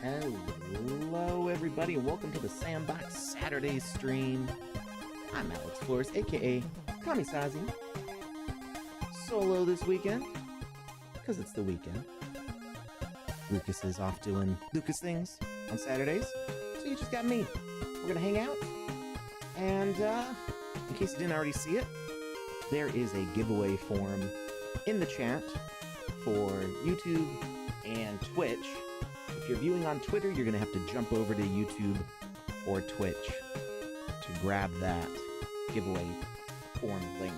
Hello, everybody, and welcome to the Sandbox Saturday stream. I'm Alex Flores, aka Kamisazi. Solo this weekend, because it's the weekend. Lucas is off doing Lucas things on Saturdays, so you just got me. We're gonna hang out, and in case you didn't already see it, there is a giveaway form in the chat for YouTube and Twitch. If you're viewing on Twitter, you're going to have to jump over to YouTube or Twitch to grab that giveaway form link.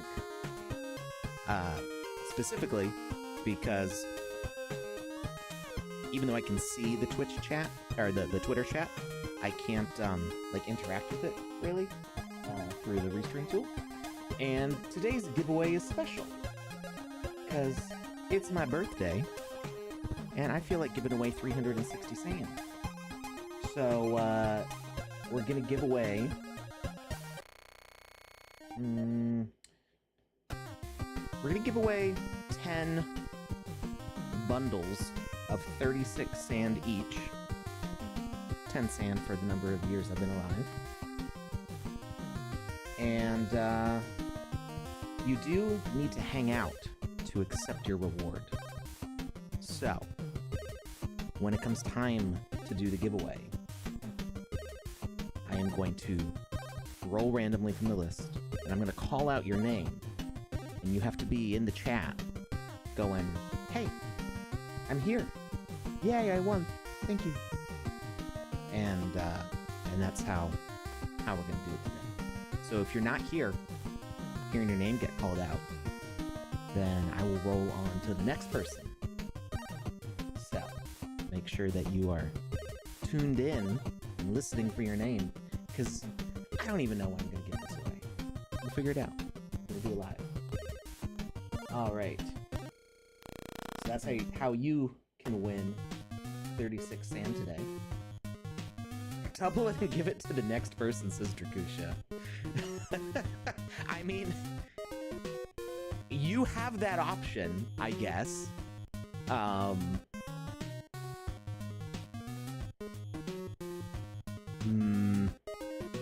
Specifically because even though I can see the Twitch chat, or the Twitter chat, I can't like interact with it really through the restream tool. And today's giveaway is special because it's my birthday. And I feel like giving away 360 sand. So, we're gonna give away... we're gonna give away 10 bundles of 36 sand each. 10 sand for the number of years I've been alive. And, you do need to hang out to accept your reward. So... when it comes time to do the giveaway, I am going to roll randomly from the list, and I'm going to call out your name, and you have to be in the chat going, "Hey, I'm here. Yay, I won. Thank you." And that's how we're going to do it today. So if you're not here, hearing your name get called out, then I will roll on to the next person. Make sure that you are tuned in and listening for your name, because I don't even know when I'm going to give this away. We'll figure it out. It'll be live. Alright. So that's how you can win 36 sand today. Double it and give it to the next person, says Drakusha. I mean, you have that option, I guess.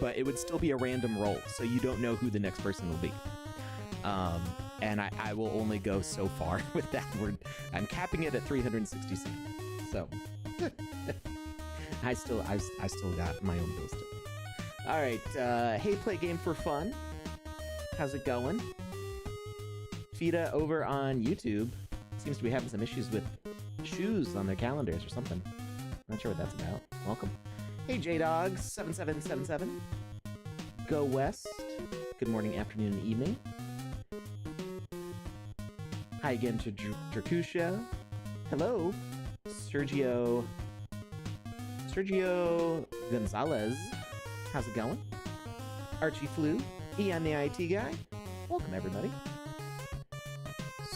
But it would still be a random roll, so you don't know who the next person will be. And I will only go so far with that word. I'm capping it at 360 cents. So I still got my own bills to pay. All right, hey, play game for fun. How's it going? Fida over on YouTube seems to be having some issues with shoes on their calendars or something. Not sure what that's about. Welcome. Hey, JDogs7777. Go West. Good morning, afternoon, and evening. Hi again to Drakusha. Hello, Sergio Gonzalez. How's it going? Archie Flew. Ian the IT guy. Welcome, everybody.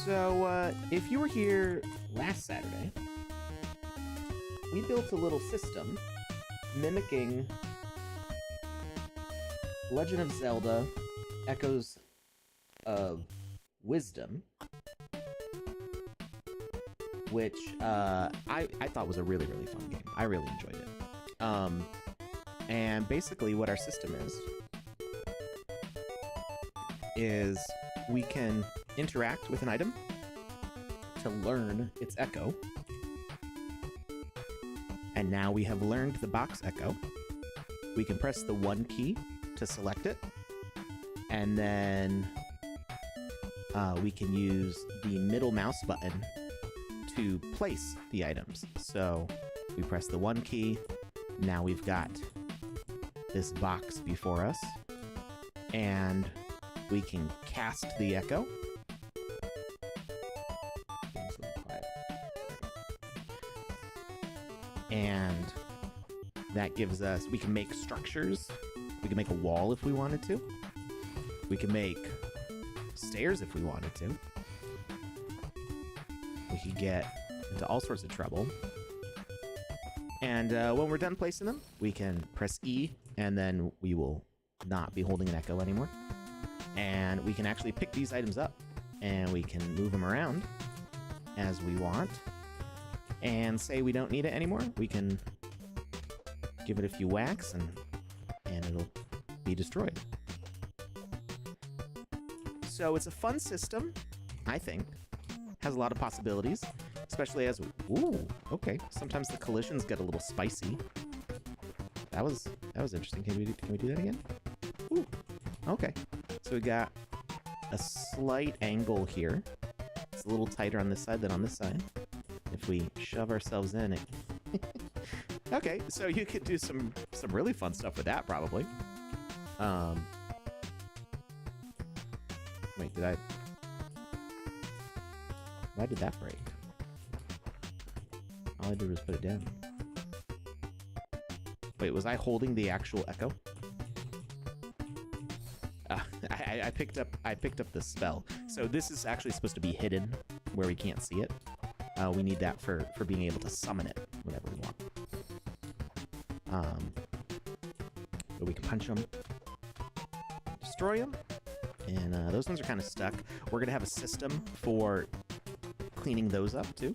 So, if you were here last Saturday, we built a little system mimicking Legend of Zelda Echoes of Wisdom, which I thought was a really, really fun game. I really enjoyed it. And basically what our system is we can interact with an item to learn its echo. And now we have learned the box echo. We can press the 1 key to select it. And then we can use the middle mouse button to place the items. So we press the 1 key. Now we've got this box before us. And we can cast the echo. And that gives us, we can make structures. We can make a wall if we wanted to. We can make stairs if we wanted to. We could get into all sorts of trouble. And when we're done placing them, we can press E, and then we will not be holding an echo anymore. And we can actually pick these items up, and we can move them around as we want. And say we don't need it anymore, we can give it a few whacks and it'll be destroyed. So it's a fun system, I think. Has a lot of possibilities, especially as, ooh, okay. Sometimes the collisions get a little spicy. That was interesting. Can we do that again? Ooh, okay. So we got a slight angle here. It's a little tighter on this side than on this side. If we shove ourselves in it. Okay, so you could do some really fun stuff with that, probably. Wait, why did that break? All I did was put it down. Wait, was I holding the actual echo? I picked up the spell. So this is actually supposed to be hidden where we can't see it. We need that for being able to summon it whenever we want. But we can punch them, destroy them, and those ones are kind of stuck. We're gonna have a system for cleaning those up too.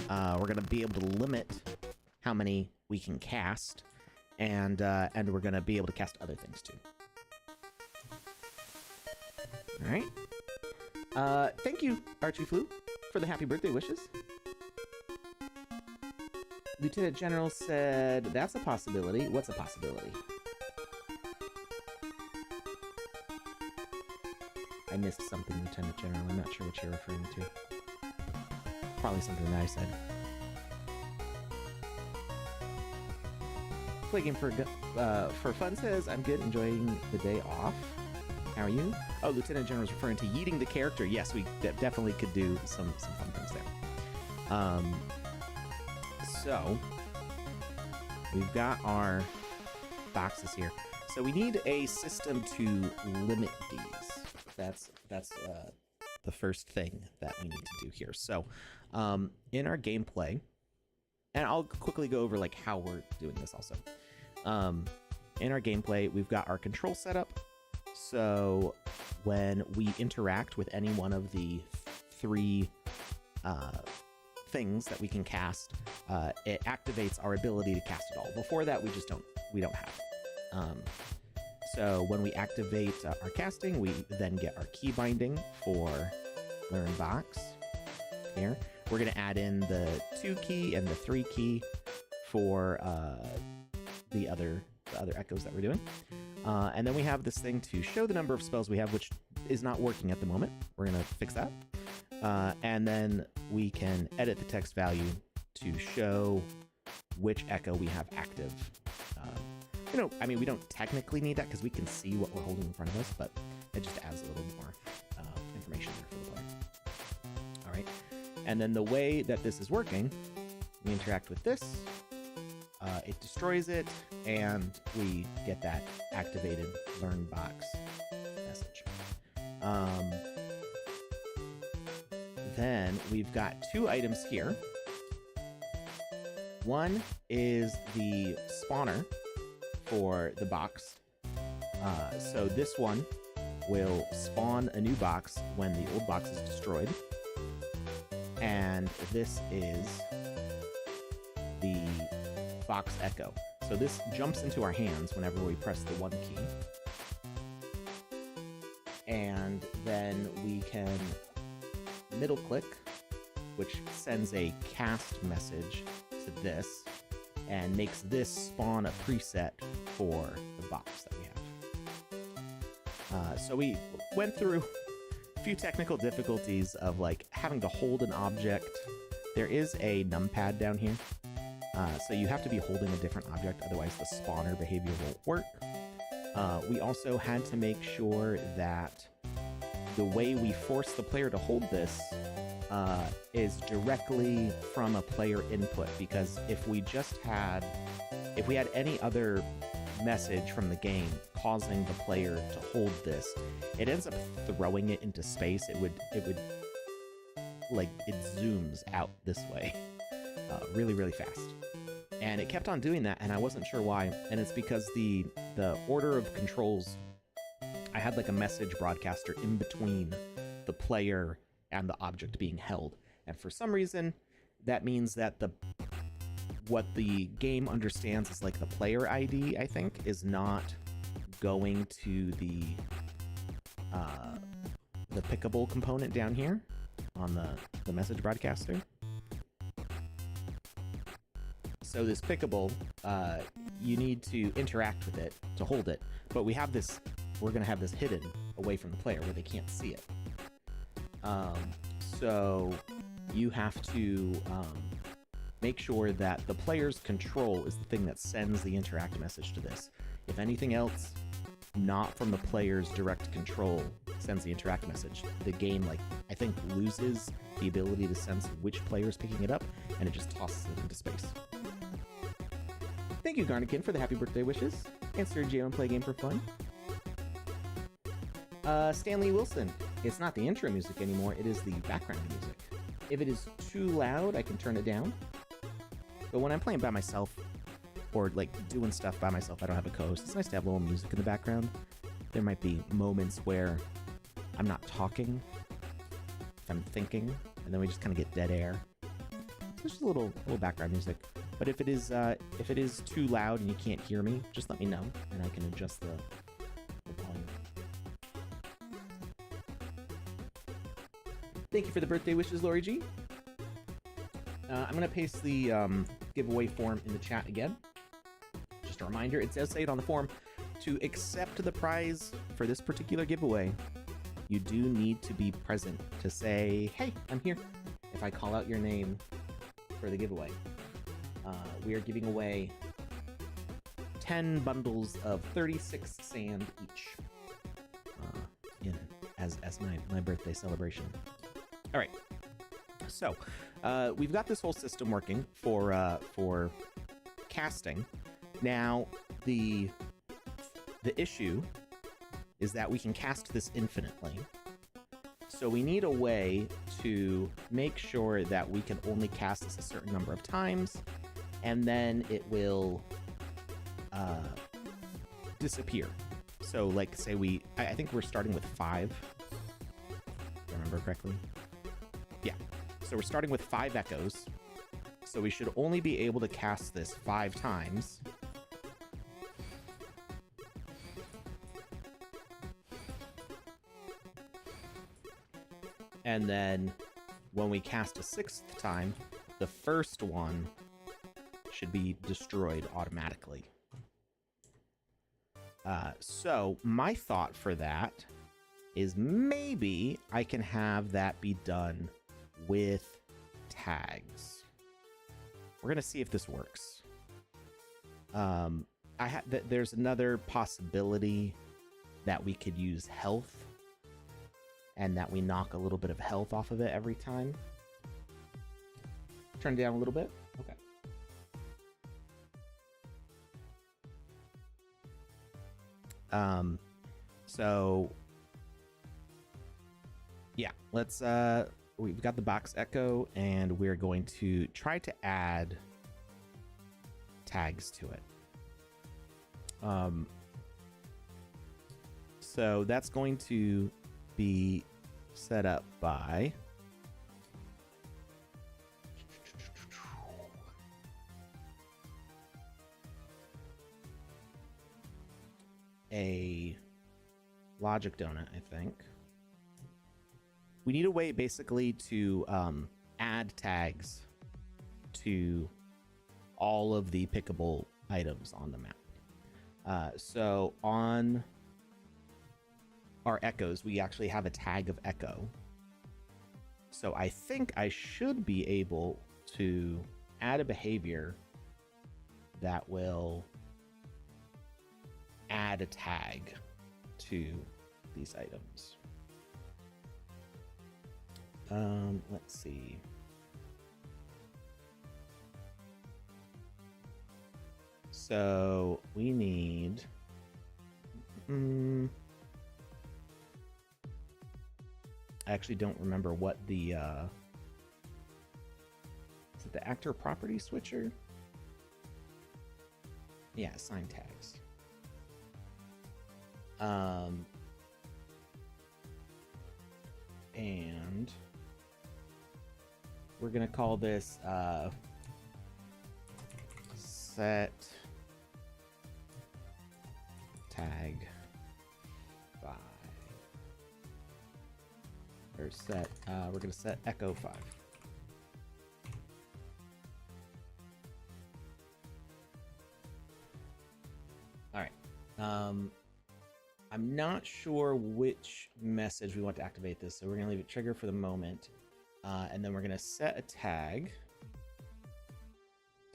We're gonna be able to limit how many we can cast, and we're gonna be able to cast other things too. All right. Thank you, Archie Flu, for the happy birthday wishes. Lieutenant General said, that's a possibility. What's a possibility? I missed something, Lieutenant General. I'm not sure what you're referring to. Probably something that I said. Play game for fun says, I'm good, enjoying the day off. How are you? Oh, Lieutenant General is referring to yeeting the character. Yes, we definitely could do some fun things there. So, we've got our boxes here. So we need a system to limit these. That's the first thing that we need to do here. So, in our gameplay, and I'll quickly go over like how we're doing this also. In our gameplay, we've got our control setup. So when we interact with any one of the three things that we can cast, it activates our ability to cast it all. Before that, we don't have it. So when we activate our casting, we then get our key binding for Learn Vox. Here, we're going to add in the 2 key and the 3 key for the other echoes that we're doing. And then we have this thing to show the number of spells we have, which is not working at the moment. We're going to fix that. And then we can edit the text value to show which echo we have active. I mean, we don't technically need that because we can see what we're holding in front of us, but it just adds a little more information there for the player. All right. And then the way that this is working, we interact with this, it destroys it, and we get that activated Learn Box message. Then we've got 2 items here. One is the spawner for the box. So this one will spawn a new box when the old box is destroyed. And this is the Vox Echo. So this jumps into our hands whenever we press the 1 key. And then we can middle click, which sends a cast message to this and makes this spawn a preset for the box that we have. So we went through a few technical difficulties of like having to hold an object. There is a numpad down here. So you have to be holding a different object, otherwise the spawner behavior won't work. We also had to make sure that the way we force the player to hold this is directly from a player input, because if we had any other message from the game causing the player to hold this, it ends up throwing it into space. It zooms out this way really, really fast. And it kept on doing that, and I wasn't sure why. And it's because the order of controls, I had like a message broadcaster in between the player and the object being held. And for some reason, that means that what the game understands is like the player ID, I think, is not going to the pickable component down here on the message broadcaster. So this pickable, you need to interact with it to hold it, but we're going to have this hidden away from the player where they can't see it. So you have to make sure that the player's control is the thing that sends the interact message to this. If anything else not from the player's direct control sends the interact message, the game, like, I think loses the ability to sense which player is picking it up, and it just tosses it into space. Thank you, Garnikin, for the happy birthday wishes. And Sergio and Play Game for Fun. Stanley Wilson. It's not the intro music anymore, it is the background music. If it is too loud, I can turn it down. But when I'm playing by myself, or like doing stuff by myself, I don't have a co-host, it's nice to have a little music in the background. There might be moments where I'm not talking, I'm thinking, and then we just kind of get dead air. So just a little background music. But if it is too loud and you can't hear me, just let me know, and I can adjust the volume. Thank you for the birthday wishes, Lori G. I'm going to paste the giveaway form in the chat again. Just a reminder, it does say it on the form. To accept the prize for this particular giveaway, you do need to be present to say, hey, I'm here, if I call out your name for the giveaway. We are giving away 10 bundles of 36 sand each as my birthday celebration. All right, so we've got this whole system working for casting. Now the issue is that we can cast this infinitely. So we need a way to make sure that we can only cast this a certain number of times, and then it will disappear. So like, say I think we're starting with 5, if I remember correctly. Yeah, so we're starting with 5 echoes. So we should only be able to cast this 5 times. And then when we cast a 6th time, the first one should be destroyed automatically. So my thought for that is maybe I can have that be done with tags. We're gonna see if this works. There's another possibility that we could use health, and that we knock a little bit of health off of it every time. Turn it down a little bit. Okay. So yeah, let's we've got the box echo, and we're going to try to add tags to it. So that's going to be set up by a logic donut, I think. We need a way basically to add tags to all of the pickable items on the map. So on our echoes, we actually have a tag of echo. So I think I should be able to add a behavior that will add a tag to these items. Let's see. So we need I actually don't remember what the is it the actor property switcher? Yeah, assign tags. And we're gonna call this set tag by, or set, we're going to set echo 5. All right. I'm not sure which message we want to activate this, so we're going to leave it trigger for the moment. And then we're going to set a tag.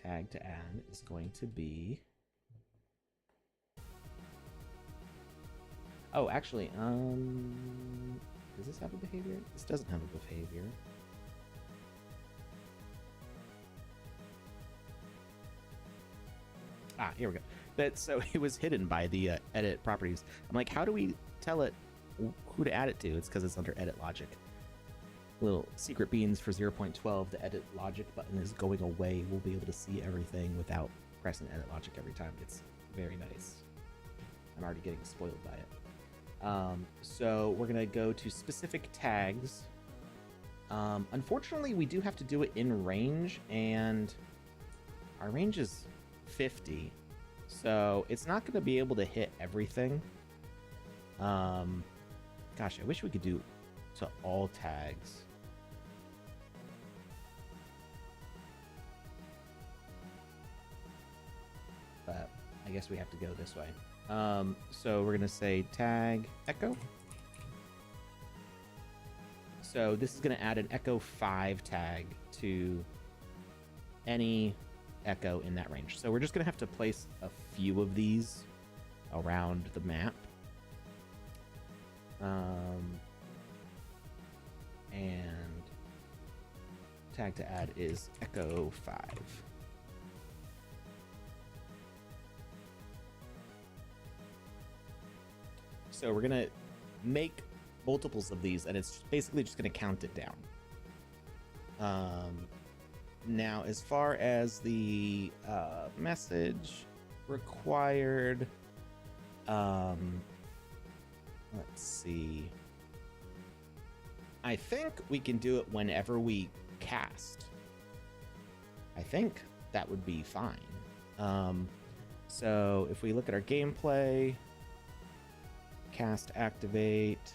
Tag to add is going to be... Oh, actually, does this have a behavior? This doesn't have a behavior. Ah, here we go. So it was hidden by the edit properties. I'm like, how do we tell it who to add it to? It's because it's under edit logic. Little secret beans for 0.12. The edit logic button is going away. We'll be able to see everything without pressing edit logic every time. It's very nice. I'm already getting spoiled by it. So we're gonna go to specific tags. Unfortunately, we do have to do it in range, and our range is 50, so it's not going to be able to hit everything. Gosh, I wish we could do to all tags. But I guess we have to go this way. So we're going to say tag echo. So this is going to add an echo 5 tag to any echo in that range. So we're just gonna have to place a few of these around the map. And tag to add is echo 5. So we're gonna make multiples of these, and it's basically just gonna count it down. Now, as far as the message required, let's see. I think we can do it whenever we cast. I think that would be fine. So if we look at our gameplay, cast activate.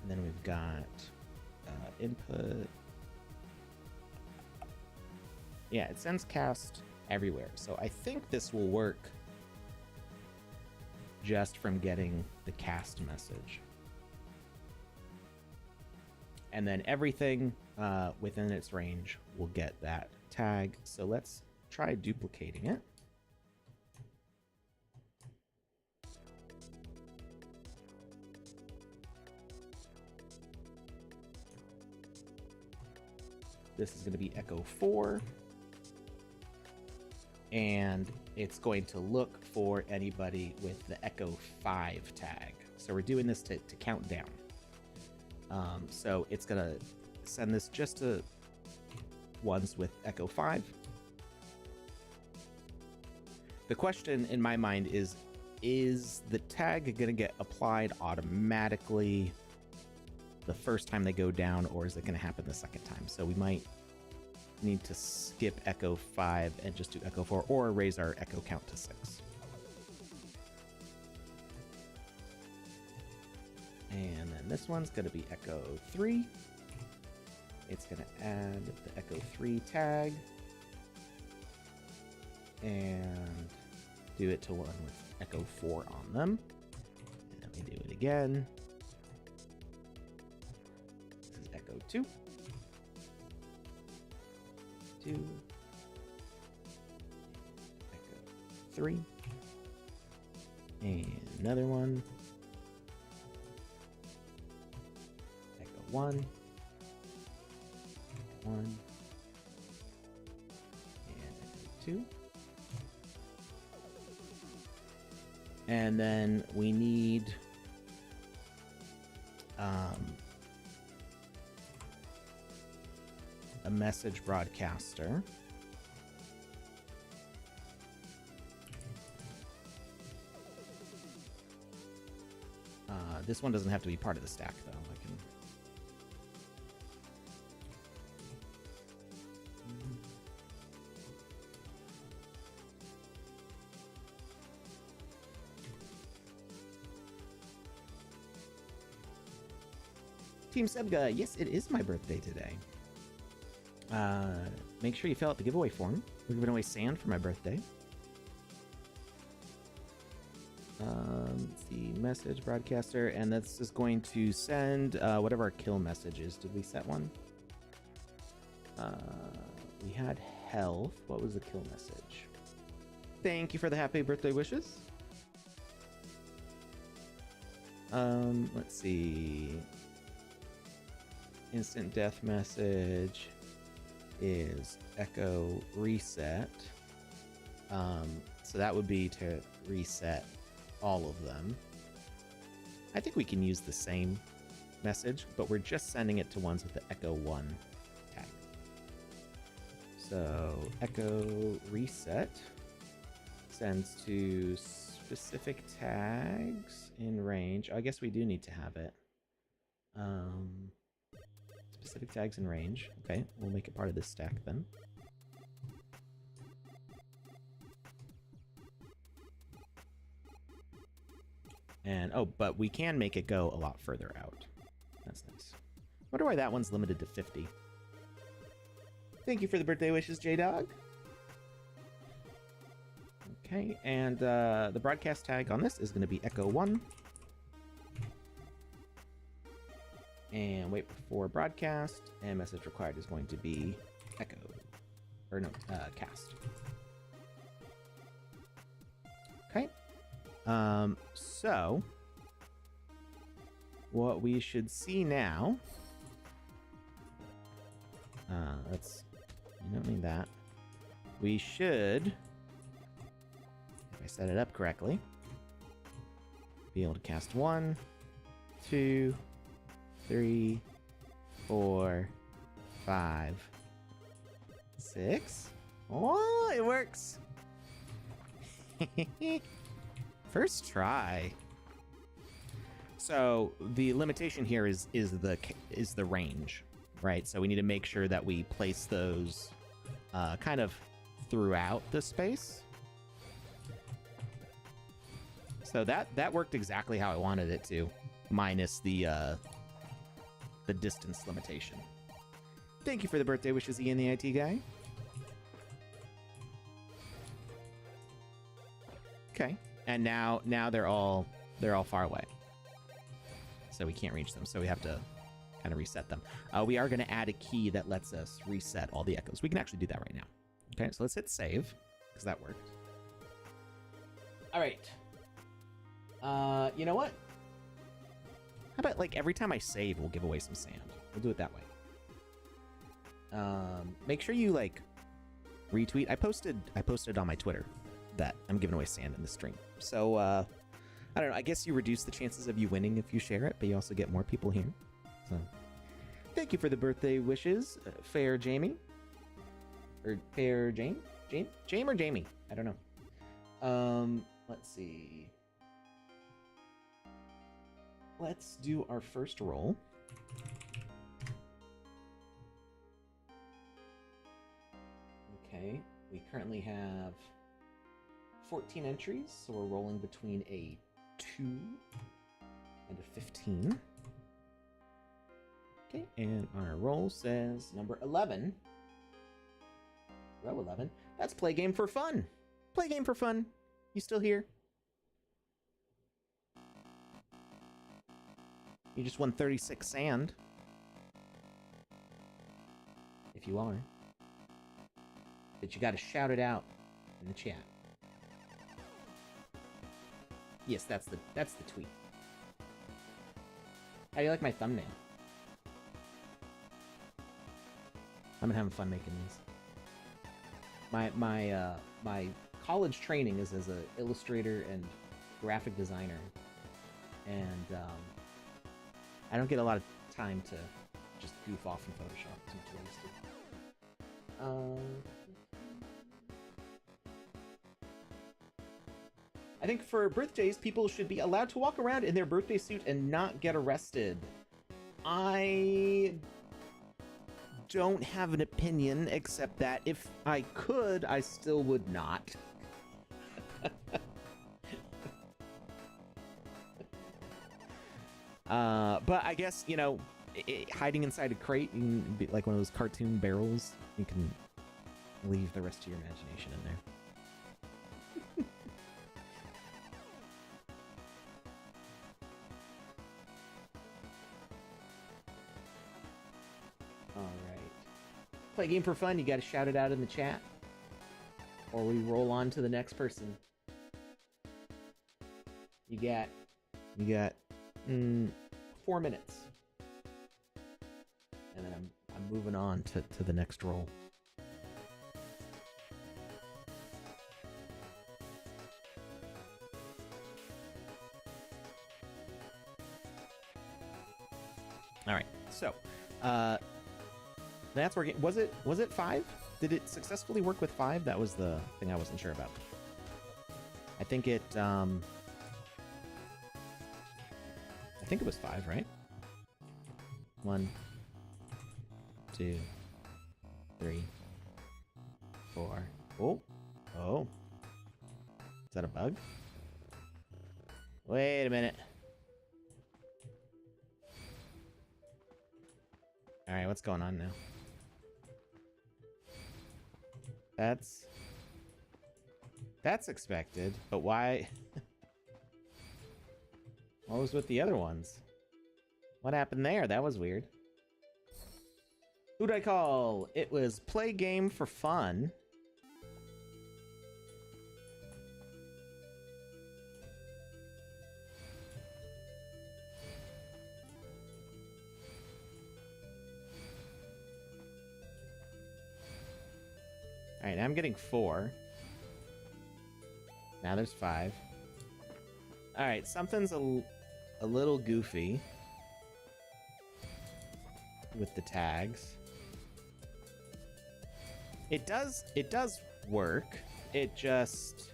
And then we've got input. Yeah, it sends cast everywhere. So I think this will work just from getting the cast message. And then everything within its range will get that tag. So let's try duplicating it. This is going to be echo 4. And it's going to look for anybody with the echo 5 tag. So we're doing this to count down. So it's going to send this just to ones with echo 5. The question in my mind is the tag going to get applied automatically the first time they go down, or is it going to happen the second time? So we might need to skip echo 5 and just do echo 4, or raise our echo count to 6. And then this one's going to be echo 3. It's going to add the echo 3 tag and do it to one with echo 4 on them. And then we do it again. This is echo 2. 2. Echo 3. And another one. Echo 1. 1. And echo 2. And then we need a message broadcaster. This one doesn't have to be part of the stack, though. I can... Team Sebga, yes, it is my birthday today. Make sure you fill out the giveaway form. We're giving away sand for my birthday. Let's see, message broadcaster, and this is going to send whatever our kill message is. Did we set one? We had health. What was the kill message? Thank you for the happy birthday wishes. Let's see. Instant death message is echo reset. So that would be to reset all of them. I think we can use the same message, but we're just sending it to ones with the echo 1 tag. So echo reset sends to specific tags in range. I guess we do need to have it. Specific tags in range. Okay, we'll make it part of this stack then. And, oh, but we can make it go a lot further out. That's nice. Wonder why that one's limited to 50. Thank you for the birthday wishes, J-Dog. Okay, and the broadcast tag on this is going to be Echo 1. And wait for broadcast, and message required is going to be Echo. Or no, cast. Okay. So what we should see now, let's, you don't need that. We should, if I set it up correctly, be able to cast 1, 2, 3, 4, 5, 6. Oh, it works. First try. So the limitation here is the range, right? So we need to make sure that we place those kind of throughout the space. So that worked exactly how I wanted it to, minus the distance limitation. Thank you for the birthday wishes, Ian the IT guy. Okay. And now they're all far away, so we can't reach them. So we have to kind of reset them. We are going to add a key that lets us reset all the echoes. We can actually do that right now. Okay, so let's hit save because that worked. All right. You know what? How about like every time I save, we'll give away some sand. We'll do it that way. Make sure you like retweet. I posted on my Twitter that I'm giving away sand in the stream. So, I don't know. I guess you reduce the chances of you winning if you share it, but you also get more people here. So, thank you for the birthday wishes, Fair Jamie. Or Fair Jame? Jame or Jamie? I don't know. Let's see. Let's do our first roll. Okay. We currently have 14 entries, so we're rolling between a 2 and a 15. Okay, and our roll says number 11. Row 11. That's play game for fun. Play game for fun. You still here? You just won 36 sand. If you are. But you gotta shout it out in the chat. Yes, that's the tweet. How do you like my thumbnail? I've been having fun making these. My college training is as an illustrator and graphic designer, and I don't get a lot of time to just goof off in Photoshop. It's much wasted. I think for birthdays, people should be allowed to walk around in their birthday suit and not get arrested. I don't have an opinion, except that if I could, I still would not. But I guess, you know, hiding inside a crate, you can be like one of those cartoon barrels. You can leave the rest of your imagination in there. Play a game for fun, you gotta shout it out in the chat. Or we roll on to the next person. You got 4 minutes. And then I'm moving on to the next roll. Alright, so that's working. Was it 5? Did it successfully work with 5? That was the thing I wasn't sure about. I think it was 5, right? 1, 2, 3, 4. Oh. Is that a bug? Wait a minute. All right, what's going on now? That's expected, but why? What was with the other ones? What happened there? That was weird. Who'd I call? It was play game for fun. All right, now I'm getting 4. Now there's 5. All right, something's a little goofy with the tags. It does work. It just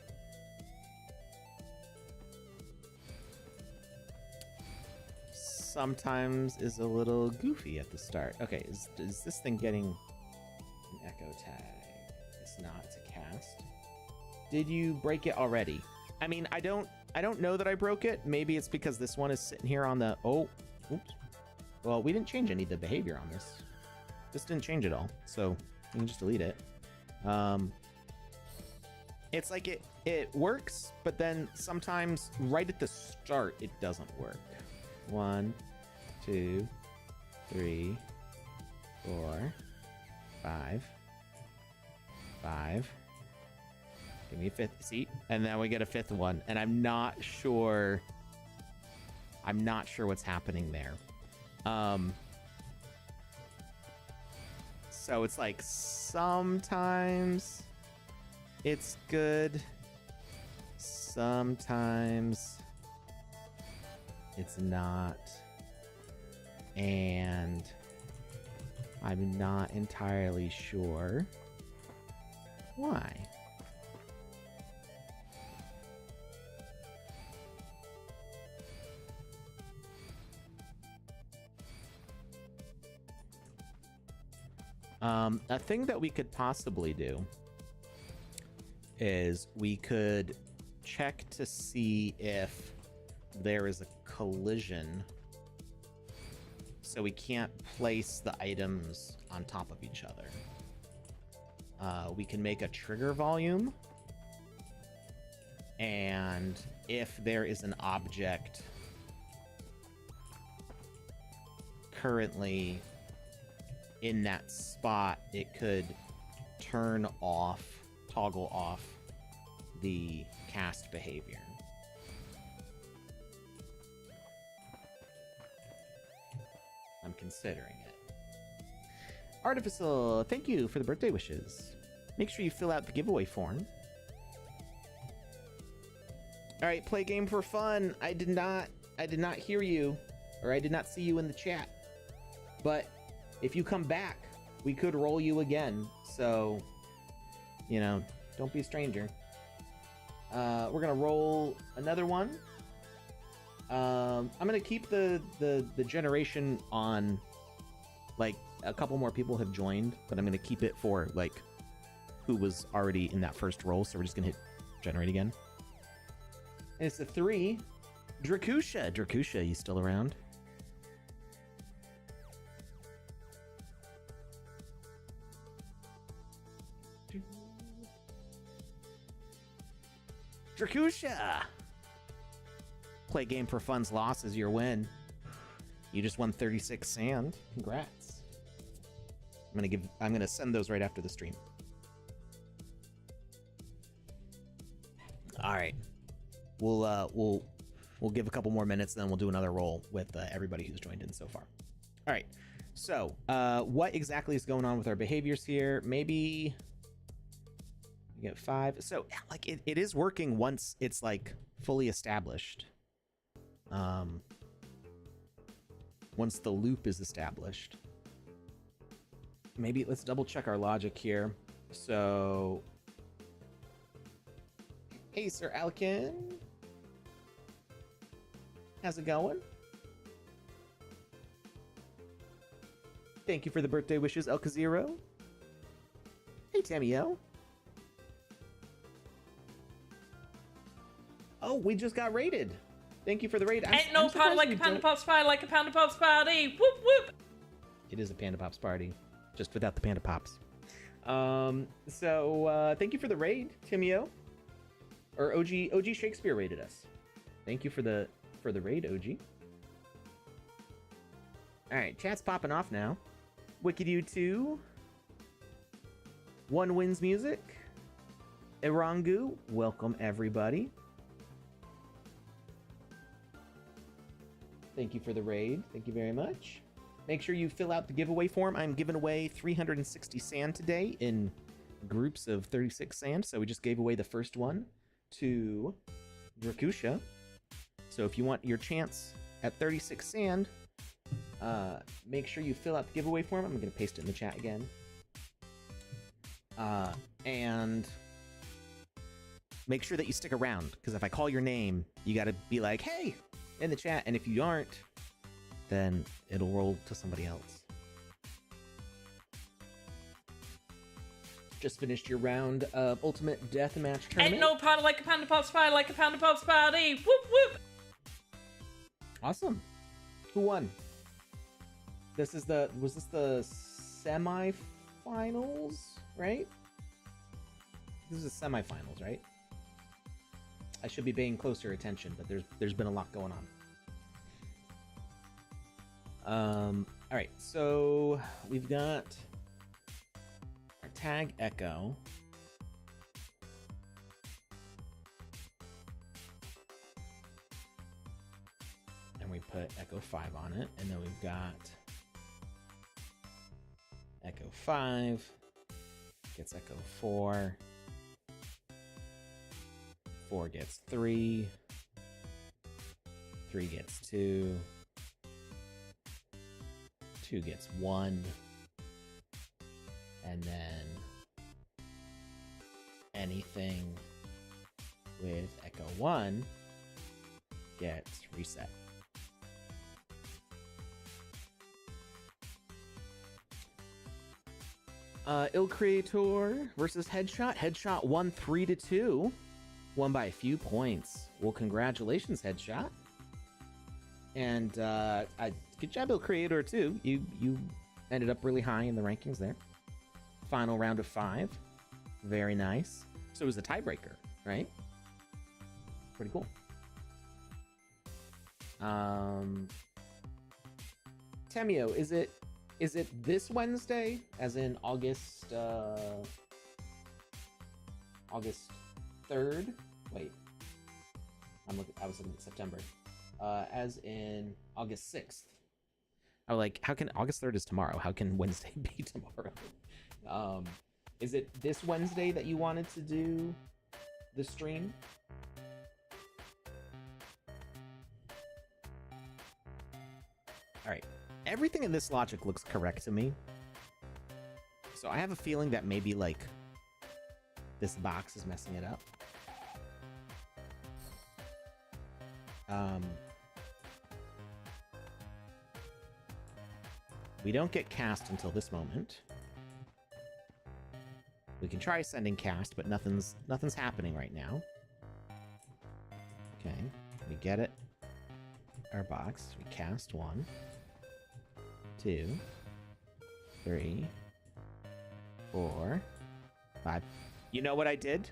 sometimes is a little goofy at the start. Okay, is this thing getting an echo tag? It's not. It's a cast. Did you break it already? I mean, I don't know that I broke it. Maybe it's because this one is sitting here on the... Oh, oops. Well, we didn't change any of the behavior on this. This didn't change at all, so you can just delete it. It's like it works, but then sometimes right at the start, it doesn't work. 1, 2, 3, 4, 5. 5. Give me a 5th seat, and then we get a 5th one, and I'm not sure what's happening there. So it's like sometimes it's good, sometimes it's not, and I'm not entirely sure why. A thing that we could possibly do is we could check to see if there is a collision, so we can't place the items on top of each other. We can make a trigger volume, and if there is an object currently in that spot, it could toggle off the cast behavior. I'm considering it. Artificial, thank you for the birthday wishes. Make sure you fill out the giveaway form. All right, play game for fun. I did not hear you, or I did not see you in the chat. But if you come back, we could roll you again. So, you know, don't be a stranger. We're gonna roll another one. I'm gonna keep the generation on. Like, a couple more people have joined, but I'm gonna keep it for like who was already in that first roll. So we're just gonna hit generate again. And it's a 3. Drakusha. Drakusha, you still around? Drakusha! Play game for fun's loss is your win. You just won 36 sand. Congrats. I'm gonna send those right after the stream. All right. We'll give a couple more minutes, then we'll do another roll with everybody who's joined in so far. All right. So, what exactly is going on with our behaviors here? Maybe you get 5. So, like, it is working once it's like fully established. Once the loop is established. Maybe let's double check our logic here. So, hey, Sir Alkin. How's it going? Thank you for the birthday wishes, El Kaziro. Hey, Tamio. Oh, we just got raided. Thank you for the raid. Ain't no party like a Panda Pops party, like a Panda Pops party. Whoop whoop. It is a Panda Pops party, just without the Panda Pops. Thank you for the raid, Timio. Or OG Shakespeare raided us. Thank you for the raid, OG. All right, chat's popping off now. Wicked U2. One Wins Music. Irangu, welcome everybody. Thank you for the raid. Thank you very much. Make sure you fill out the giveaway form. I'm giving away 360 sand today in groups of 36 sand. So we just gave away the first one to Drakusha. So if you want your chance at 36 sand, make sure you fill out the giveaway form. I'm going to paste it in the chat again. And make sure that you stick around, because if I call your name, you got to be like, hey, in the chat. And if you aren't, then it'll roll to somebody else. Just finished your round of Ultimate Deathmatch tournament. Ain't no party like a Panda Pops party, like a Panda Pops party. Whoop whoop. Awesome. Who won? Was this the semifinals, right? This is the semifinals, right? I should be paying closer attention, but there's been a lot going on. All right, so we've got our tag Echo. And we put Echo 5 on it, and then we've got Echo 5 gets Echo 4. 4 gets 3. 3 gets 2. 2 gets 1. And then anything with Echo 1 gets reset. Il Creator versus Headshot. Headshot won 3-2. Won by a few points. Well, congratulations, Headshot. And good job, Il Creator, too. You ended up really high in the rankings there. Final round of 5. Very nice. So it was a tiebreaker, right? Pretty cool. Temio, is it this Wednesday, as in August 3rd? Wait, I was looking at September. As in August 6th. I'm like, how can August 3rd is tomorrow? How can Wednesday be tomorrow? Is it this Wednesday that you wanted to do the stream? All right. Everything in this logic looks correct to me. So I have a feeling that maybe, like, this box is messing it up. We don't get cast until this moment. We can try sending cast, but nothing's happening right now. Okay, we get it. Our box. We cast 1, 2, 3, 4, 5. You know what I did?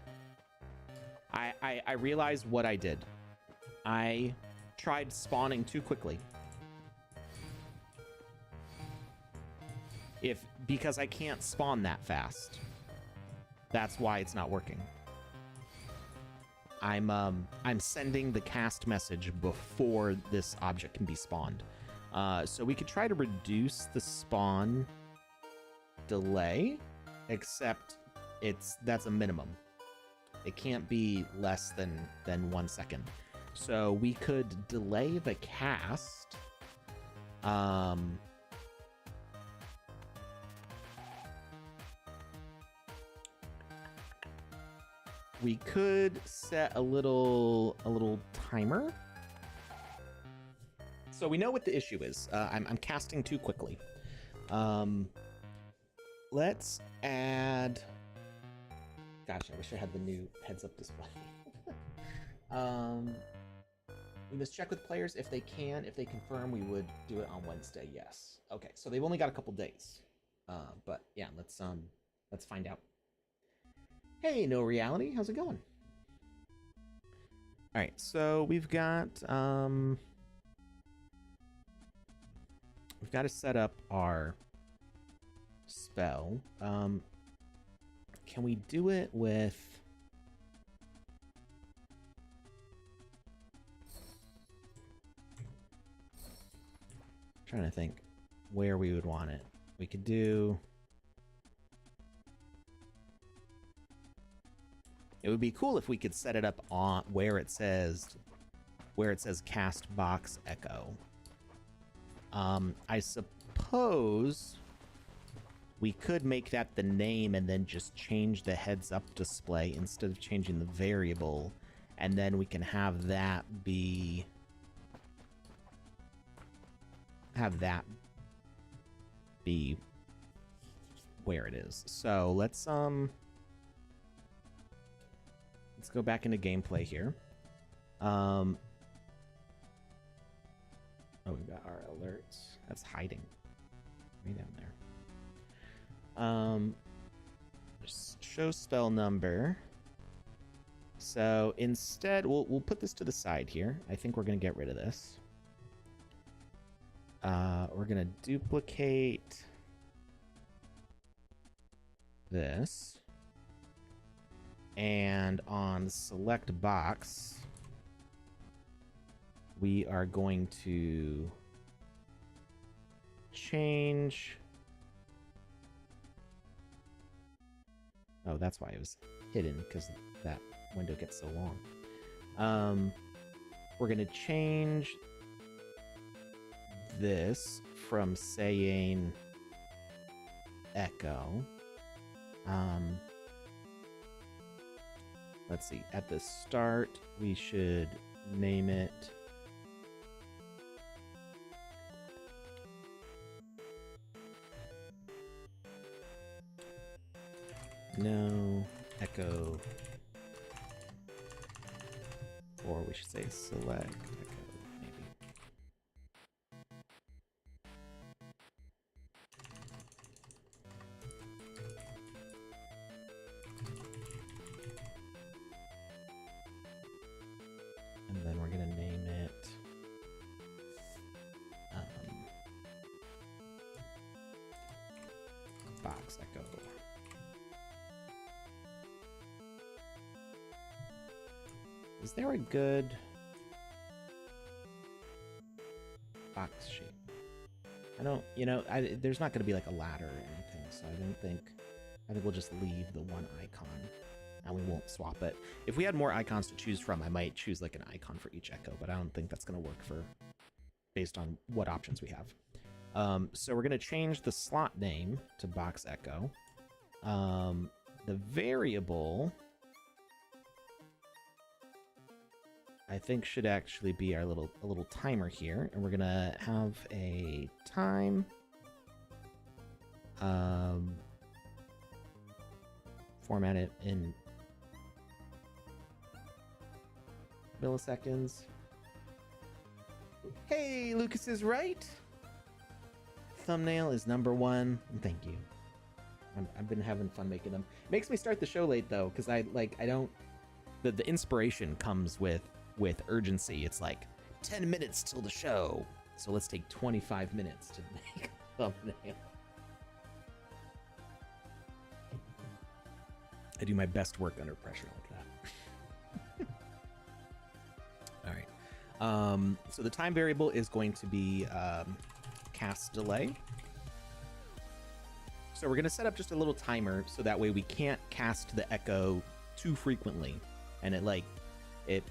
I realized what I did. I tried spawning too quickly. Because I can't spawn that fast. That's why it's not working. I'm sending the cast message before this object can be spawned. So we could try to reduce the spawn delay, except that's a minimum. It can't be less than 1 second. So we could delay the cast. We could set a little timer. So we know what the issue is. I'm casting too quickly. Let's add. Gosh, I wish I had the new heads-up display. We must check with players if they can. If they confirm, we would do it on Wednesday. Yes. Okay, so they've only got a couple days. But yeah, let's find out. Hey, No Reality, how's it going? All right, so we've got to set up our spell. Can we do it with? I'm trying to think where we would want it. We could do. It would be cool if we could set it up on where it says cast box echo. I suppose we could make that the name and then just change the heads up display instead of changing the variable, and then we can have that be where it is. So let's go back into gameplay here. Oh, we've got our alerts. That's hiding way down there. Just show spell number. So instead, we'll put this to the side here. I think we're gonna get rid of this. We're gonna duplicate this. And on select box, we are going to change. Oh, that's why it was hidden, because that window gets so long. We're going to change this from saying echo. Let's see, at the start, we should name it no echo, or we should say select echo, maybe. And then we're gonna name it box echo. Is there a good box shape? I don't, there's not going to be like a ladder or anything, so I think we'll just leave the one icon and we won't swap it. If we had more icons to choose from, I might choose like an icon for each echo, but I don't think that's going to work based on what options we have. So we're going to change the slot name to box echo. The variable, I think should actually be our little timer here, and we're gonna have a time. Format it in milliseconds. Hey, Lucas is right. Thumbnail is #1. Thank you. I've been having fun making them. Makes me start the show late though, because I don't. The inspiration comes with urgency. It's like 10 minutes till the show, so let's take 25 minutes to make a thumbnail. I do my best work under pressure like that. All right. So the time variable is going to be cast delay. So we're going to set up just a little timer so that way we can't cast the echo too frequently, and it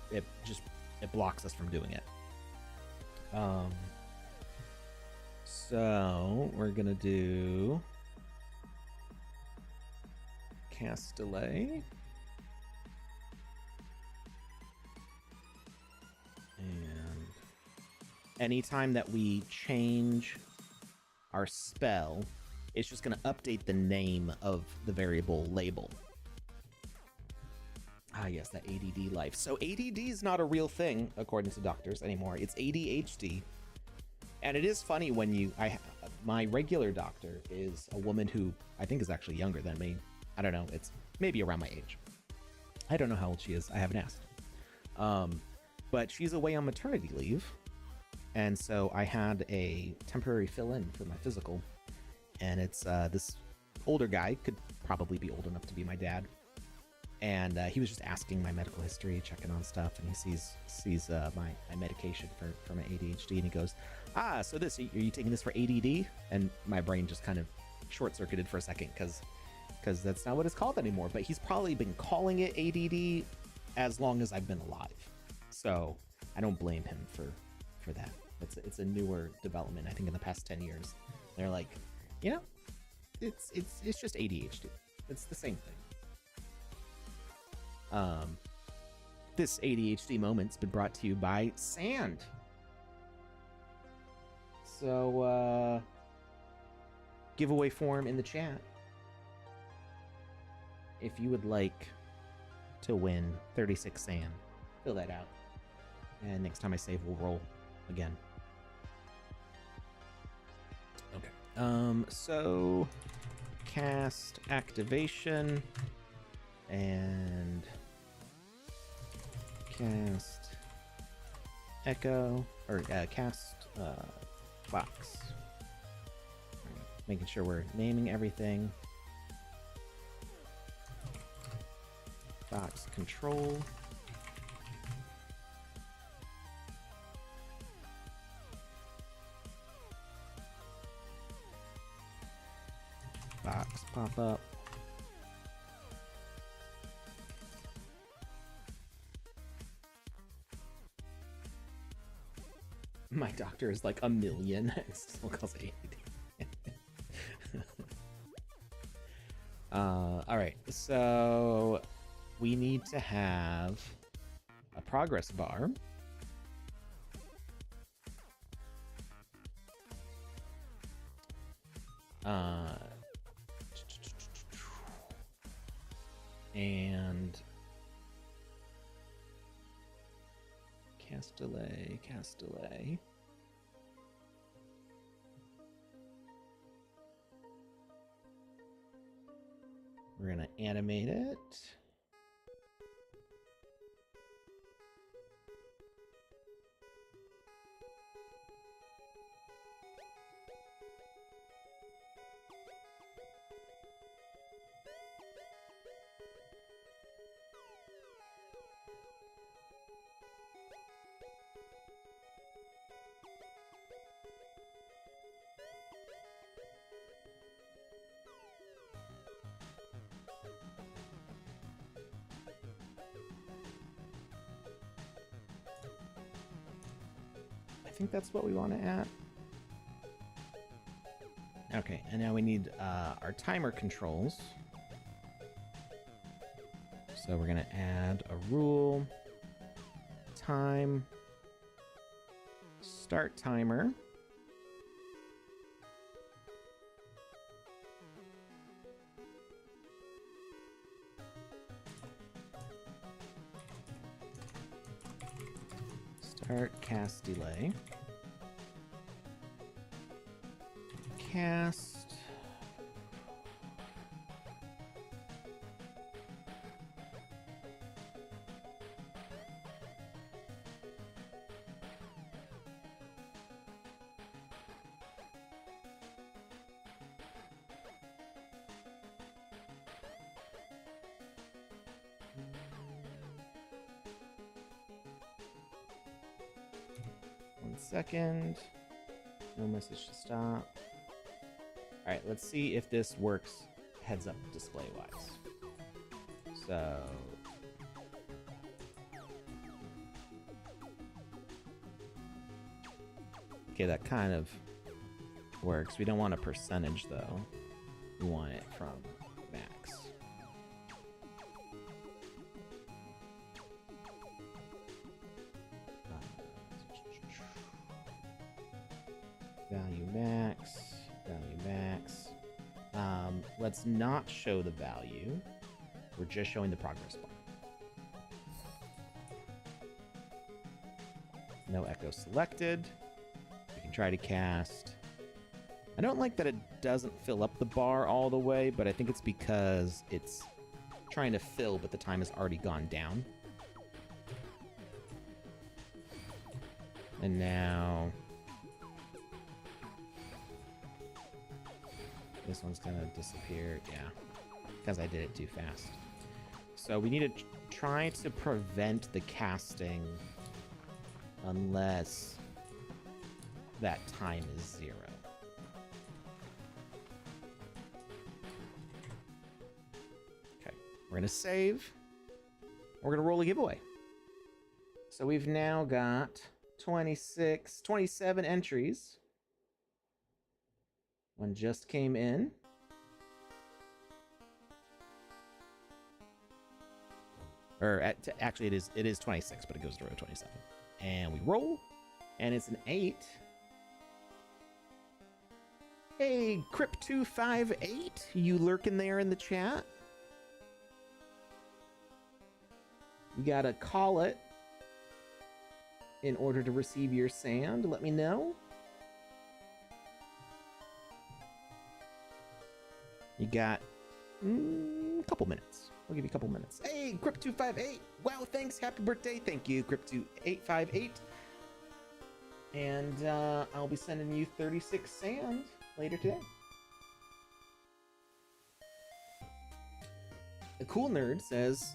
blocks us from doing it. So we're going to do cast delay. And anytime that we change our spell, it's just going to update the name of the variable label. Ah, yes, that ADD life. So ADD is not a real thing, according to doctors anymore. It's ADHD. And it is funny when my regular doctor is a woman who I think is actually younger than me. I don't know. It's maybe around my age. I don't know how old she is. I haven't asked. But she's away on maternity leave. And so I had a temporary fill-in for my physical. And it's this older guy, could probably be old enough to be my dad. And he was just asking my medical history, checking on stuff. And he sees my medication for my ADHD. And he goes, so are you taking this for ADD? And my brain just kind of short-circuited for a second because that's not what it's called anymore. But he's probably been calling it ADD as long as I've been alive. So I don't blame him for that. It's a newer development, I think, in the past 10 years. They're like, it's just ADHD. It's the same thing. This ADHD moment's been brought to you by Sand. So, giveaway form in the chat. If you would like to win 36 sand, fill that out. And next time I save, we'll roll again. Okay. So cast activation and cast echo or cast box. Making sure we're naming everything. Box control. Box pop up. My doctor is like a million. It still calls it 80. All right, so we need to have a progress bar. And cast delay. We're gonna animate it. I think that's what we want to add. Okay, and now we need our timer controls. So we're going to add a rule, time. Start timer. Start cast delay. Cast. One second. No message to stop. All right, let's see if this works heads up display wise. So okay, that kind of works. We don't want a percentage though. We want it from max. Value max. Value max. Let's not show the value. We're just showing the progress bar. No echo selected. We can try to cast. I don't like that it doesn't fill up the bar all the way, but I think it's because it's trying to fill, but the time has already gone down. And now this one's gonna disappear. Yeah, because I did it too fast. So we need to try to prevent the casting unless that time is 0. Okay, we're gonna save. We're gonna roll a giveaway. So we've now got 27 entries. One just came in. Actually, it is 26, but it goes to row 27. And we roll, and it's an 8. Hey, Crypt258, you lurking there in the chat? You gotta call it in order to receive your sand. Let me know. You got a couple minutes. We'll give you a couple minutes. Hey, Crypt258. Wow, thanks. Happy birthday. Thank you, Crypt2858. And I'll be sending you 36 sand later today. A Cool Nerd says,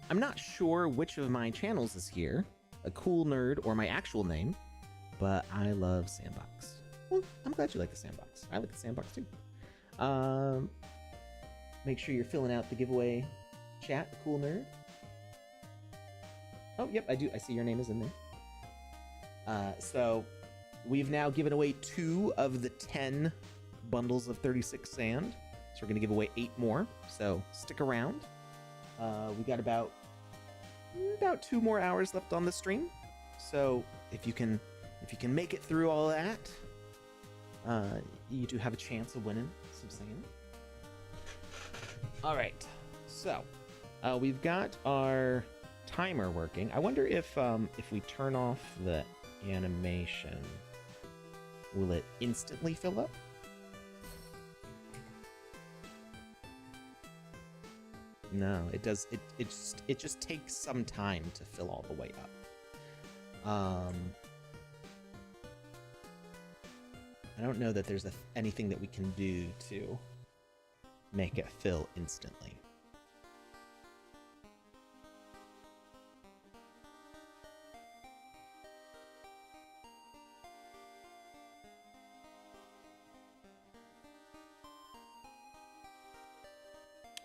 I'm not sure which of my channels is here, A Cool Nerd or my actual name, but I love Sandbox. Well, I'm glad you like the Sandbox. I like the Sandbox too. Make sure you're filling out the giveaway chat, The Cool Nerd. Oh, yep, I do. I see your name is in there. So we've now given away 2 of the 10 bundles of 36 sand. So we're going to give away 8 more. So stick around. We got about 2 more hours left on the stream. So if you can make it through all that, you do have a chance of winning some sand. All right, so we've got our timer working. I wonder if we turn off the animation, will it instantly fill up? No, it does. It just takes some time to fill all the way up. I don't know that there's anything that we can do to make it fill instantly.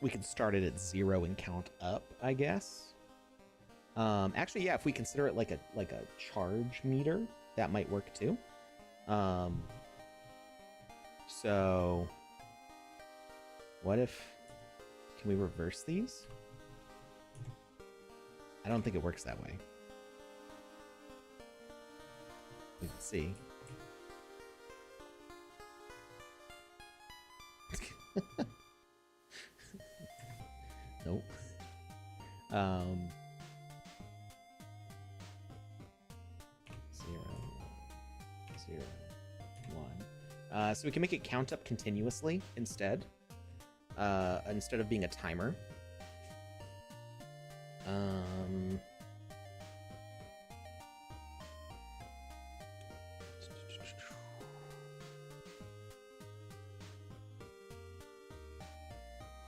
We can start it at 0 and count up, I guess. Actually, yeah, if we consider it like a charge meter, that might work too. So what if, can we reverse these? I don't think it works that way. We can see. Nope. 0, 0, 1. So we can make it count up continuously instead of being a timer.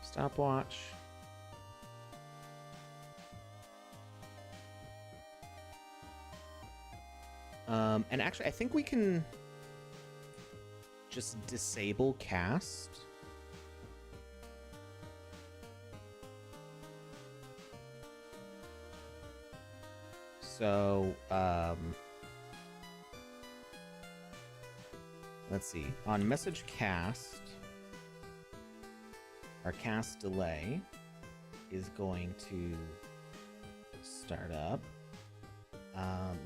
Stopwatch. And actually, I think we can just disable cast. So, let's see. On message cast, our cast delay is going to start up.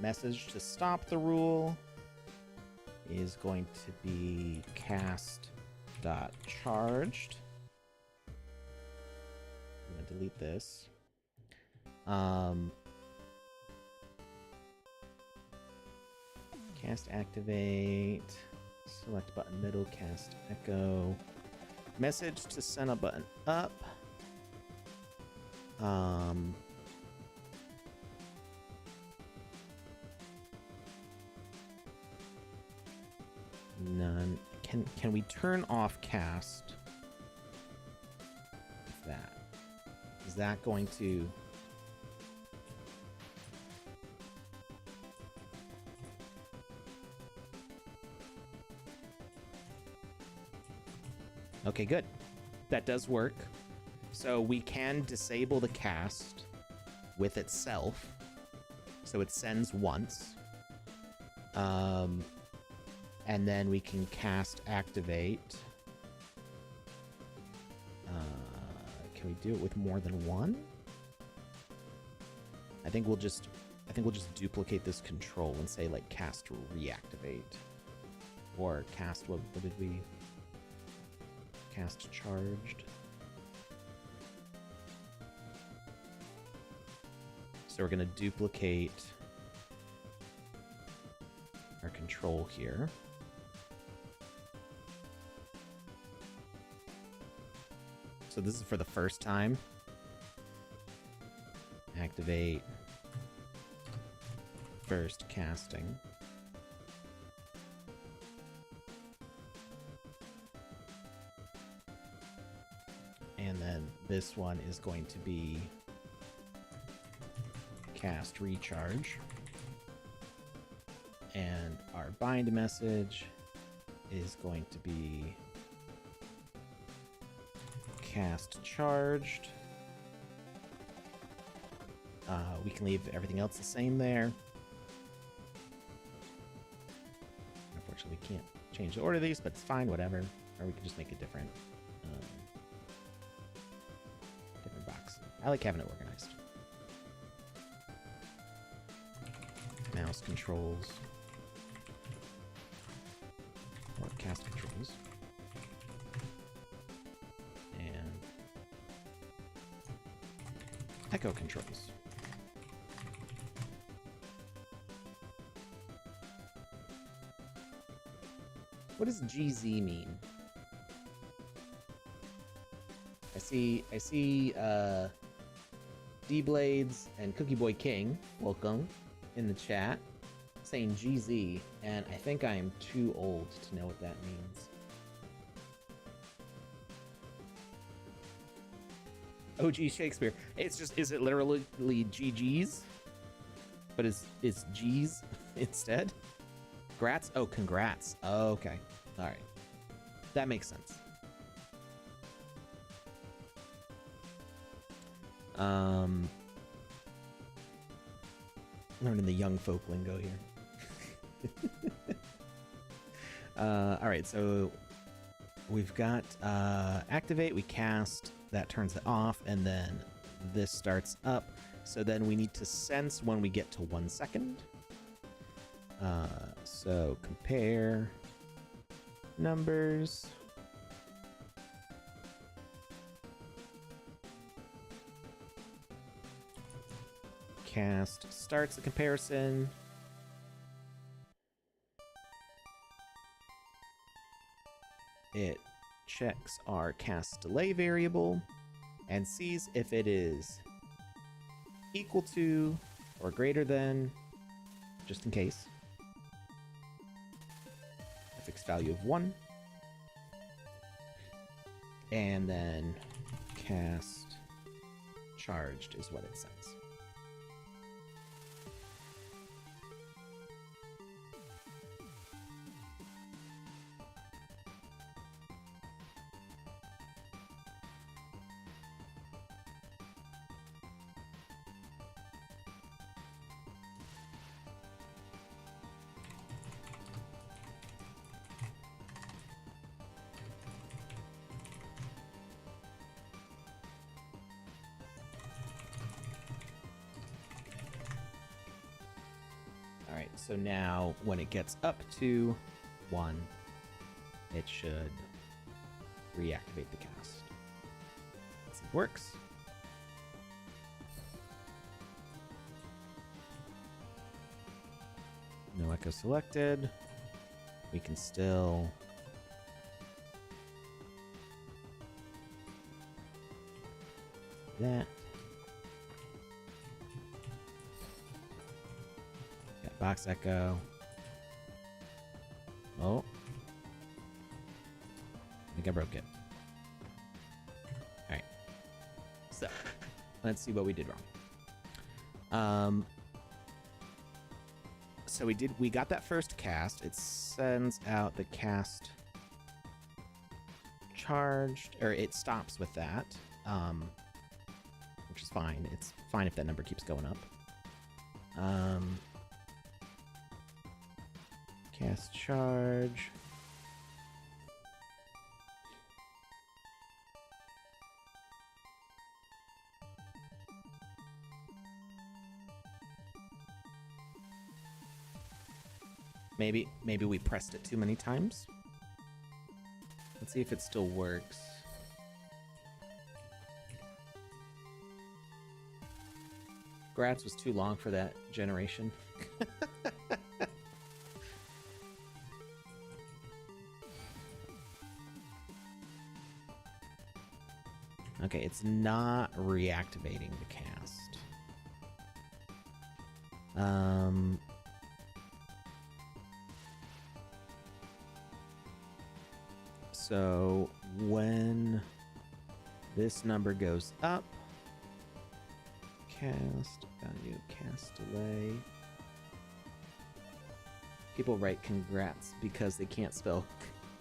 Message to stop the rule is going to be cast.charged. I'm going to delete this. Cast activate. Select button middle, cast echo. Message to send a button up. None. Can we turn off cast? With that. Is that going to... Okay, good. That does work. So we can disable the cast with itself. So it sends once. And then we can cast activate. Can we do it with more than one? I think we'll just duplicate this control and say like cast reactivate. Or cast, what did we... Cast charged. So we're going to duplicate our control here. So this is for the first time. Activate first casting. And then this one is going to be cast recharge. And our bind message is going to be cast charged. We can leave everything else the same there. Unfortunately, we can't change the order of these, but it's fine, whatever. Or we can just make a different box. I like having it organized. Mouse controls. Or cast controls. And echo controls. What does GZ mean? I see D-Blades and Cookie Boy King, welcome, in the chat, saying GZ, and I think I am too old to know what that means. OG Shakespeare. It's just, is it literally GG's? But is G's instead? Grats? Oh, congrats. Oh, okay. Alright. That makes sense. Learning the young folk lingo here. Alright, so we've got activate, we cast, that turns it off, and then this starts up. So then we need to sense when we get to 1 second. So compare numbers. Cast starts the comparison. It checks our cast delay variable and sees if it is equal to or greater than, just in case, a fixed value of 1. And then cast charged is what it says. Alright, so now when it gets up to 1, it should reactivate the cast. Let's see if it works. No echo selected. We can still that. Got box echo. Oh. I think I broke it. Alright. So, let's see what we did wrong. So we got that first cast. It sends out the cast charged, or it stops with that, which is fine. It's fine if that number keeps going up. Cast charge. Maybe we pressed it too many times. Let's see if it still works. Grats was too long for that generation. Okay, it's not reactivating the cast. So when this number goes up, cast value, cast delay. People write congrats because they can't spell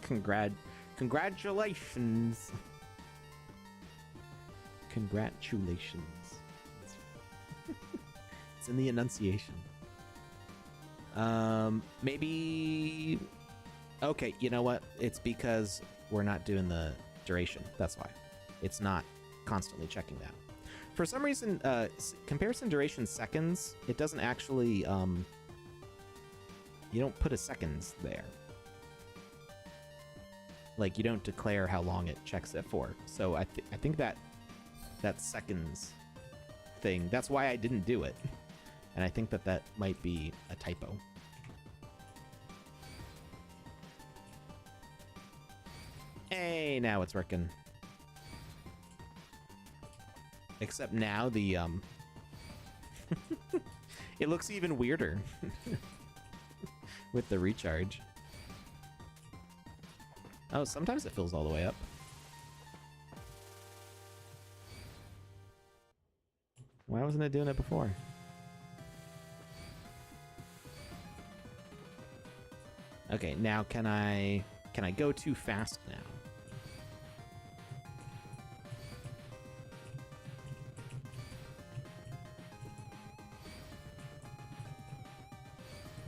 congratulations. Congratulations. It's in the enunciation. Maybe. Okay, you know what? It's because we're not doing the duration. That's why. It's not constantly checking that. For some reason, comparison duration seconds, it doesn't actually, you don't put a seconds there. Like, you don't declare how long it checks it for. So I think that seconds thing, that's why I didn't do it. And I think that might be a typo. Hey, now it's working. Except now the, it looks even weirder with the recharge. Oh, sometimes it fills all the way up. Why wasn't it doing it before? Okay, now can I go too fast now?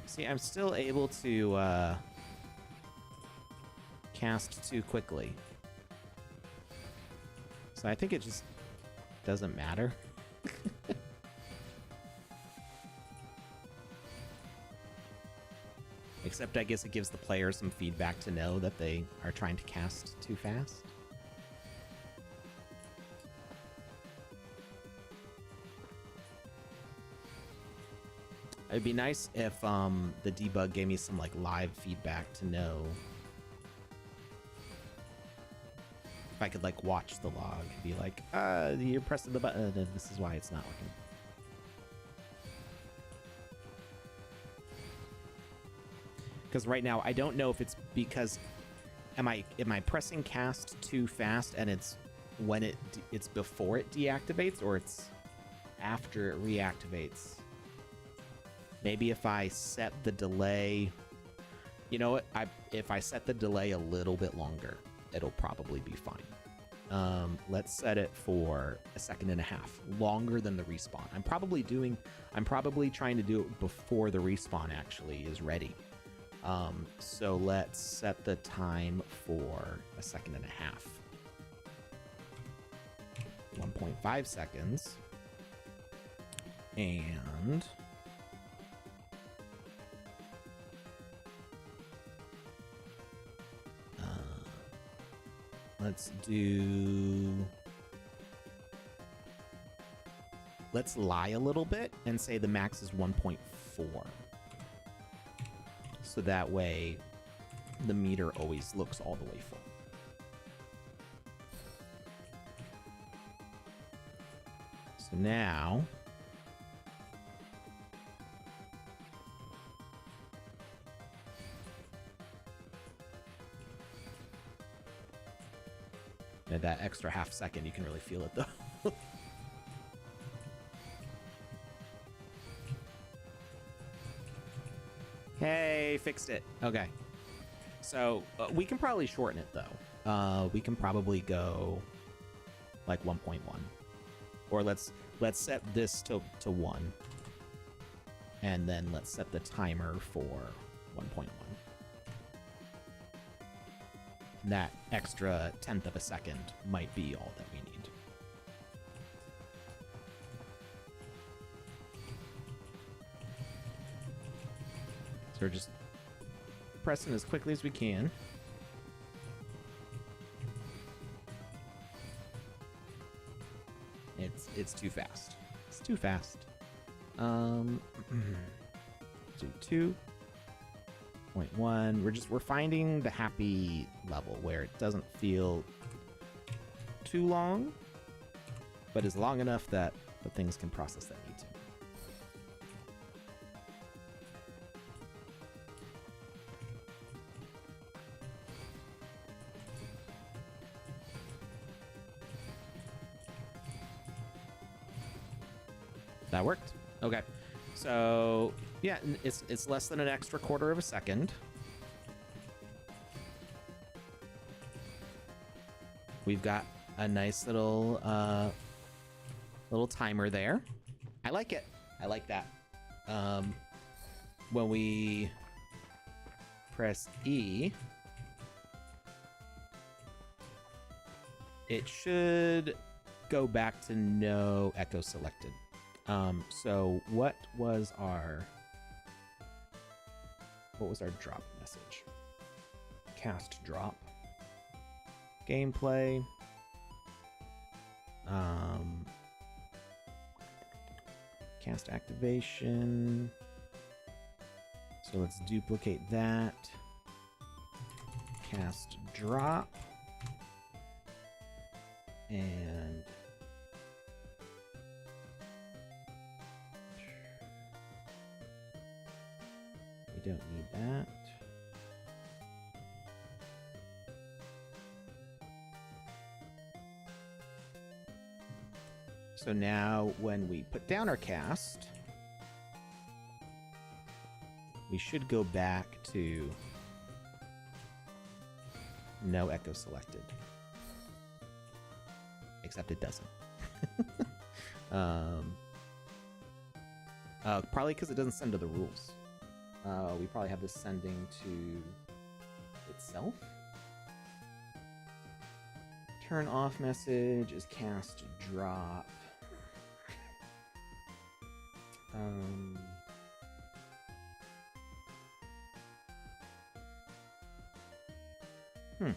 See, I'm still able to cast too quickly. So I think it just doesn't matter. Except I guess it gives the player some feedback to know that they are trying to cast too fast. It'd be nice if the debug gave me some like live feedback to know if I could like watch the log and be like, you're pressing the button and this is why it's not working. Because right now I don't know if it's because am I pressing cast too fast and it's when it's before it deactivates or it's after it reactivates. Maybe if I set the delay, you know what? If I set the delay a little bit longer, it'll probably be fine. Let's set it for 1.5 seconds, longer than the respawn. I'm probably trying to do it before the respawn actually is ready. So let's set the time for 1.5 seconds. 1.5 seconds. And let's lie a little bit and say the max is 1.4. So that way the meter always looks all the way full. So now and that extra 0.5 second, you can really feel it though. Hey, fixed it. Okay. So we can probably shorten it though. We can probably go like 1.1, or let's set this to 1, and then let's set the timer for 1.1. That extra 1/10 of a second might be all that we need. So we're just pressing as quickly as we can. It's too fast. It's too fast. Do 2.1. We're finding the happy level where it doesn't feel too long, but is long enough that the things can process that need to. That worked. Okay. So yeah, it's less than an extra 1/4 of a second. We've got a nice little timer there. I like it. I like that. When we press E, it should go back to no echo selected. So what was our drop message? Cast drop. Gameplay. Cast activation. So let's duplicate that. Cast drop. And we don't need that. So now when we put down our cast, we should go back to no echo selected. Except it doesn't. Probably because it doesn't send to the rules. We probably have this sending to itself. Turn off message is cast drop. Hmm.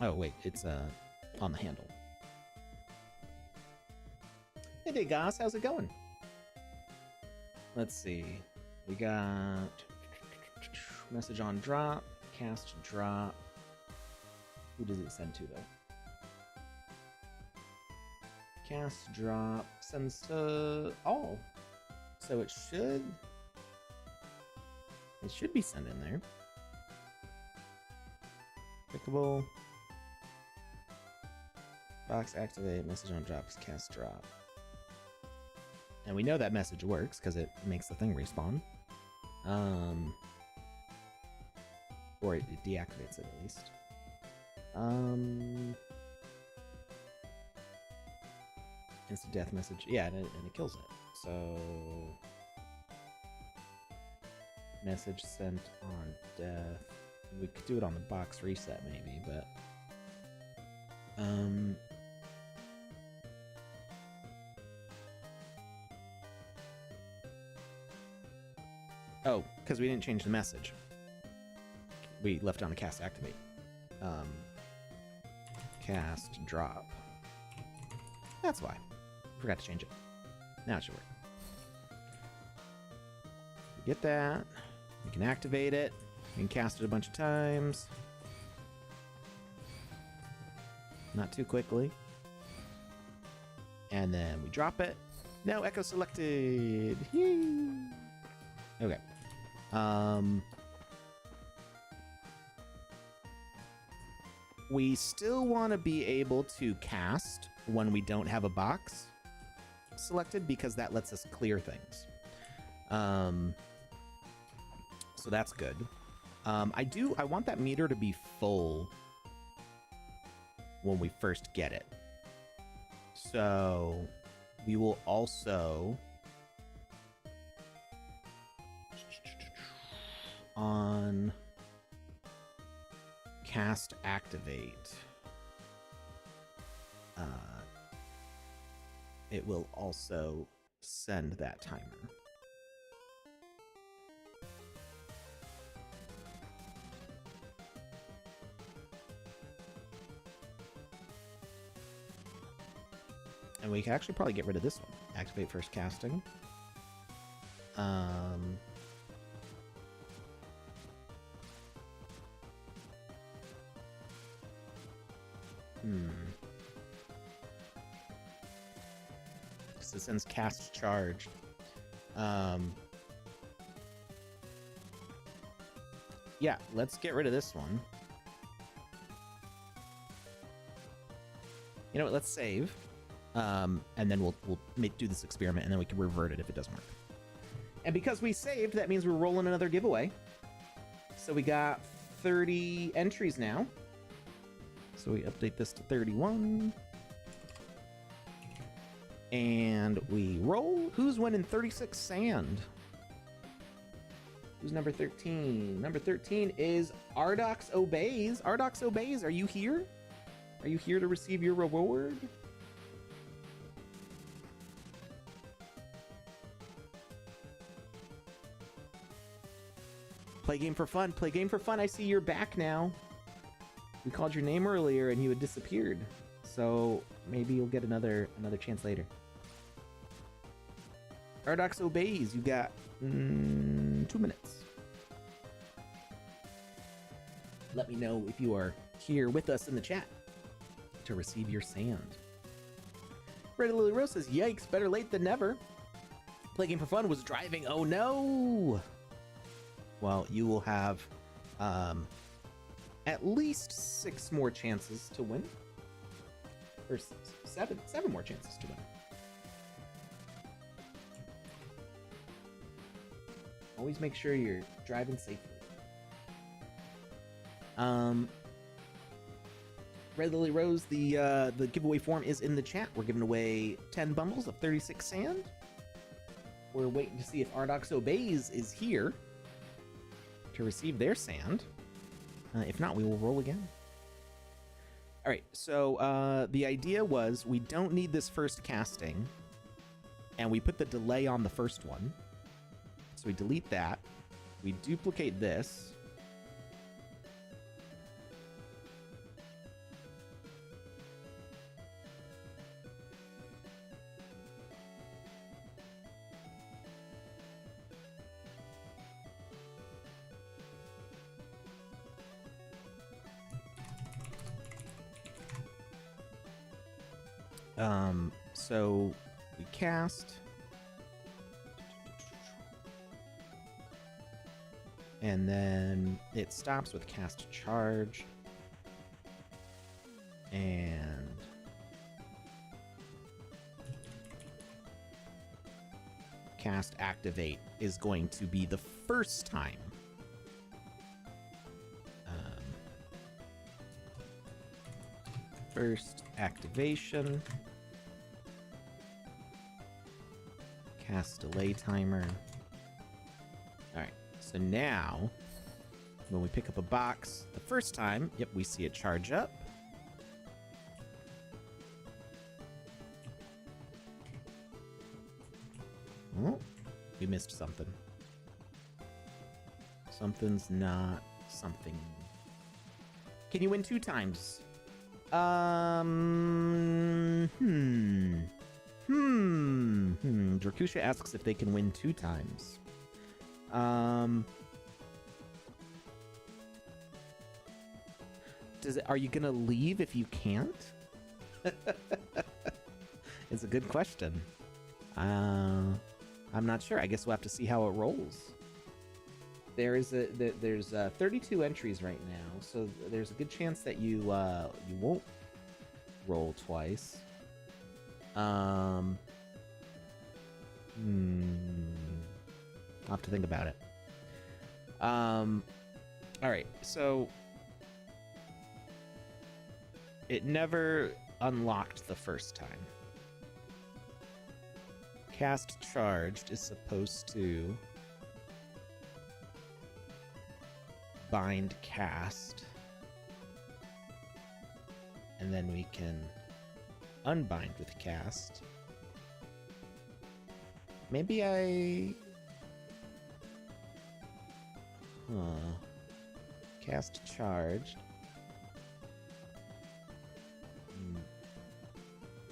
Oh, wait, it's on the handle. Hey there, guys, how's it going? Let's see. We got message on drop, cast drop. Who does it send to, though? Cast drop sends to all. So it should be sent in there. Clickable. Box activate, message on drops, cast drop. And we know that message works because it makes the thing respawn. Or it deactivates it at least. Instant death message. Yeah, and it kills it. So message sent on death. We could do it on the box reset maybe, but oh, because we didn't change the message. We left on a cast activate. Cast drop. That's why. Forgot to change it. Now it should work. You get that. You can activate it. You can cast it a bunch of times. Not too quickly. And then we drop it. No echo selected. Yay! Okay. We still want to be able to cast when we don't have a box selected because that lets us clear things. So that's good. I want that meter to be full when we first get it. So we will also on cast activate. It will also send that timer. And we can actually probably get rid of this one. Activate first casting. So it sends cast charge. Yeah, let's get rid of this one. You know what? Let's save. And then we'll do this experiment, and then we can revert it if it doesn't work. And because we saved, that means we're rolling another giveaway. So we got 30 entries now. So we update this to 31. And we roll. Who's winning 36 sand? Who's number 13? Number 13 is Ardox Obeys. Ardox Obeys, are you here? Are you here to receive your reward? Play game for fun. Play game for fun. I see you're back now. We called your name earlier and you had disappeared. So maybe you'll get another chance later. Ardox Obeys. You got 2 minutes. Let me know if you are here with us in the chat to receive your sand. Red Lily Rose says, yikes, better late than never. Play game for fun was driving. Oh no. Well, you will have at least 6 more chances to win. Or 7 more chances to win. Always make sure you're driving safely. Red Lily Rose, the giveaway form is in the chat. We're giving away 10 bundles of 36 sand. We're waiting to see if Ardox Obeys is here to receive their sand. If not, we will roll again. All right, so the idea was we don't need this first casting, and we put the delay on the first one. So we delete that. We duplicate this. So we cast, and then it stops with cast charge, and cast activate is going to be the first time. First activation. Cast delay timer. Alright, so now, when we pick up a box the first time, yep, we see it charge up. Oh, we missed something. Something's not something. Can you win 2 times? Drakusha asks if they can win 2 times. Are you gonna leave if you can't? It's a good question. I'm not sure. I guess we'll have to see how it rolls. There's 32 entries right now, so there's a good chance that you won't roll twice. I'll have to think about it. Alright, so it never unlocked the first time. Cast charged is supposed to bind cast, and then we can unbind with cast. Maybe cast charged.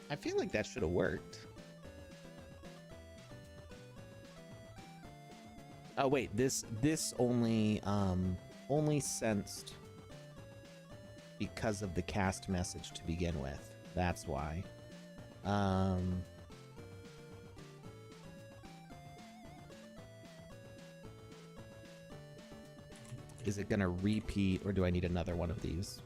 I feel like that should have worked. Oh wait, this only sensed because of the cast message to begin with. That's why. Is it gonna repeat, or do I need another one of these?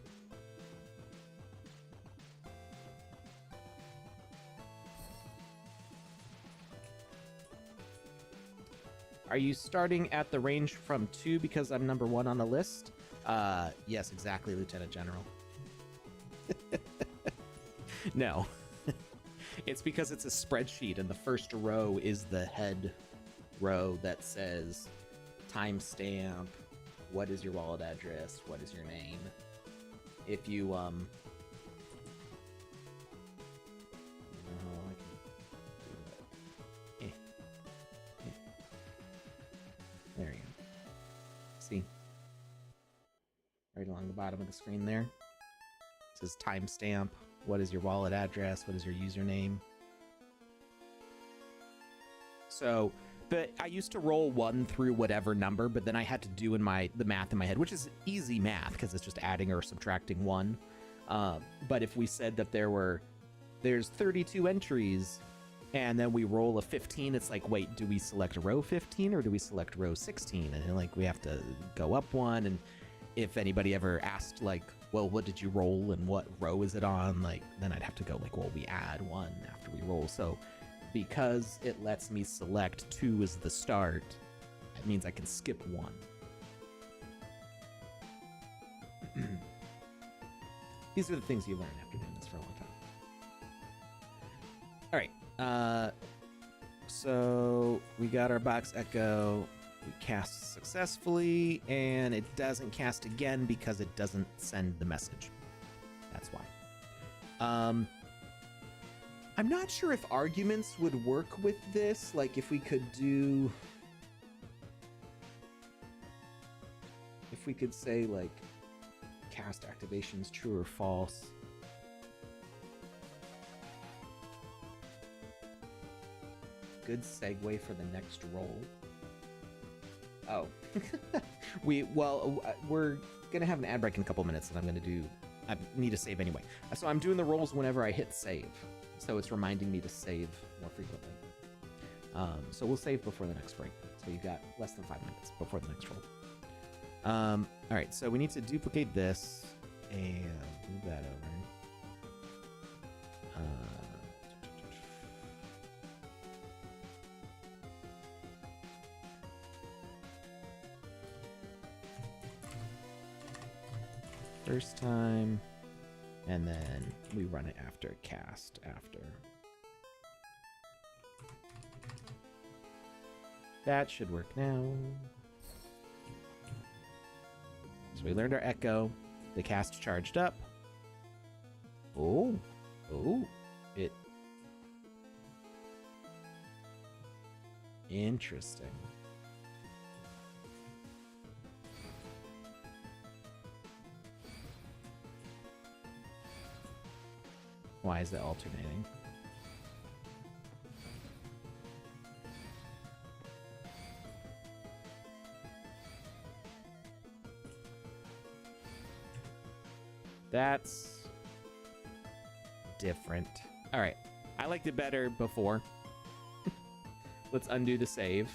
Are you starting at the range from 2 because I'm number 1 on the list? Yes, exactly, Lieutenant General. No. It's because it's a spreadsheet, and the first row is the head row that says timestamp, what is your wallet address, what is your name. If you, there you go. See? Right along the bottom of the screen there. It says timestamp. What is your wallet address? What is your username? So, I used to roll 1 through whatever number, but then I had to do the math in my head, which is easy math because it's just adding or subtracting 1. But if we said that there's 32 entries, and then we roll a 15, it's like, wait, do we select row 15 or do we select row 16? And like, we have to go up 1. And if anybody ever asked, like, well, what did you roll and what row is it on? Like, then I'd have to go like, well, we add 1 after we roll. So because it lets me select 2 as the start, it means I can skip 1. These are the things you learn after doing this for a long time. All right. So we got our box echo. We cast successfully, and it doesn't cast again because it doesn't send the message. That's why. I'm not sure if arguments would work with this. Like if we could do... If we could say like cast activations true or false. Good segue for the next roll. Oh. We're gonna have an ad break in a couple minutes and I need to save anyway. So I'm doing the rolls whenever I hit save. So it's reminding me to save more frequently. So we'll save before the next break. So you got less than 5 minutes before the next roll. All right, so we need to duplicate this and move that over. First time, and then we run it after cast after. That should work now. So we learned our echo. The cast charged up. Oh, it. Interesting. Why is it alternating? That's different. All right. I liked it better before. Let's undo the save.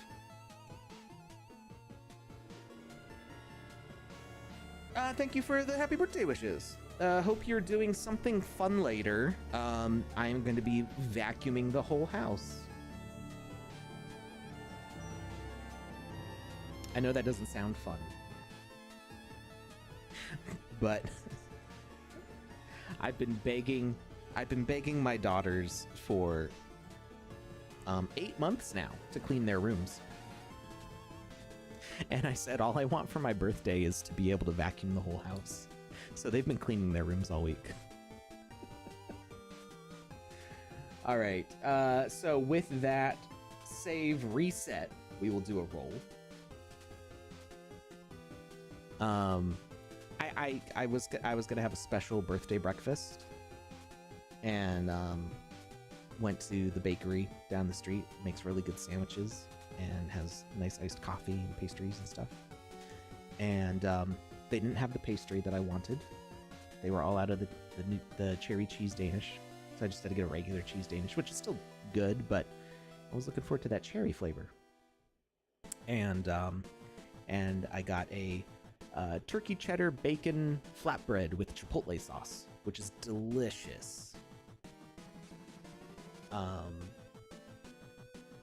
Thank you for the happy birthday wishes. Hope you're doing something fun later. I'm going to be vacuuming the whole house. I know that doesn't sound fun. But I've been begging my daughters for 8 months now to clean their rooms. And I said all I want for my birthday is to be able to vacuum the whole house. So they've been cleaning their rooms all week. All right. So with that save reset, we will do a roll. I was gonna have a special birthday breakfast, and went to the bakery down the street. Makes really good sandwiches and has nice iced coffee and pastries and stuff. And they didn't have the pastry that I wanted. They were all out of the cherry cheese Danish, so I just had to get a regular cheese Danish, which is still good, but I was looking forward to that cherry flavor. And I got a turkey cheddar bacon flatbread with chipotle sauce, which is delicious.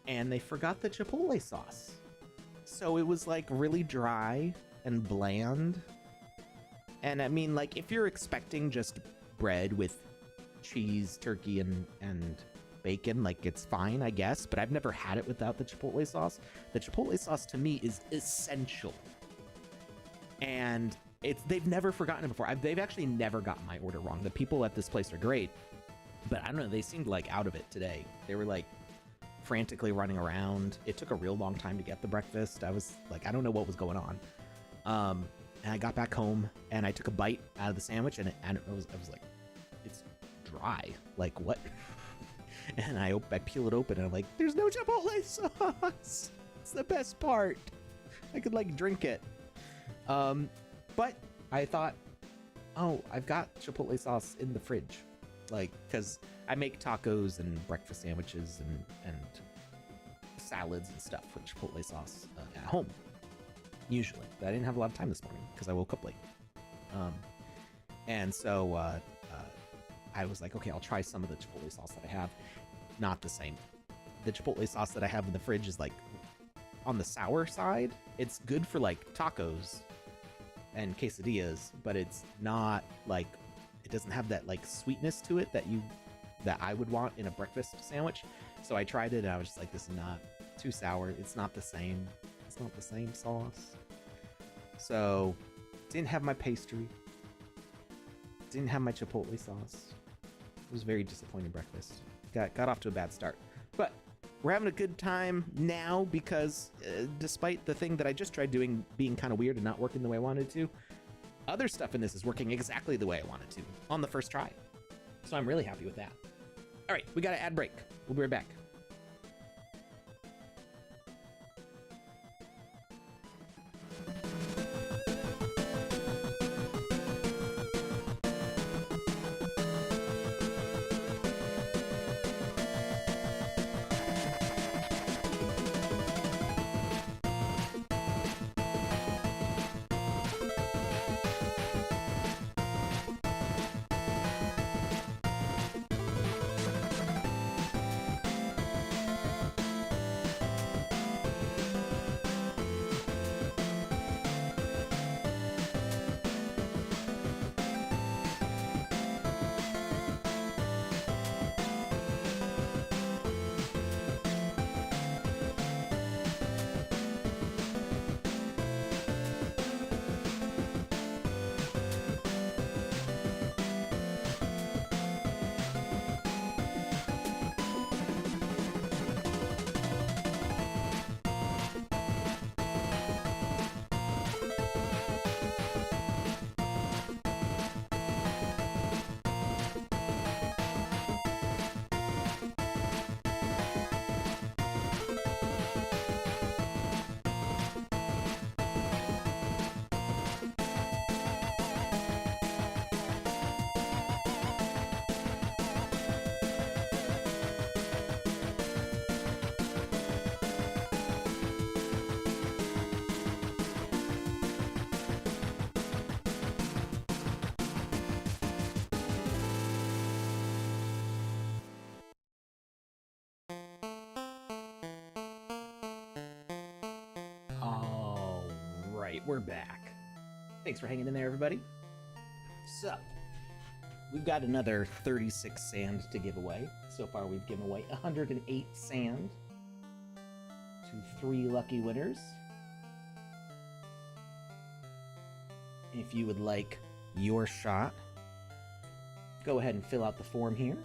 And they forgot the chipotle sauce, so it was like really dry and bland. And I mean, like, if you're expecting just bread with cheese, turkey, and bacon, like, it's fine, I guess, but I've never had it without the chipotle sauce. The chipotle sauce to me is essential. And they've never forgotten it before. They've actually never gotten my order wrong. The people at this place are great, but I don't know, they seemed like out of it today. They were like frantically running around. It took a real long time to get the breakfast. I was like, I don't know what was going on. And I got back home and I took a bite out of the sandwich, and I was like, it's dry. Like, what? And I peel it open and I'm like, there's no chipotle sauce. It's the best part. I could like drink it. But I thought, oh, I've got chipotle sauce in the fridge. Like, because I make tacos and breakfast sandwiches and salads and stuff with chipotle sauce at home, usually. But I didn't have a lot of time this morning because I woke up late. And so I was like, okay, I'll try some of the chipotle sauce that I have. Not the same. The chipotle sauce that I have in the fridge is like on the sour side. It's good for like tacos and quesadillas, but it's not like, it doesn't have that like sweetness to it that I would want in a breakfast sandwich. So I tried it and I was just like, this is not too sour. It's not the same. It's not the same sauce. So didn't have my pastry. Didn't have my chipotle sauce. It was a very disappointing breakfast. Got off to a bad start. But we're having a good time now because despite the thing that I just tried doing being kind of weird and not working the way I wanted to, other stuff in this is working exactly the way I wanted to on the first try. So I'm really happy with that. All right, we got an ad break. We'll be right back. All right, we're back. Thanks for hanging in there, everybody. So, we've got another 36 sand to give away. So far, we've given away 108 sand to 3 lucky winners. If you would like your shot, go ahead and fill out the form here.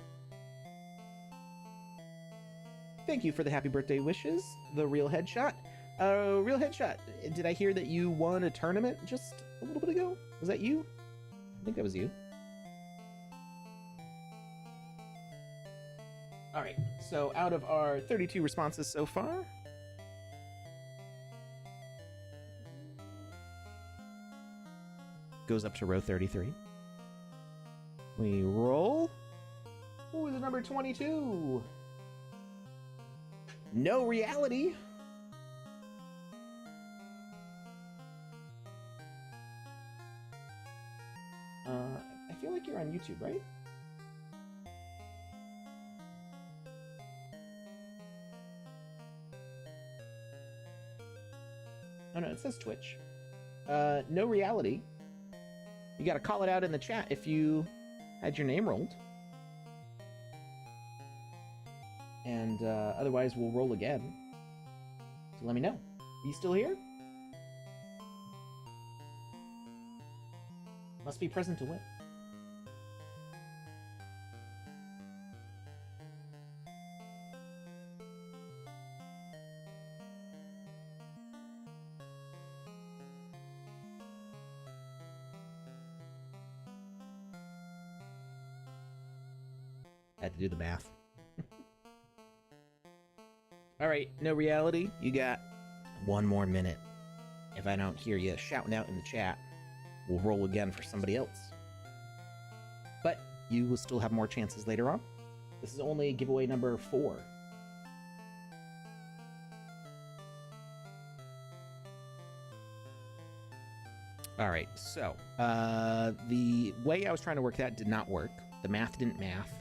Thank you for the happy birthday wishes, the Real Headshot. Real Headshot, did I hear that you won a tournament just a little bit ago? Was that you? I think that was you. All right, so out of our 32 responses so far, goes up to row 33. We roll. Who is number 22? No Reality. I feel like you're on YouTube, right? Oh no, it says Twitch. No Reality. You gotta call it out in the chat if you had your name rolled. And otherwise we'll roll again. So let me know. Are you still here? Must be present to win. Had to do the math. All right, No Reality, you got 1 more minute. If I don't hear you shouting out in the chat, we'll roll again for somebody else. But you will still have more chances later on. This is only giveaway number 4. All right, so the way I was trying to work that did not work. The math didn't math.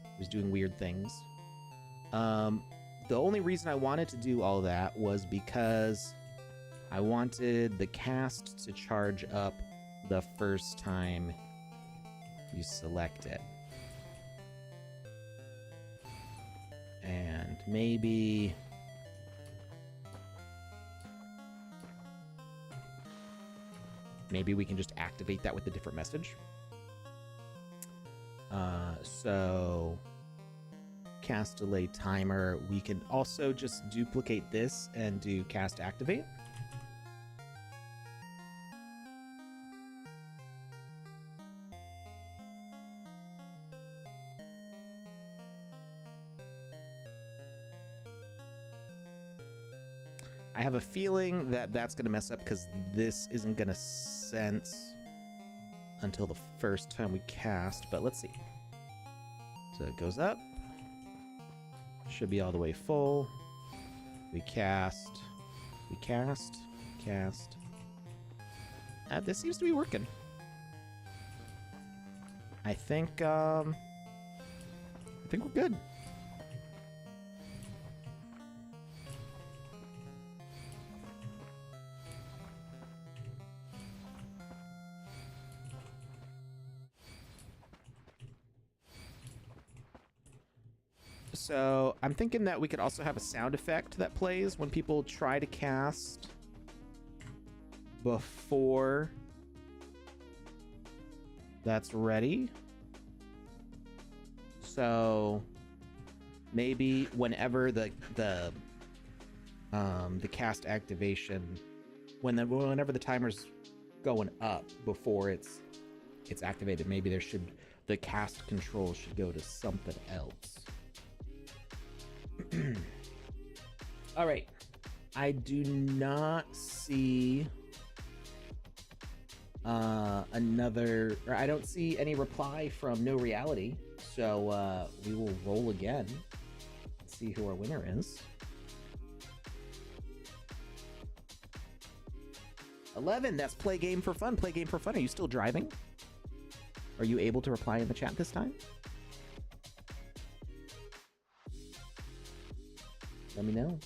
It was doing weird things. The only reason I wanted to do all that was because I wanted the cast to charge up the first time you select it. And maybe we can just activate that with a different message. So cast delay timer. We can also just duplicate this and do cast activate. I have a feeling that that's going to mess up because this isn't going to sense until the first time we cast, but let's see. So it goes up. Should be all the way full. We cast. We cast. Cast. This seems to be working. I think we're good. So I'm thinking that we could also have a sound effect that plays when people try to cast before that's ready. So maybe whenever the cast activation, whenever the timer's going up before it's activated, maybe the cast control should go to something else. All right, I do not see I don't see any reply from No Reality, so we will roll again. Let's see who our winner is. 11, that's play game for fun. Play game for fun. Are you still driving? Are you able to reply in the chat this time? Let me know.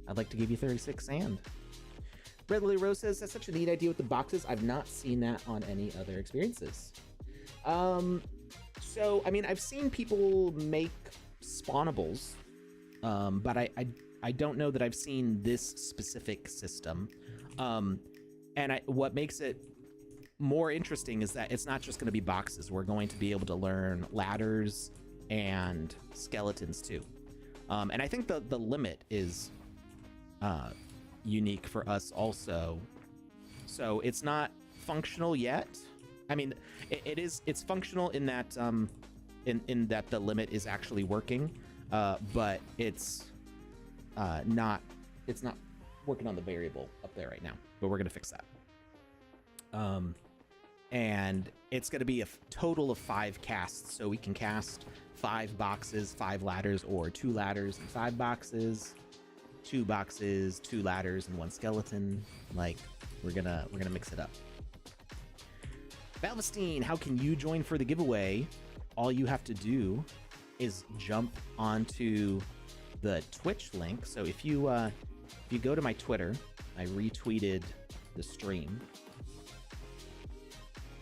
I'd like to give you 36 sand. Bradley Rose says, that's such a neat idea with the boxes. I've not seen that on any other experiences. So, I mean, I've seen people make spawnables, but I don't know that I've seen this specific system. And what makes it more interesting is that it's not just going to be boxes. We're going to be able to learn ladders and skeletons too. And I think the limit is unique for us also. So it's not functional yet. I mean, it's functional in that in that the limit is actually working, but it's not working on the variable up there right now. But we're gonna fix that. And it's gonna be a total of 5 casts, so we can cast 5 boxes, 5 ladders, or 2 ladders and 5 boxes, 2 boxes, 2 ladders, and 1 skeleton. Like, we're gonna mix it up. Valvestine, how can you join for the giveaway? All you have to do is jump onto the Twitch link. So if you go to my Twitter, I retweeted the stream,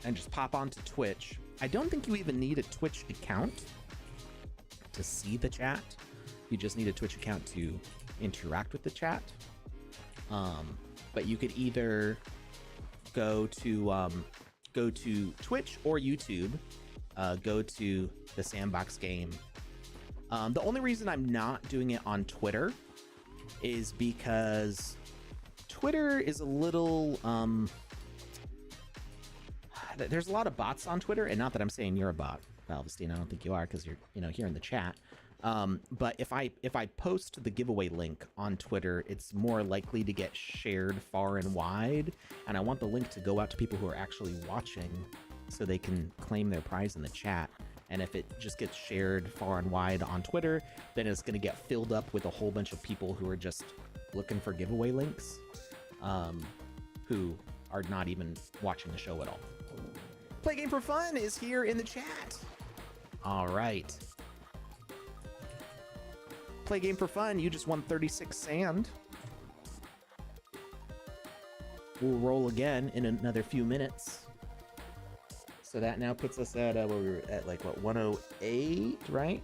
and just pop onto Twitch. I don't think you even need a Twitch account to see the chat. You just need a Twitch account to interact with the chat. But you could either go to Twitch or YouTube. Go to the Sandbox game. The only reason I'm not doing it on Twitter is because Twitter is a little there's a lot of bots on Twitter, and not that I'm saying you're a bot, Valvestine. I don't think you are, because you're here in the chat. But if I post the giveaway link on Twitter, it's more likely to get shared far and wide, and I want the link to go out to people who are actually watching, so they can claim their prize in the chat. And if it just gets shared far and wide on Twitter, then it's going to get filled up with a whole bunch of people who are just looking for giveaway links, who are not even watching the show at all. Play Game for Fun is here in the chat. All right. Play Game for Fun, you just won 36 sand. We'll roll again in another few minutes. So that now puts us at, where we were at, like, what, 108, right?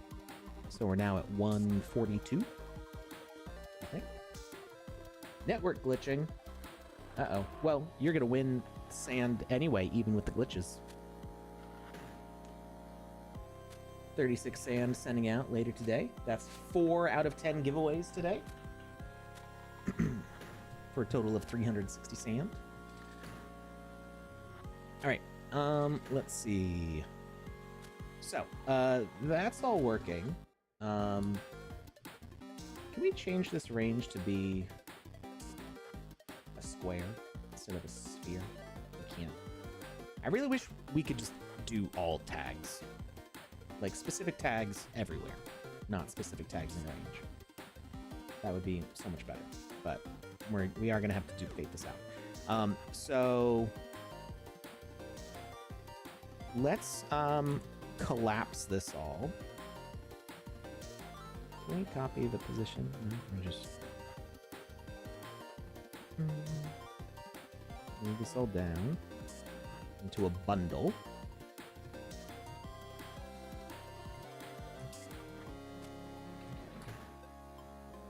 So we're now at 142, I think. Network glitching. Uh-oh. Well, you're going to win sand anyway, even with the glitches. 36 sand sending out later today. That's 4 out of 10 giveaways today. For a total of 360 sand. All right, let's see. So, that's all working. Can we change this range to be a square instead of a sphere? We can't. I really wish we could just do all tags. Like specific tags everywhere, not specific tags in range. That would be so much better, but we are gonna have to duplicate this out. So let's collapse this all. Can we copy the position? No, we're just move this all down into a bundle.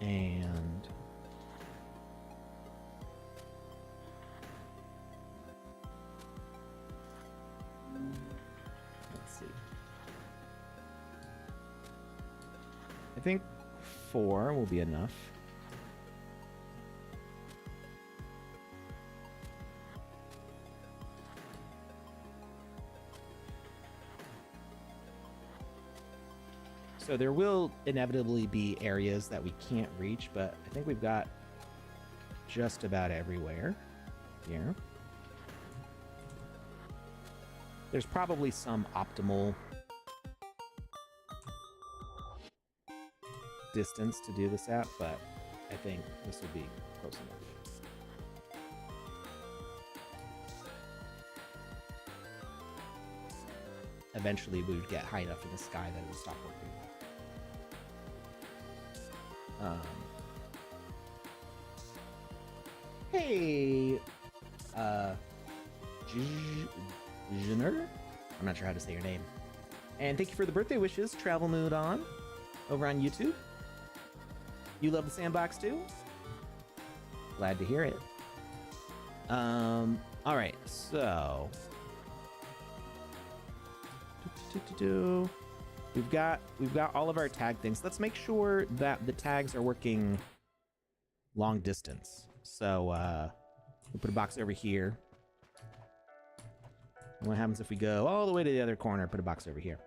And let's see. I think 4 will be enough. So there will inevitably be areas that we can't reach, but I think we've got just about everywhere here. There's probably some optimal distance to do this at, but I think this will be close enough. Eventually we would get high enough in the sky that it would stop working. Hey, Jenner? I'm not sure how to say your name. And thank you for the birthday wishes, Travel Mood On, over on YouTube. You love the sandbox too? Glad to hear it. All right, so we've got all of our tag things. Let's make sure that the tags are working long distance. So we'll put a box over here. And what happens if we go all the way to the other corner? Put a box over here.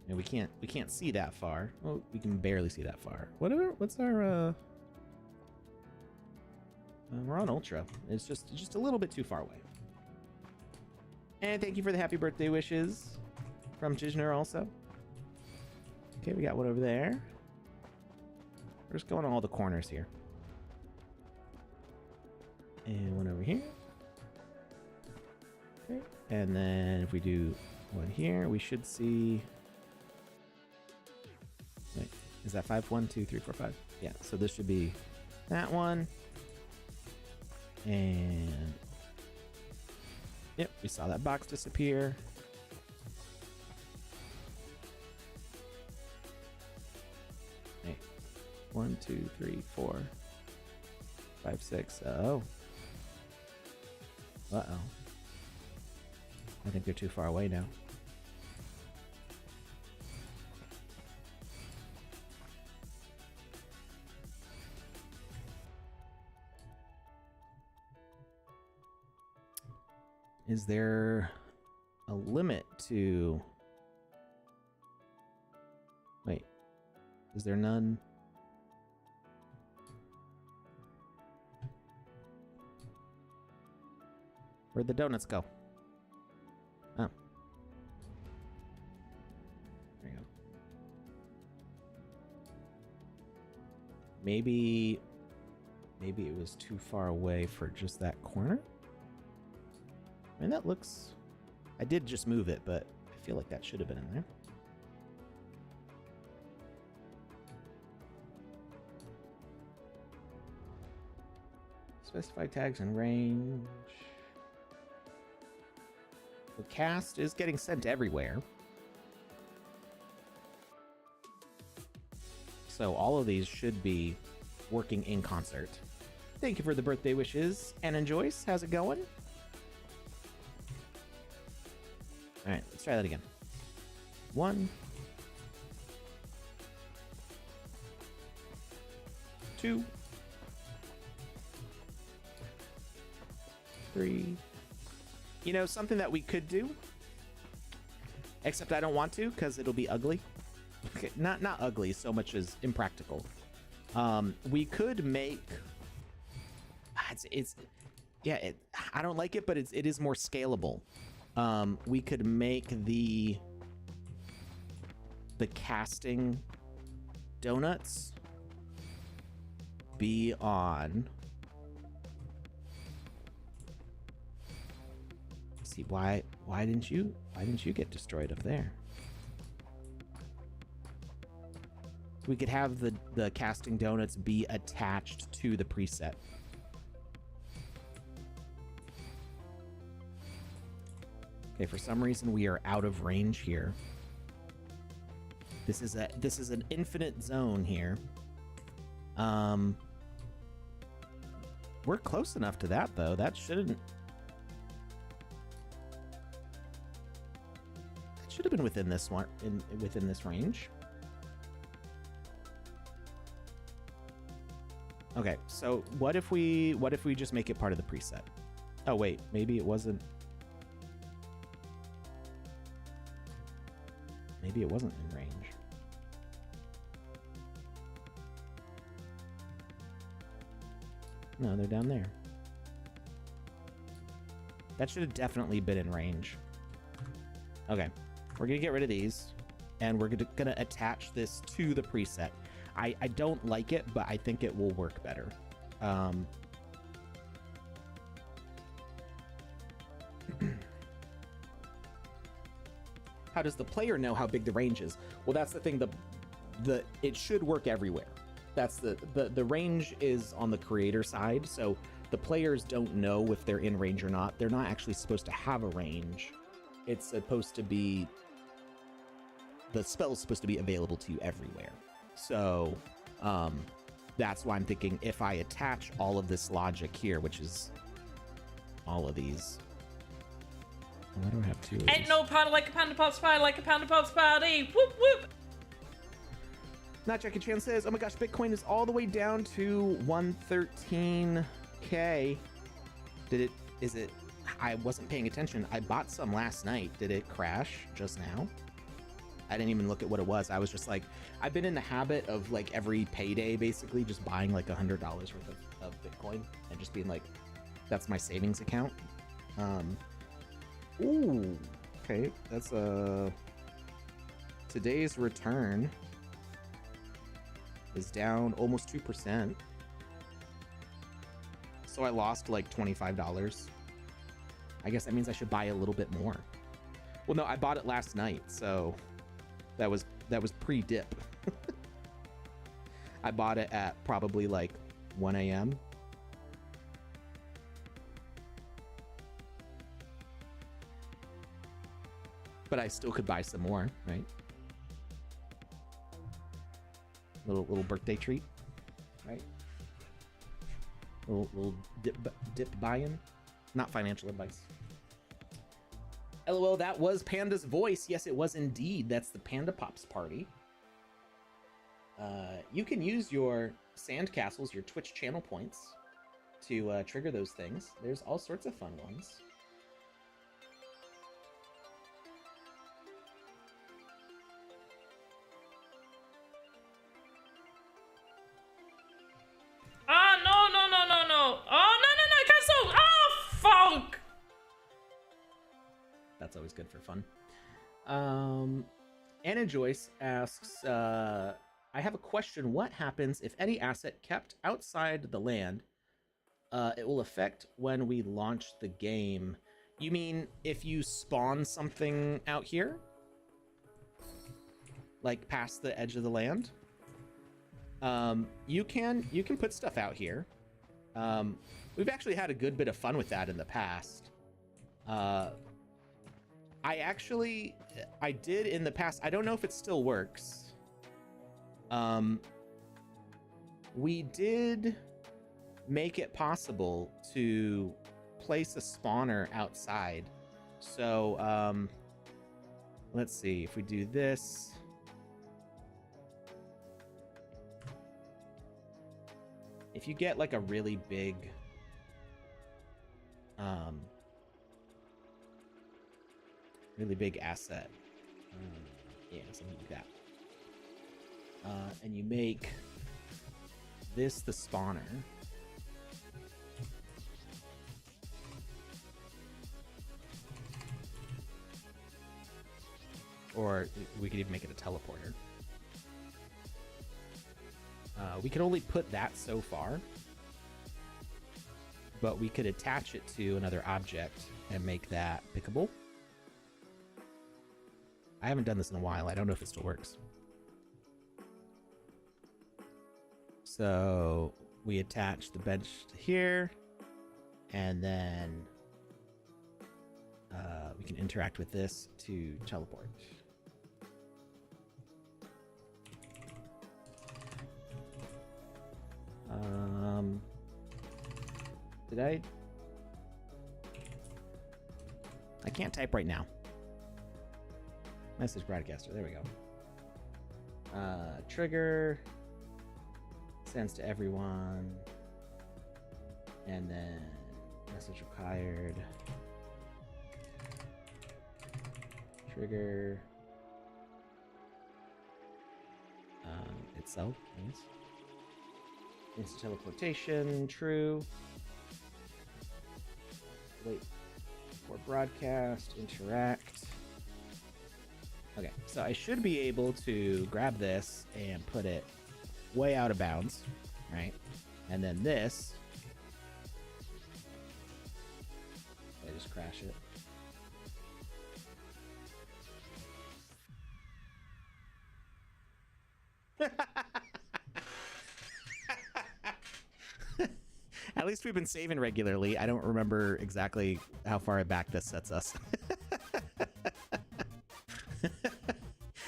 And we can't see that far. Well, we can barely see that far. What's our we're on Ultra. It's just a little bit too far away. And thank you for the happy birthday wishes from Jijner also. Okay, we got one over there. We're just going to all the corners here. And one over here. Okay. And then if we do one here, we should see... Wait, is that 5? 1, 2, 3, 4, 5? Yeah, so this should be that one. And... Yep, we saw that box disappear. Hey, 1, 2, 3, 4, 5, 6. Oh. Uh-oh. I think they're too far away now. Is there a limit to... Wait, is there none? Where'd the donuts go? Oh. There you go. Maybe it was too far away for just that corner? I mean, that looks... I did just move it, but I feel like that should have been in there. Specify tags and range. The cast is getting sent everywhere. So all of these should be working in concert. Thank you for the birthday wishes. Anna and Joyce, how's it going? All right, let's try that again. 1, 2, 3. You know, something that we could do, except I don't want to because it'll be ugly. Okay, not ugly so much as impractical. We could make I don't like it, but it is more scalable. We could make the casting donuts be on. Let's see, why didn't you get destroyed up there? We could have the casting donuts be attached to the preset. Okay, for some reason we are out of range here. This is an infinite zone here. We're close enough to that though. That should have been within this one, within this range. Okay, so what if we just make it part of the preset? Oh wait, maybe it wasn't. Maybe it wasn't in range. No, they're down there. That should have definitely been in range. Okay, we're gonna get rid of these, and we're gonna attach this to the preset. I don't like it, but I think it will work better. How does the player know how big the range is? Well, that's the thing. It should work everywhere. That's the range is on the creator side, so the players don't know if they're in range or not. They're not actually supposed to have a range. It's supposed to be, the spell's supposed to be available to you everywhere. So that's why I'm thinking if I attach all of this logic here, which is all of these. Why do I have 2 of these? Ain't no party like a Panda Pops party like a Panda Pops party. Whoop whoop. Not Jackie Chan says, oh my gosh, Bitcoin is all the way down to 113K. Is it, I wasn't paying attention. I bought some last night. Did it crash just now? I didn't even look at what it was. I was just like, I've been in the habit of like every payday basically just buying like $100 worth of Bitcoin and just being like, that's my savings account. Ooh, okay, that's today's return is down almost 2%. So I lost like $25. I guess that means I should buy a little bit more. Well, no, I bought it last night, so that was pre-dip. I bought it at probably like 1 a.m. But I still could buy some more, right? Little birthday treat, right? Little dip buy-in. Not financial advice. LOL, that was Panda's voice. Yes, it was indeed. That's the Panda Pops party. You can use your sandcastles, your Twitch channel points, to trigger those things. There's all sorts of fun ones. Ah, no. Oh, no, cancel. Oh, fuck. That's always good for fun. Anna Joyce asks, I have a question. What happens if any asset kept outside the land, it will affect when we launch the game? You mean if you spawn something out here? Like past the edge of the land? You can put stuff out here. We've actually had a good bit of fun with that in the past. I did in the past. I don't know if it still works. We did make it possible to place a spawner outside. So, let's see if we do this. If you get like a really big asset, yeah, something like that, and you make this the spawner, or we could even make it a teleporter. We can only put that so far, but we could attach it to another object and make that pickable. I haven't done this in a while. I don't know if it still works. So we attach the bench to here, and then we can interact with this to teleport. Did I can't type right now. Message broadcaster, there we go. Trigger sends to everyone, and then message required. Trigger itself, yes. Instant teleportation, true. Wait for broadcast, interact. Okay, so I should be able to grab this and put it way out of bounds, right? And then this, I just crash it. At least we've been saving regularly. I don't remember exactly how far back this sets us.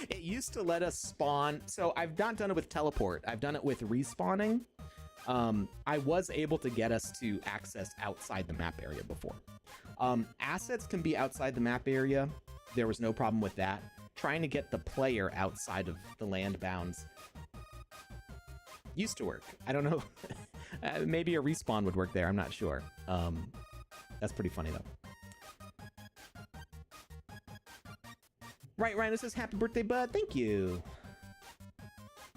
It used to let us spawn. So I've not done it with teleport. I've done it with respawning. I was able to get us to access outside the map area before. Assets can be outside the map area. There was no problem with that. Trying to get the player outside of the land bounds used to work. I don't know. Maybe a respawn would work there. I'm not sure. That's pretty funny though. Right, Ryan, this says happy birthday, bud. Thank you.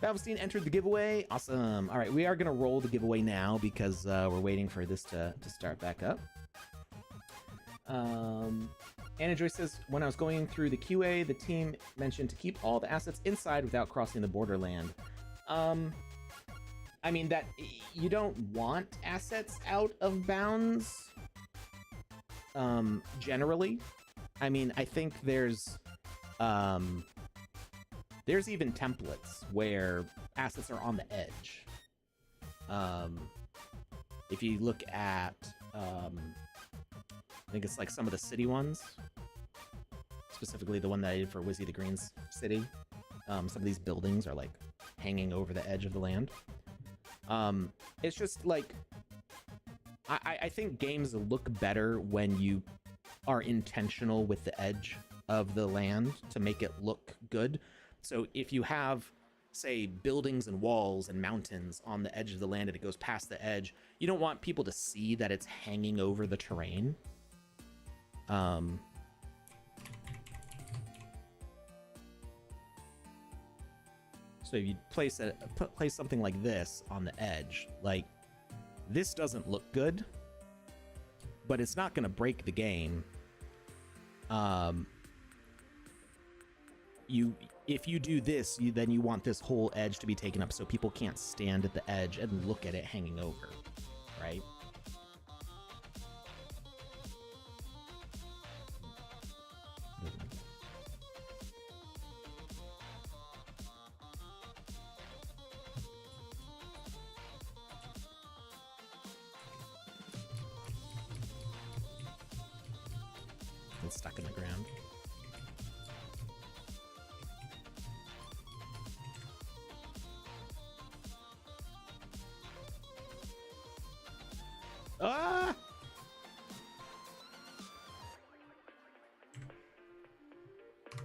Valvestein entered the giveaway. Awesome. All right, we are going to roll the giveaway now because we're waiting for this to start back up. Anna Joy says, when I was going through the QA, the team mentioned to keep all the assets inside without crossing the borderland. I mean, that you don't want assets out of bounds, generally. I mean, I think there's even templates where assets are on the edge. If you look at, I think it's like some of the city ones, specifically the one that I did for Wizzy the Green's city. Some of these buildings are like hanging over the edge of the land. It's just like, I think games look better when you are intentional with the edge of the land to make it look good. So if you have, say, buildings and walls and mountains on the edge of the land and it goes past the edge, you don't want people to see that it's hanging over the terrain. So if you place something like this on the edge, like this doesn't look good, but it's not going to break the game. If you do this, then you want this whole edge to be taken up so people can't stand at the edge and look at it hanging over, right? It's stuck in the ground. Ah!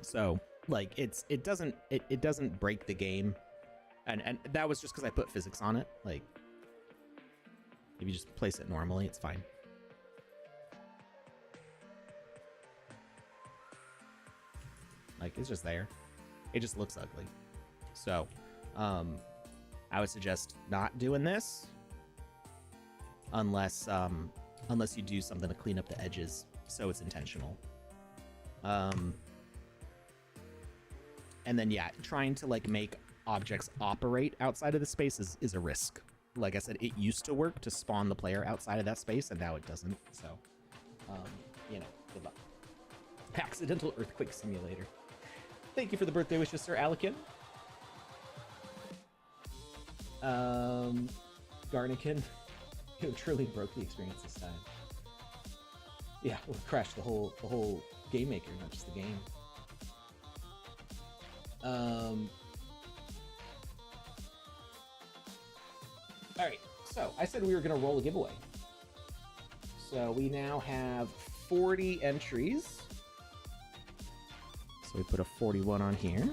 So like it doesn't break the game, and that was just because I put physics on it. Like if you just place it normally, it's fine. Like it's just there. It just looks ugly. So I would suggest not doing this unless you do something to clean up the edges so it's intentional. And then yeah, trying to like make objects operate outside of the space is a risk. Like I said, it used to work to spawn the player outside of that space, and now it doesn't. So, you know, good luck. Accidental earthquake simulator. Thank you for the birthday wishes, Sir Alekin. Garnikin, it truly broke the experience this time. Yeah, we'll crash the whole game maker, not just the game. All right, so I said we were gonna roll a giveaway. So we now have 40 entries. So we put a 41 on here.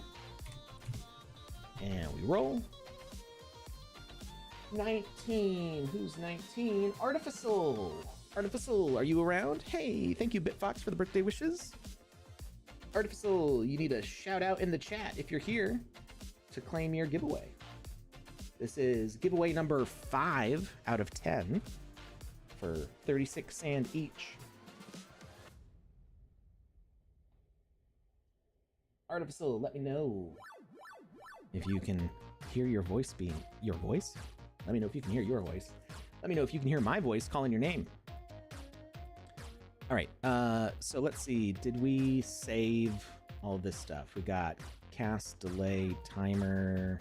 And we roll. 19. Who's 19? Artificial. Artificial, are you around? Hey, thank you, BitFox, for the birthday wishes. Artificial, you need a shout out in the chat if you're here to claim your giveaway. This is giveaway number 5 out of 10 for 36 sand each. Artificial, let me know if you can hear your voice being your voice. Let me know if you can hear your voice. Let me know if you can hear my voice calling your name. All right, so let's see. Did we save all this stuff? We got cast, delay, timer.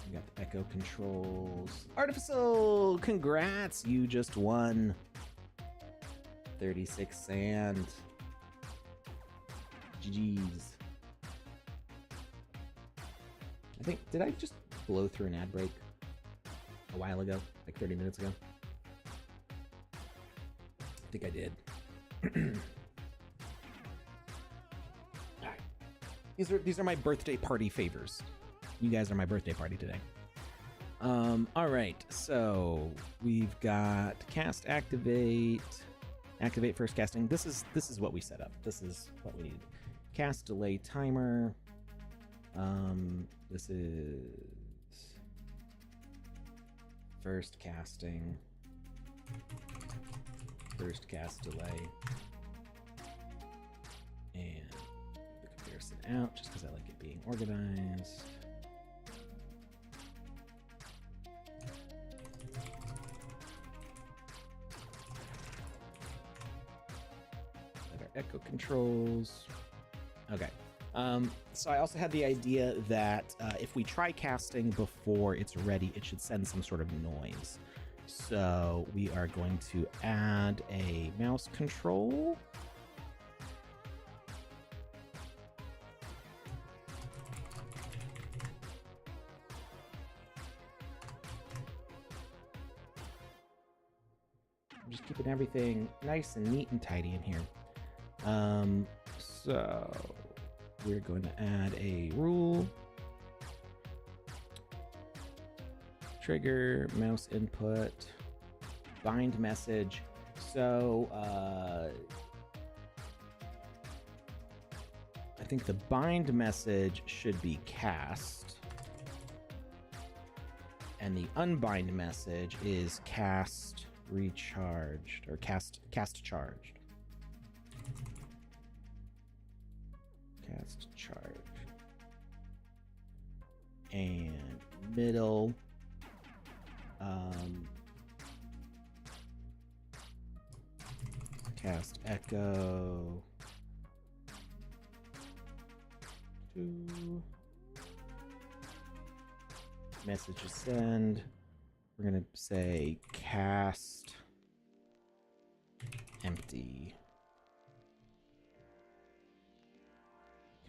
We got the echo controls. Artificial, congrats! You just won 36 sand. GG's. I think, did I just blow through an ad break a while ago, like 30 minutes ago? I think I did. All right. These are my birthday party favors. You guys are my birthday party today. All right, so we've got cast, activate first casting. This is what we set up. This is what we need. Cast, delay, timer. This is first casting. First cast delay. And the comparison out just because I like it being organized. Other echo controls. Okay. So I also had the idea that if we try casting before it's ready, it should send some sort of noise. So we are going to add a mouse control. I'm just keeping everything nice and neat and tidy in here. So we're going to add a rule. Trigger, mouse input, bind message. So I think the bind message should be cast, and the unbind message is cast recharged, or cast charged. Cast charged. And middle. Cast echo to message send. We're gonna say cast empty.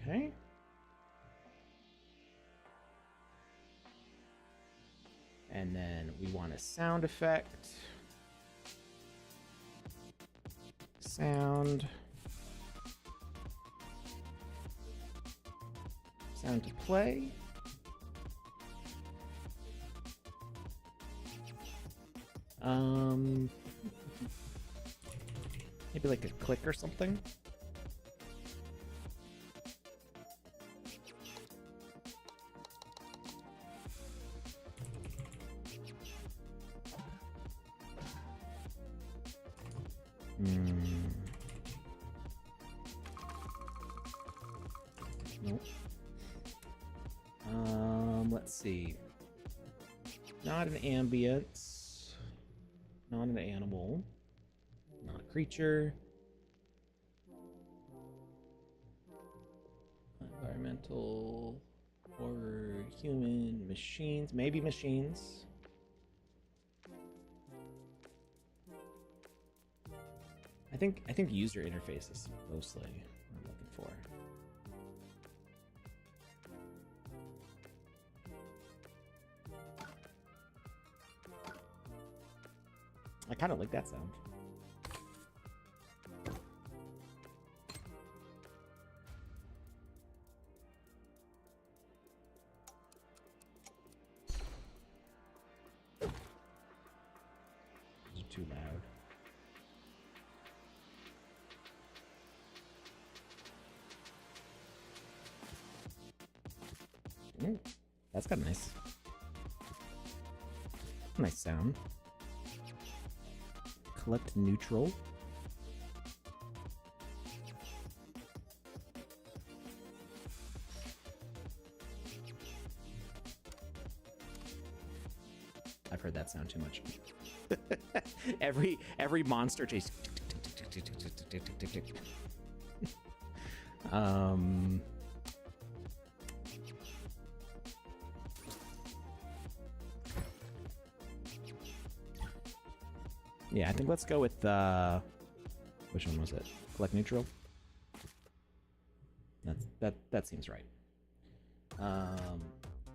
Okay. And then we want a sound effect. Sound. sound to play. Maybe like a click or something. Nope. Let's see. Not an ambient. Not an animal. Not a creature. Environmental. Horror. Human. Machines. Maybe machines. I think user interface is mostly what I'm looking for. I kind of like that sound. It's too loud. That's got a nice sound. Collect neutral. I've heard that sound too much. every monster chase. Yeah, I think let's go with which one was it? Collect neutral. That seems right.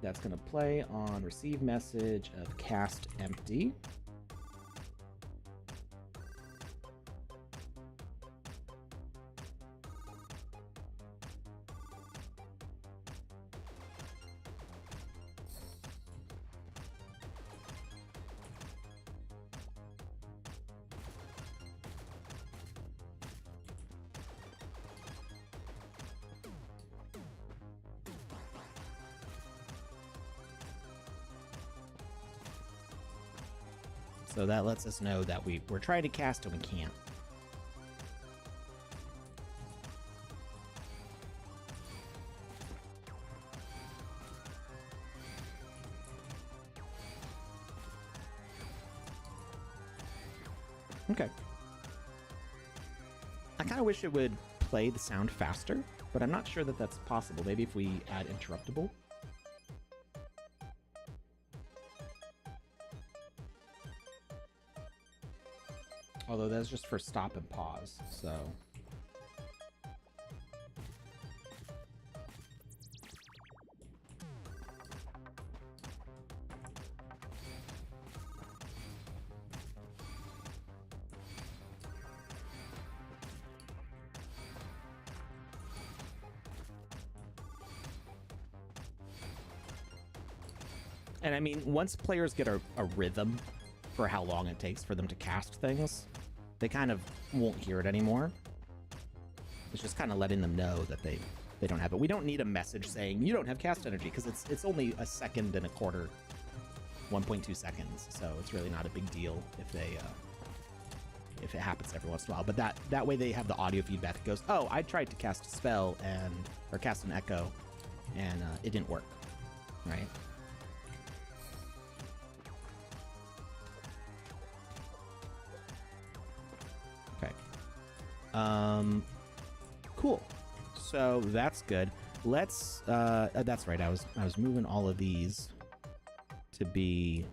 That's gonna play on receive message of cast empty. So that lets us know that we're trying to cast and we can't. Okay. I kind of wish it would play the sound faster, but I'm not sure that that's possible. Maybe if we add interruptible. Although that's just for stop and pause, so... And I mean, once players get a rhythm for how long it takes for them to cast things, they kind of won't hear it anymore. It's just kind of letting them know that they don't have it. We don't need a message saying you don't have cast energy, because it's only a second and a quarter, 1.2 seconds. So it's really not a big deal if it happens every once in a while. But that way they have the audio feedback that goes, oh, I tried to cast a spell or cast an echo, and it didn't work, right? Cool. So that's good. Let's that's right. I was moving all of these to be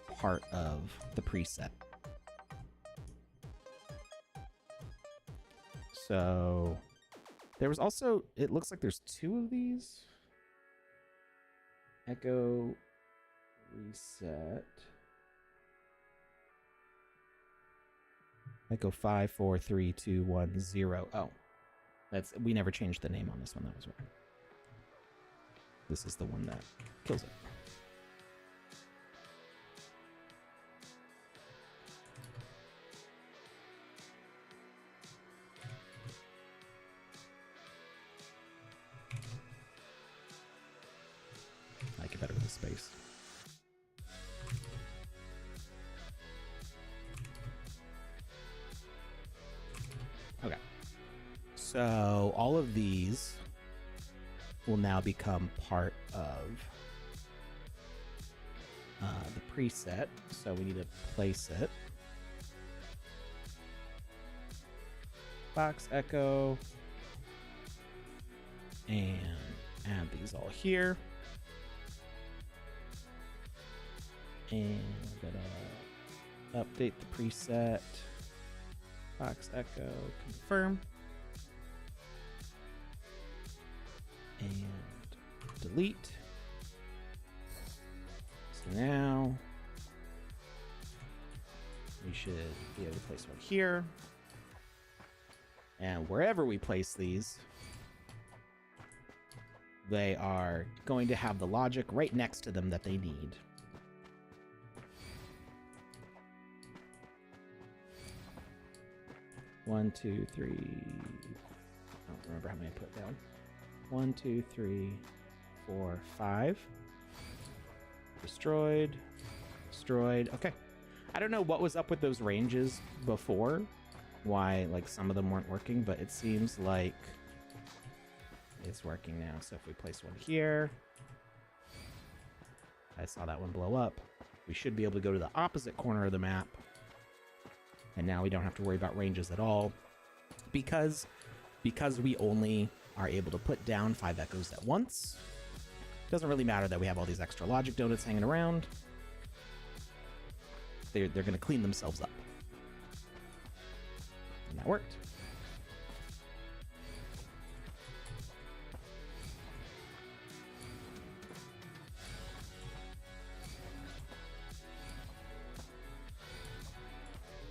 part of the preset. So there was also, it looks like there's two of these. Echo reset. Echo 5, 4, 3, 2, 1, 0. Oh. We never changed the name on this one. That was right. This is the one that kills it. I like it better with the space. Okay. So all of these will now become part of the preset. So we need to place it. Box echo. And add these all here. And we're gonna update the preset. Box echo, confirm. And delete. So now we should be able to place one here. And wherever we place these, they are going to have the logic right next to them that they need. One, two, three. I don't remember how many I put down. 1, 2, 3, 4, 5. Destroyed. Destroyed. Okay. I don't know what was up with those ranges before. Why, like, some of them weren't working, but it seems like it's working now. So if we place one here, I saw that one blow up. We should be able to go to the opposite corner of the map. And now we don't have to worry about ranges at all. Because we only are able to put down 5 echoes at once. Doesn't really matter that we have all these extra logic donuts hanging around. They're going to clean themselves up. And that worked.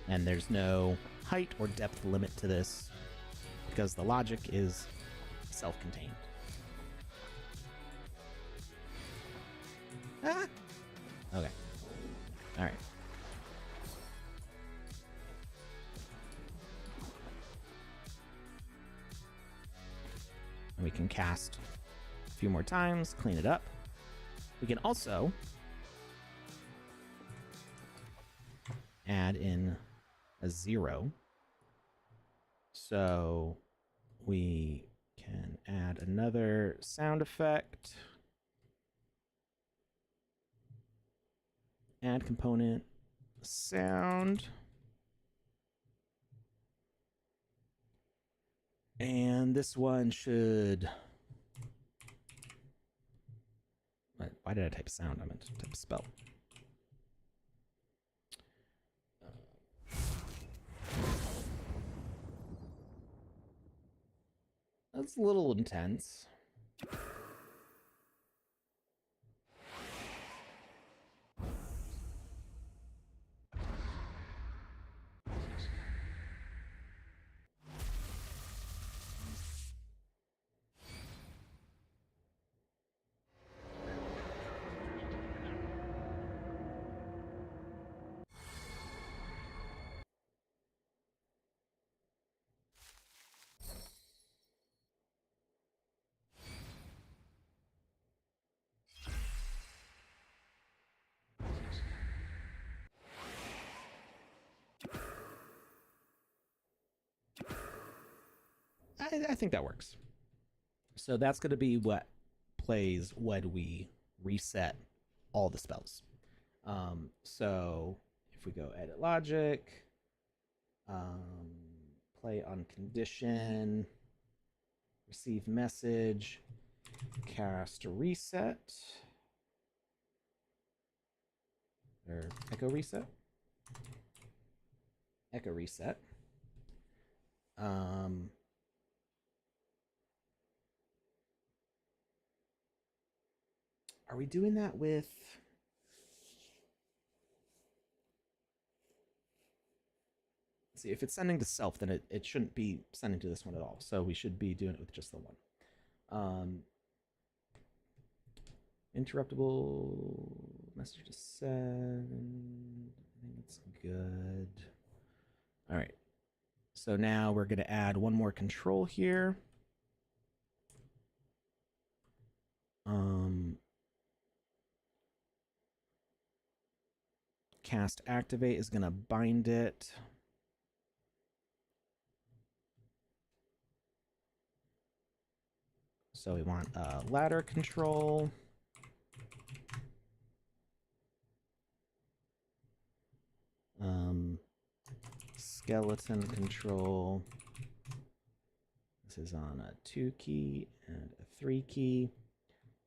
And there's no height or depth limit to this because the logic is self-contained. Ah! Okay. All right. And we can cast a few more times, clean it up. We can also add in a 0. So we can add another sound effect. Add component sound. And this one should... Why did I type sound? I meant to type spell. That's a little intense. I think that works. So that's going to be what plays when we reset all the spells. So if we go edit logic, play on condition, receive message, cast reset, or echo reset. Echo reset. Are we doing that with... see, if it's sending to self, then it shouldn't be sending to this one at all. So we should be doing it with just the one. Interruptible message to send. I think it's good. All right. So now we're going to add one more control here. Cast activate is going to bind it. So we want a ladder control. Skeleton control. This is on a 2 key and a 3 key.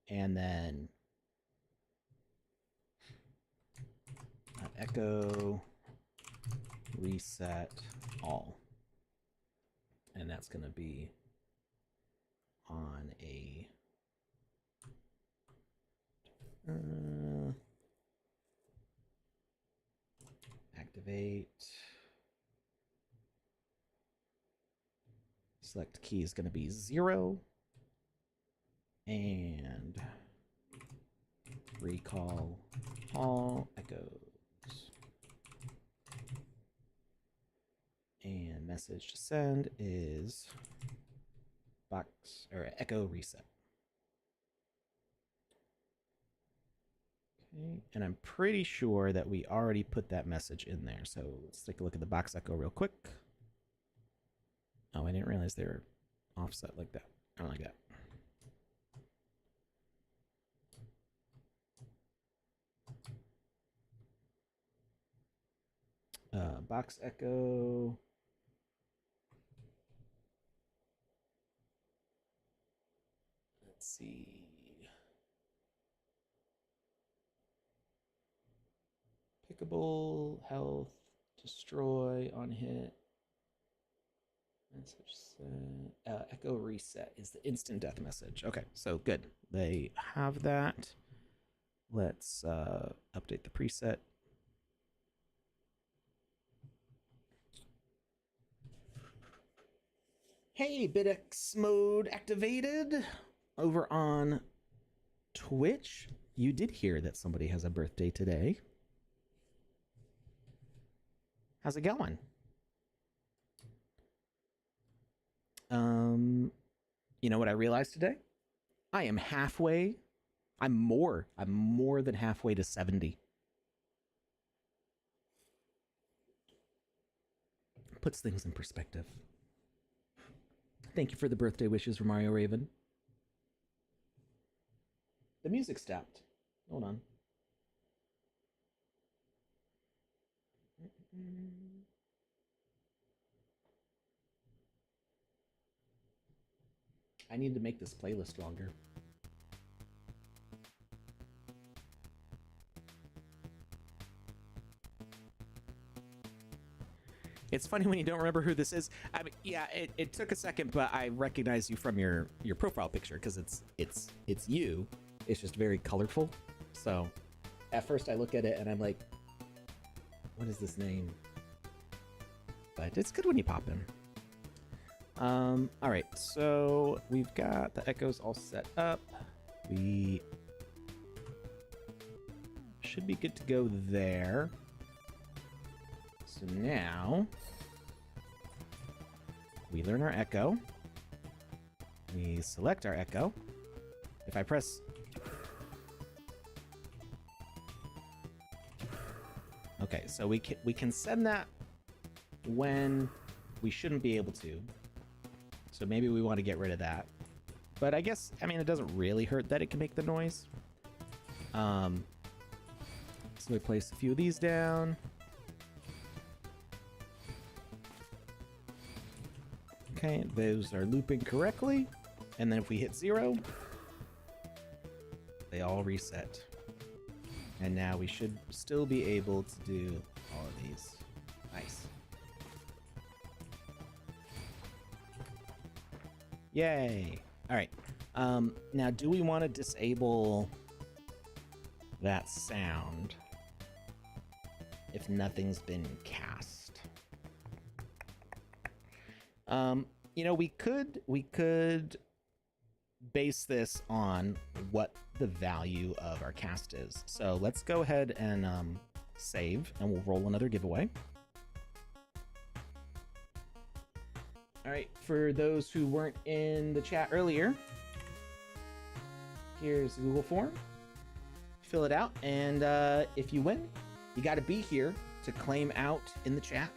And then echo reset all. And that's going to be on a activate. Select key is going to be 0. And recall all echoes. And message to send is box or echo reset. Okay, and I'm pretty sure that we already put that message in there. So let's take a look at the box echo real quick. Oh, I didn't realize they were offset like that. I don't like that. Box echo. Let's see. Pickable, health, destroy, on hit. Message set. Echo reset is the instant death message. Okay, so good. They have that. Let's update the preset. Hey, BitX mode activated over on Twitch. You did hear that somebody has a birthday today. How's it going? You know what I realized today? I am halfway. I'm more than halfway to 70. Puts things in perspective. Thank you for the birthday wishes, Mario Raven. The music stopped. Hold on. I need to make this playlist longer. It's funny when you don't remember who this is. I mean, yeah, it took a second, but I recognize you from your profile picture because it's you. It's just very colorful. So at first I look at it and I'm like, what is this name? But it's good when you pop in. All right, so we've got the echoes all set up. We should be good to go there. So now we learn our echo. We select our echo. If I press okay, so we can send that when we shouldn't be able to. So maybe we want to get rid of that. But I guess, I mean, it doesn't really hurt that it can make the noise. So we place a few of these down. Okay, those are looping correctly. And then if we hit 0, they all reset. And now we should still be able to do all of these. Nice. Yay. All right. Now, do we want to disable that sound if nothing's been cast? We could base this on what the value of our cast is. So let's go ahead and save, and we'll roll another giveaway. All right, for those who weren't in the chat earlier, here's the Google form. Fill it out, and if you win, you got to be here to claim out in the chat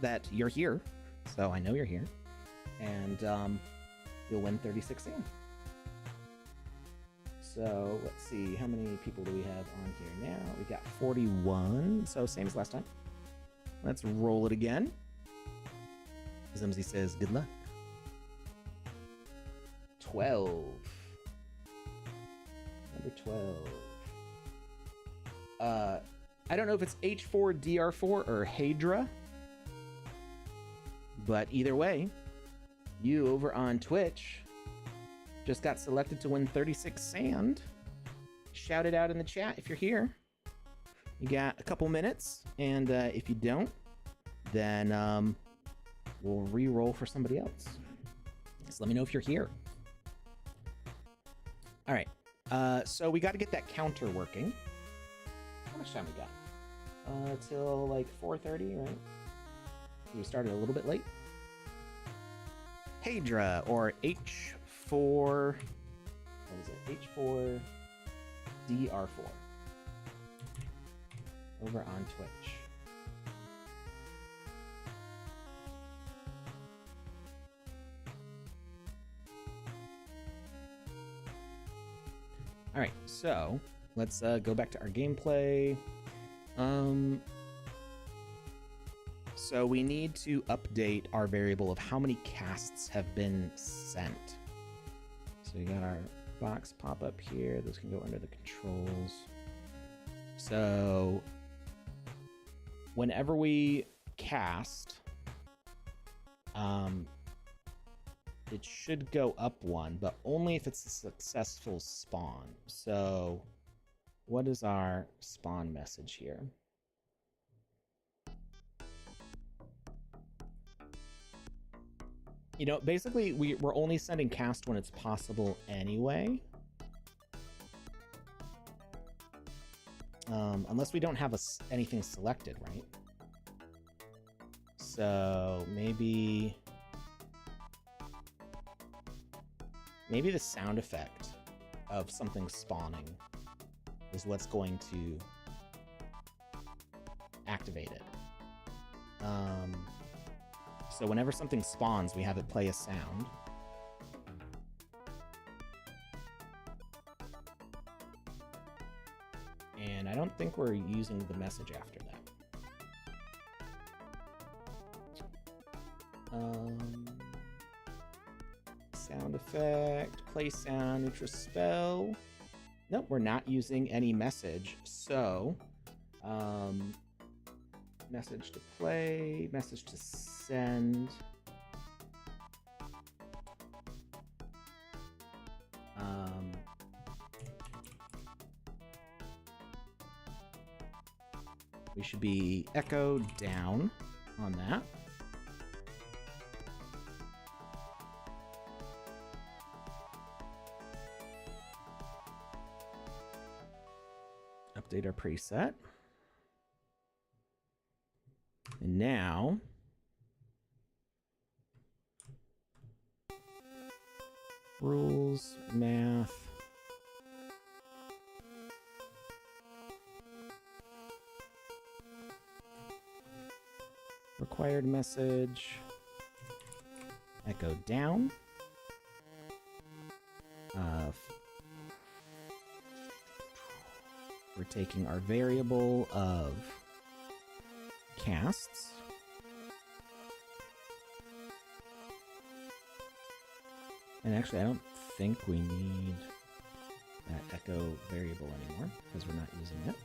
that you're here. So I know you're here, and you'll win 36 sand. So let's see, how many people do we have on here now? We got 41, so same as last time. Let's roll it again. Zimsy says, good luck. 12. Number 12. I don't know if it's H4, DR4, or Hydra. But either way, you over on Twitch just got selected to win 36 sand. Shout it out in the chat if you're here. You got a couple minutes, and if you don't, then we'll re-roll for somebody else. Just let me know if you're here. All right, so we got to get that counter working. How much time we got? Till like 4:30, right? We started a little bit late. Hydra, or H4, what is it? H4 DR4 over on Twitch. All right, so let's go back to our gameplay. So we need to update our variable of how many casts have been sent. So we got our box pop up here. Those can go under the controls. So whenever we cast, it should go up one, but only if it's a successful spawn. So what is our spawn message here? Basically, we're only sending cast when it's possible anyway. Unless we don't have anything selected, right? So maybe the sound effect of something spawning is what's going to activate it. So whenever something spawns, we have it play a sound. And I don't think we're using the message after that. Sound effect, play sound, intro spell. Nope, we're not using any message. So, message to play, message to send. We should be echo down on that. Update our preset. And now rules, math. Required message. Echo down. We're taking our variable of casts. And actually, I don't think we need that echo variable anymore because we're not using it.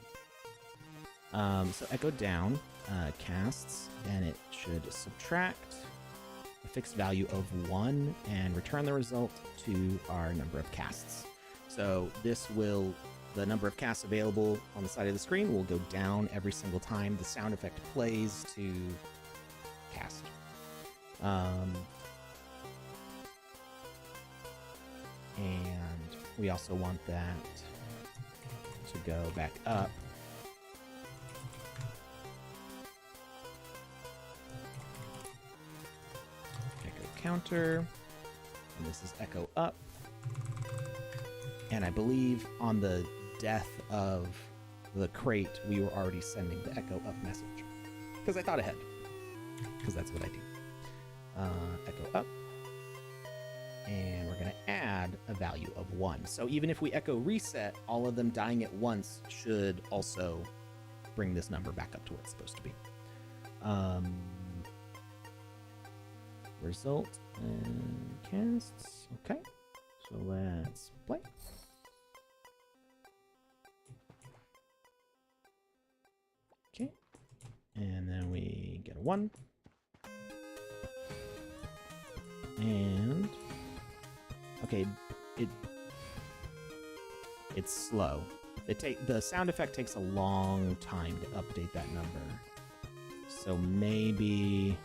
So echo down casts, and it should subtract a fixed value of 1 and return the result to our number of casts. So this will, the number of casts available on the side of the screen will go down every single time the sound effect plays to cast. And we also want that to go back up. Echo counter. And this is echo up. And I believe on the death of the crate, we were already sending the echo up message. Because I thought ahead. Because that's what I do. Echo up. And we're going to add a value of 1. So even if we echo reset, all of them dying at once should also bring this number back up to where it's supposed to be. Result and casts. Okay. So let's play. Okay. And then we get a 1. And okay, it's slow. The sound effect takes a long time to update that number. So maybe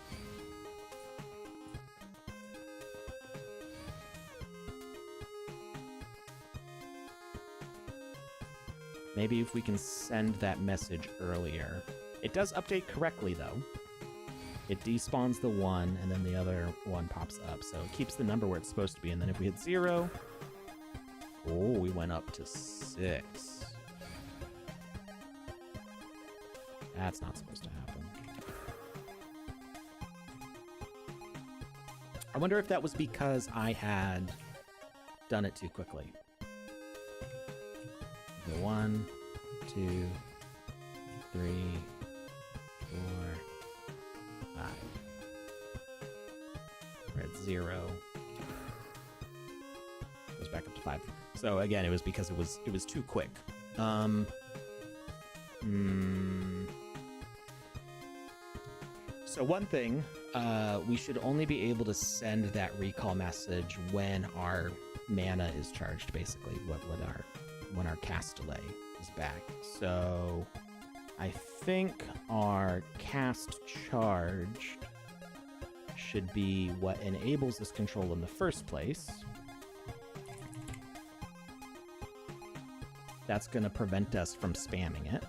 if we can send that message earlier. It does update correctly though. It despawns the 1, and then the other one pops up. So it keeps the number where it's supposed to be. And then if we hit 0, oh, we went up to 6. That's not supposed to happen. I wonder if that was because I had done it too quickly. The 1, 2, 3, 4, 5. We're at 0. Goes back up to 5. So again, it was because it was too quick. So one thing, we should only be able to send that recall message when our mana is charged, basically, when our cast delay is back. So I think our cast charged should be what enables this control in the first place. That's going to prevent us from spamming it.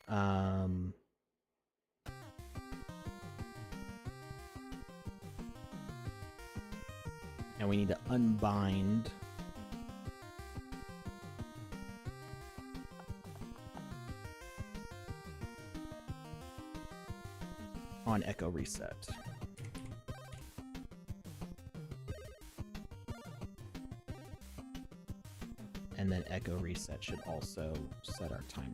And we need to unbind on echo reset. And then echo reset should also set our timer.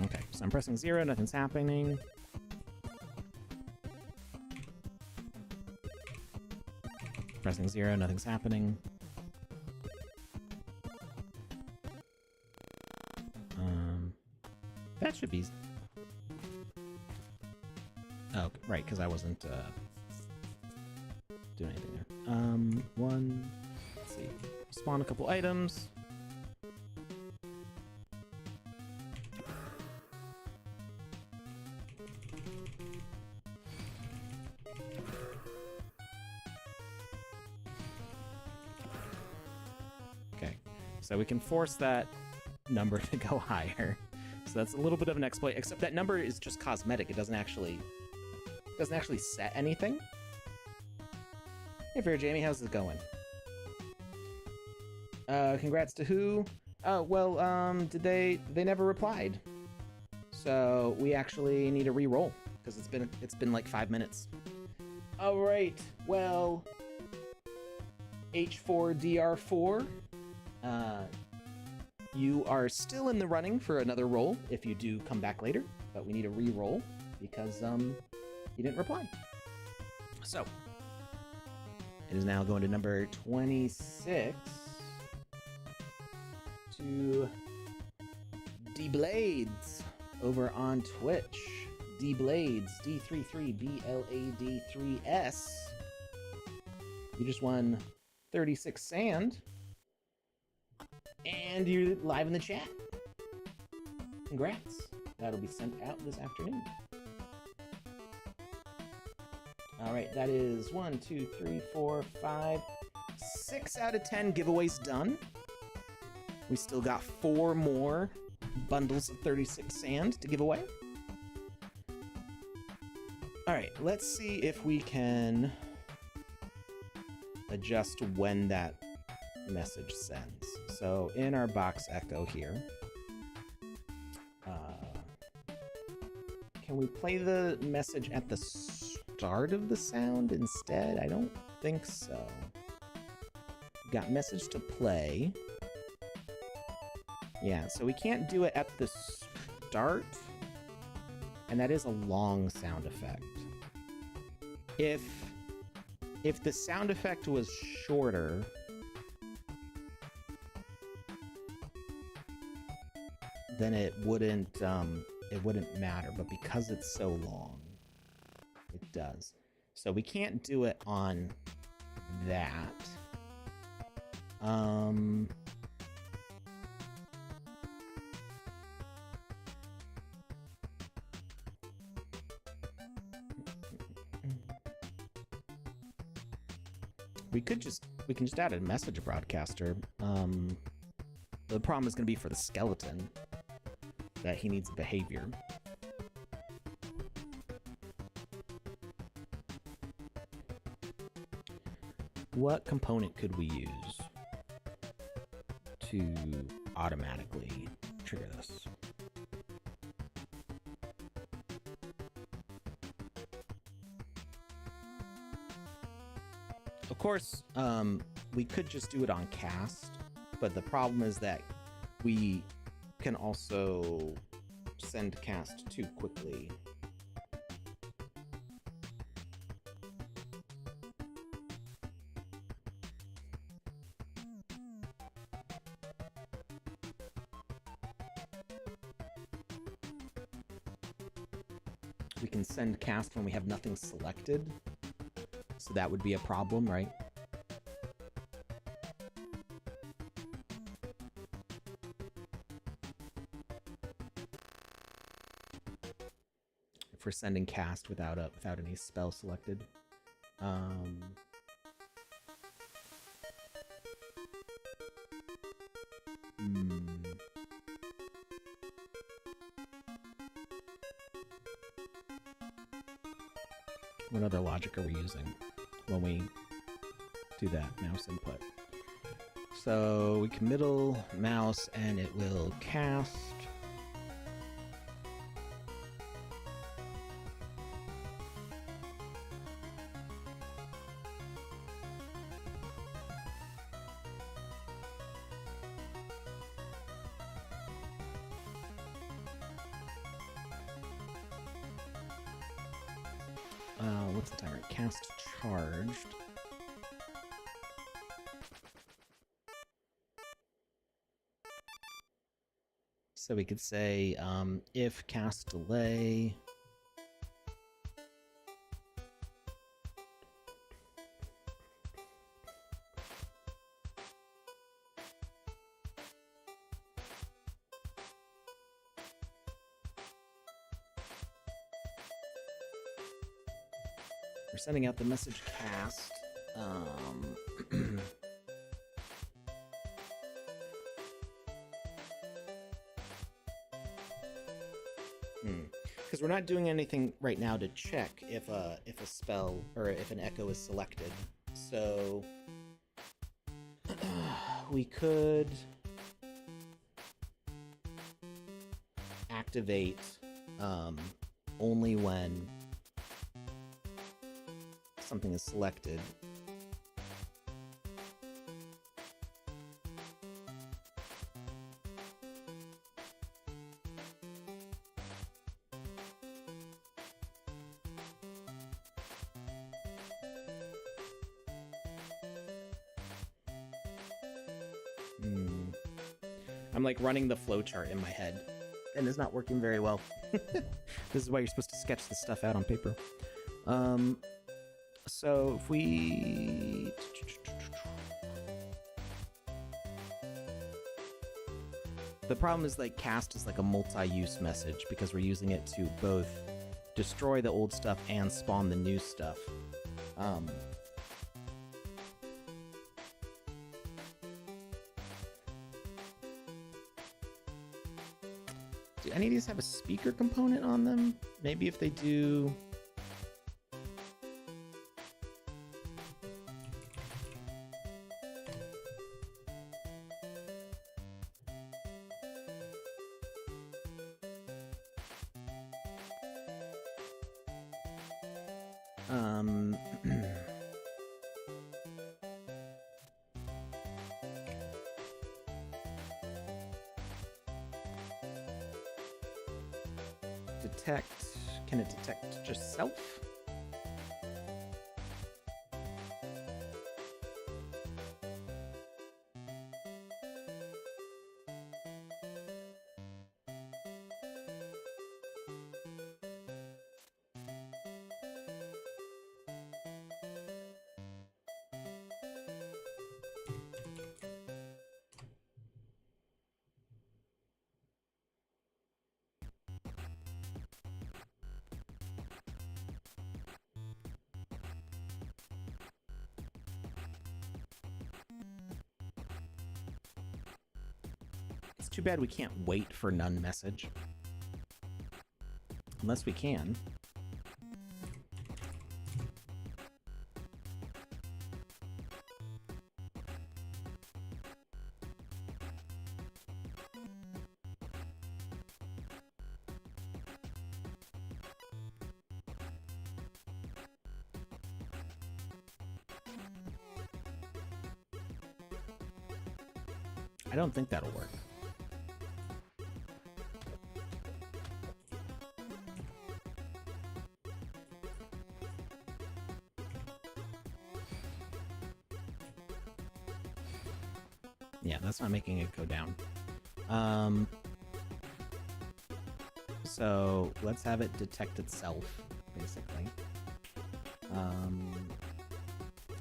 Okay, so I'm pressing 0, nothing's happening. Pressing 0, nothing's happening. That should be... Oh, right, because I wasn't doing anything there. Let's see. Spawn a couple items. So we can force that number to go higher. So that's a little bit of an exploit, except that number is just cosmetic. It doesn't actually set anything. Hey, Fair Jamie, how's it going? Congrats to who? Oh, well, they never replied. So we actually need to re-roll because it's been like 5 minutes. All right. Well, H4DR4. You are still in the running for another roll if you do come back later, but we need a re-roll because you didn't reply. So it is now going to number 26 to D Blades. over on Twitch. D-Blades, D33BLAD3S. You just won 36 sand. And you're live in the chat. Congrats. That'll be sent out this afternoon. All right, that is 1, 2, 3, 4, 5, 6 out of 10 giveaways done. We still got 4 more bundles of 36 sand to give away. All right, let's see if we can adjust when that message sends. So in our box echo here, can we play the message at the start of the sound instead? I don't think so. Got message to play. Yeah, so we can't do it at the start, and that is a long sound effect. If the sound effect was shorter, then it wouldn't matter, but because it's so long, it does. So we can't do it on that. We can just add a message broadcaster. The problem is going to be for the skeleton, that he needs a behavior. What component could we use to automatically trigger this? Of course, we could just do it on cast, but the problem is that we can also send cast too quickly. We can send cast when we have nothing selected, so that would be a problem, right? If we're sending cast without any spell selected. What other logic are we using when we do that mouse input? So we can middle mouse and it will cast. What's the timer? Cast charged. So we could say if cast delay. We're sending out the message cast. Because we're not doing anything right now to check if a spell or if an echo is selected. So we could activate only when something is selected. I'm like running the flowchart in my head pen is not working very well. This is why you're supposed to sketch the stuff out on paper. So if we... The problem is like cast is like a multi-use message because we're using it to both destroy the old stuff and spawn the new stuff. Do any of these have a speaker component on them? Maybe if they do... Detect... Can it detect just self? It's too bad we can't wait for none message. Unless we can. I don't think that'll work. Yeah, that's not making it go down. So let's have it detect itself, basically.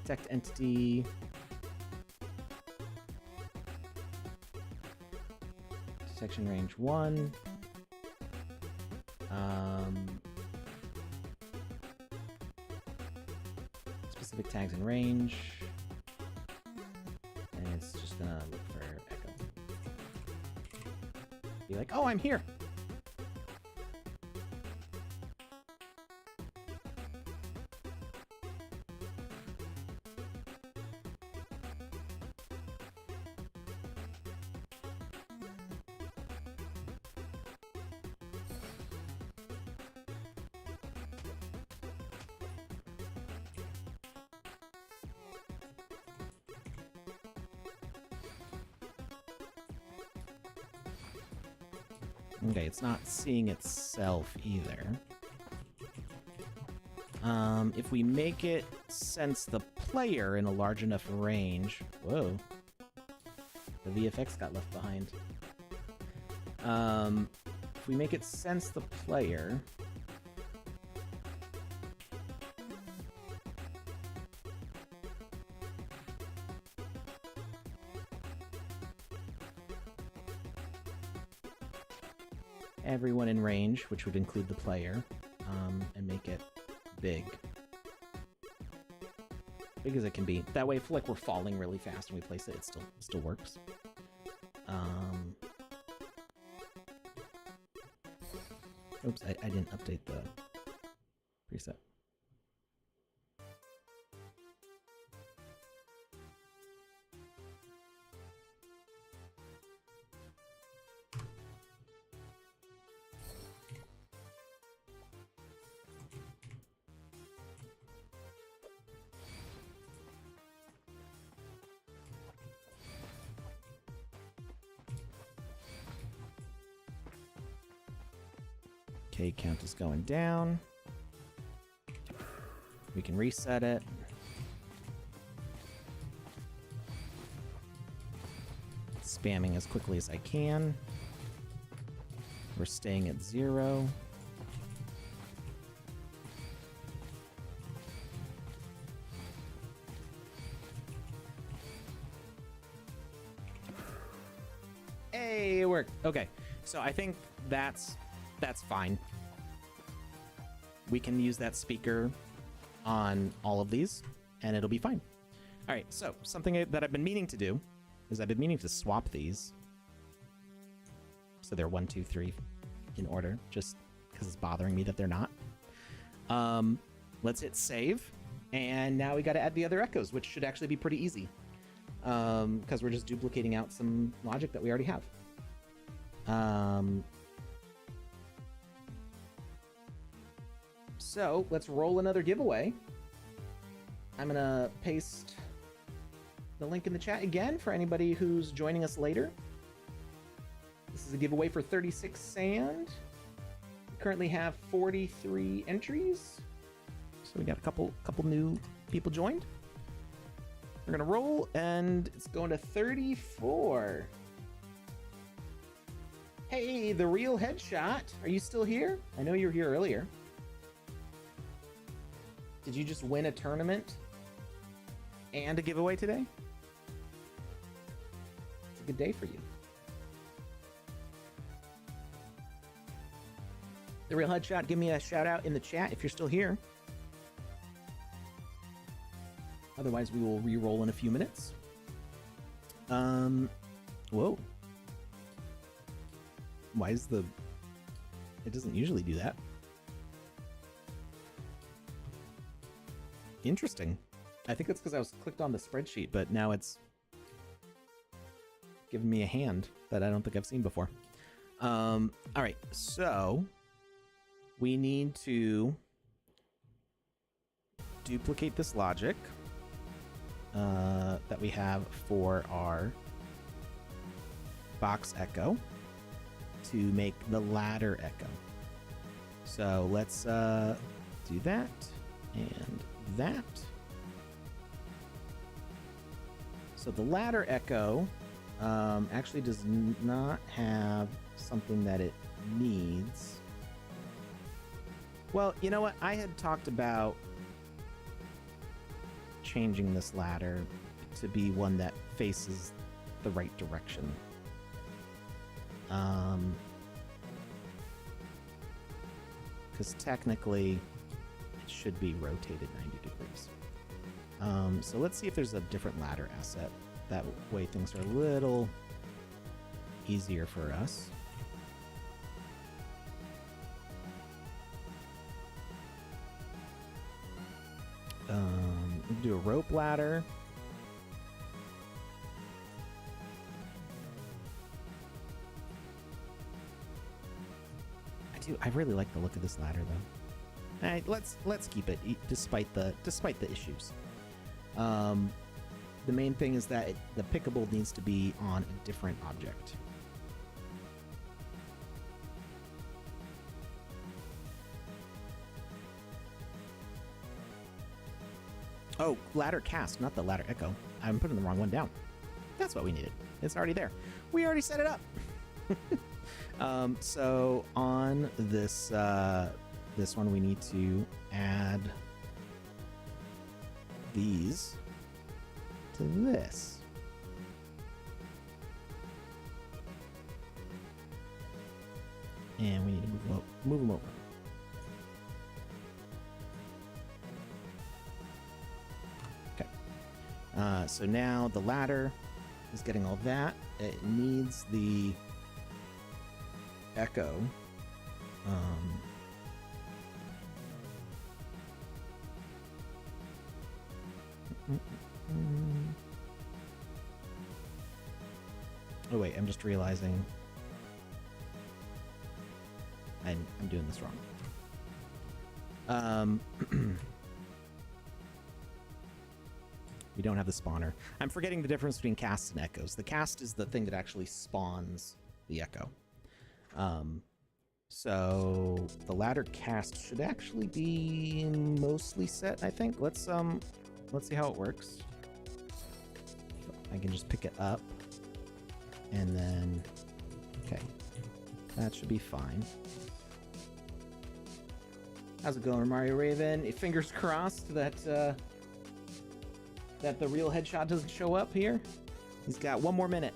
Detect entity. Detection range 1. Specific tags and range. And it's just gonna look for echo. Be like, oh, I'm here! Okay, it's not seeing itself either. If we make it sense the player in a large enough range... Whoa. The VFX got left behind. If we make it sense the player... everyone in range, which would include the player, and make it big. Big as it can be. That way, if like we're falling really fast and we place it, it still works. Oops, I didn't update the preset. Okay, count is going down. We can reset it. Spamming as quickly as I can. We're staying at 0. Hey, it worked. Okay, so I think that's fine. We can use that speaker on all of these, and it'll be fine. All right, so something that I've been meaning to do is I've been meaning to swap these. So they're 1, 2, 3 in order, just because it's bothering me that they're not. Let's hit save, and now we got to add the other echoes, which should actually be pretty easy, because we're just duplicating out some logic that we already have. So let's roll another giveaway. I'm gonna paste the link in the chat again for anybody who's joining us later. This is a giveaway for 36 sand. We currently have 43 entries. So we got a couple new people joined. We're gonna roll, and it's going to 34. Hey, the real headshot. Are you still here? I know you were here earlier. Did you just win a tournament and a giveaway today? It's a good day for you. The real headshot, give me a shout out in the chat if you're still here. Otherwise, we will re-roll in a few minutes. Whoa. Why is the... It doesn't usually do that. Interesting. I think it's because I was clicked on the spreadsheet, but now it's giving me a hand that I don't think I've seen before. All right, so we need to duplicate this logic that we have for our box echo to make the ladder echo. So let's do that and that. So the ladder echo actually does not have something that it needs. Well, you know what? I had talked about changing this ladder to be one that faces the right direction. Because technically it should be rotated 90 degrees. So let's see if there's a different ladder asset. That way things are a little easier for us. We can do a rope ladder. I really like the look of this ladder, though. All right, let's keep it, despite the issues. The main thing is that the pickable needs to be on a different object. Oh, ladder cast, not the ladder echo. I'm putting the wrong one down. That's what we needed. It's already there. We already set it up. So on this this one, we need to add these to this. And we need to move them over. Okay. So now the ladder is getting all that. It needs the echo. Oh wait, I'm just realizing I'm doing this wrong. We don't have the spawner. I'm forgetting the difference between casts and echoes. The cast is the thing that actually spawns the echo. So the ladder cast should actually be mostly set, I think. Let's see how it works. I can just pick it up and then, okay. That should be fine. How's it going, Mario Raven? Fingers crossed that that the real headshot doesn't show up here. He's got 1 more minute.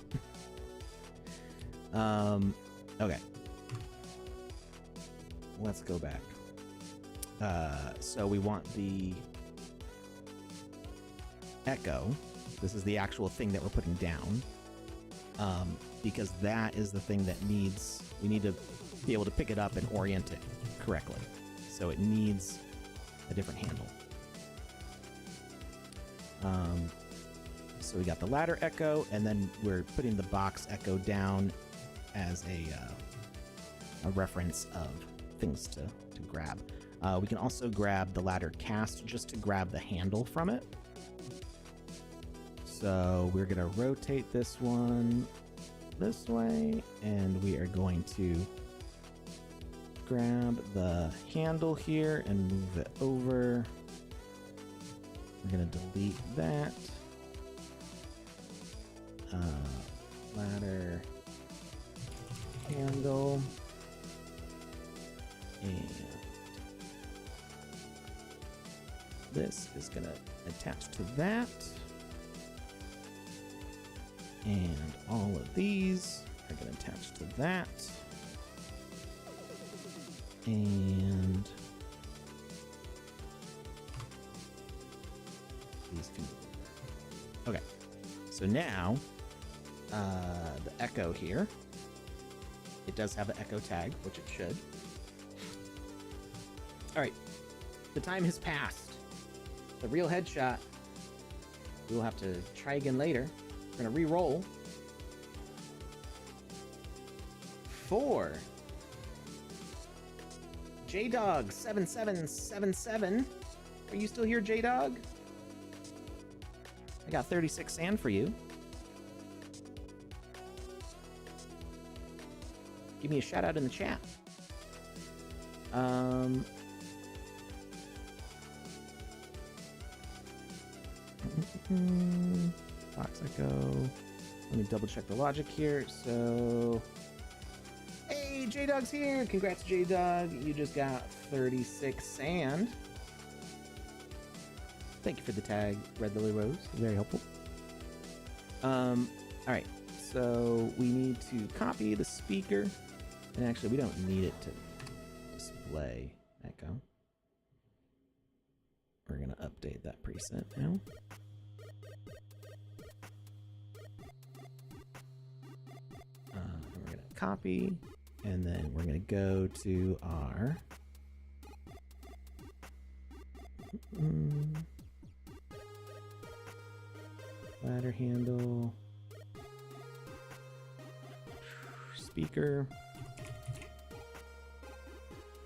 Okay. Let's go back. So we want the echo. This is the actual thing that we're putting down. Because that is the thing that we need to be able to pick it up and orient it correctly. So it needs a different handle. So we got the ladder echo, and then we're putting the box echo down as a reference of things to grab. We can also grab the ladder cast just to grab the handle from it. So we're going to rotate this one this way, and we are going to grab the handle here and move it over. We're going to delete that. Ladder handle, and this is going to attach to that, and all of these are going to attach to that, and these can. Okay, so now the echo here, it does have an echo tag, which it should. All right, the time has passed. The real headshot, we will have to try again later. We're gonna re-roll. 4. J-Dog 7777. Are you still here, J-Dog? I got 36 sand for you. Give me a shout out in the chat. Fox Echo. Let me double check the logic here. So, hey, J-Dog's here. Congrats, J-Dog. You just got 36 sand. Thank you for the tag, Red Lily Rose. Very helpful. All right. So we need to copy the speaker. And actually, we don't need it to display echo. We're going to update that preset now. We're going to copy, and then we're going to go to our ladder handle, speaker,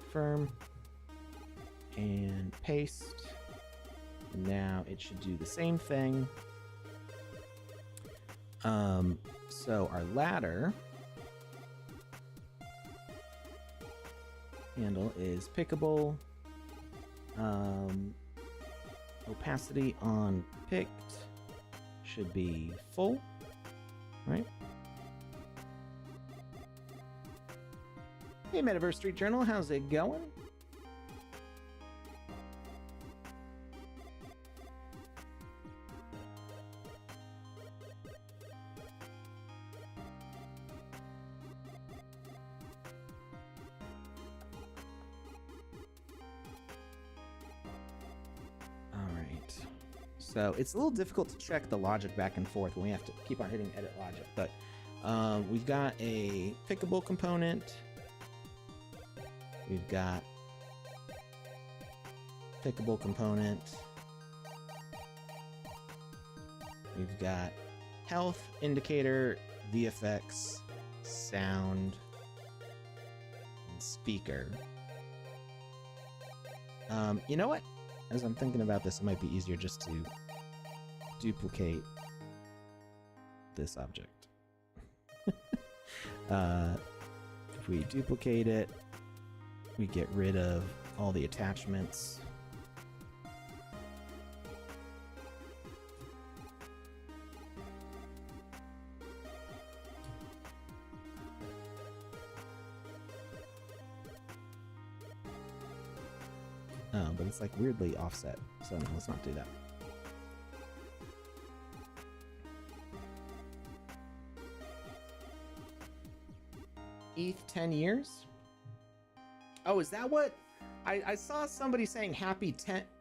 confirm, and paste. Now it should do the same thing. So our ladder handle is pickable. Opacity on picked should be full, right? Hey, Metaverse Street Journal, how's it going? So it's a little difficult to check the logic back and forth when we have to keep on hitting edit logic, but we've got a pickable component. We've got pickable component. We've got health, indicator, VFX, sound, and speaker. You know what? As I'm thinking about this, it might be easier just to duplicate this object. If we duplicate it, we get rid of all the attachments. but it's like weirdly offset. So no, let's not do that. ETH 10 years? Oh, is that what? I saw somebody saying happy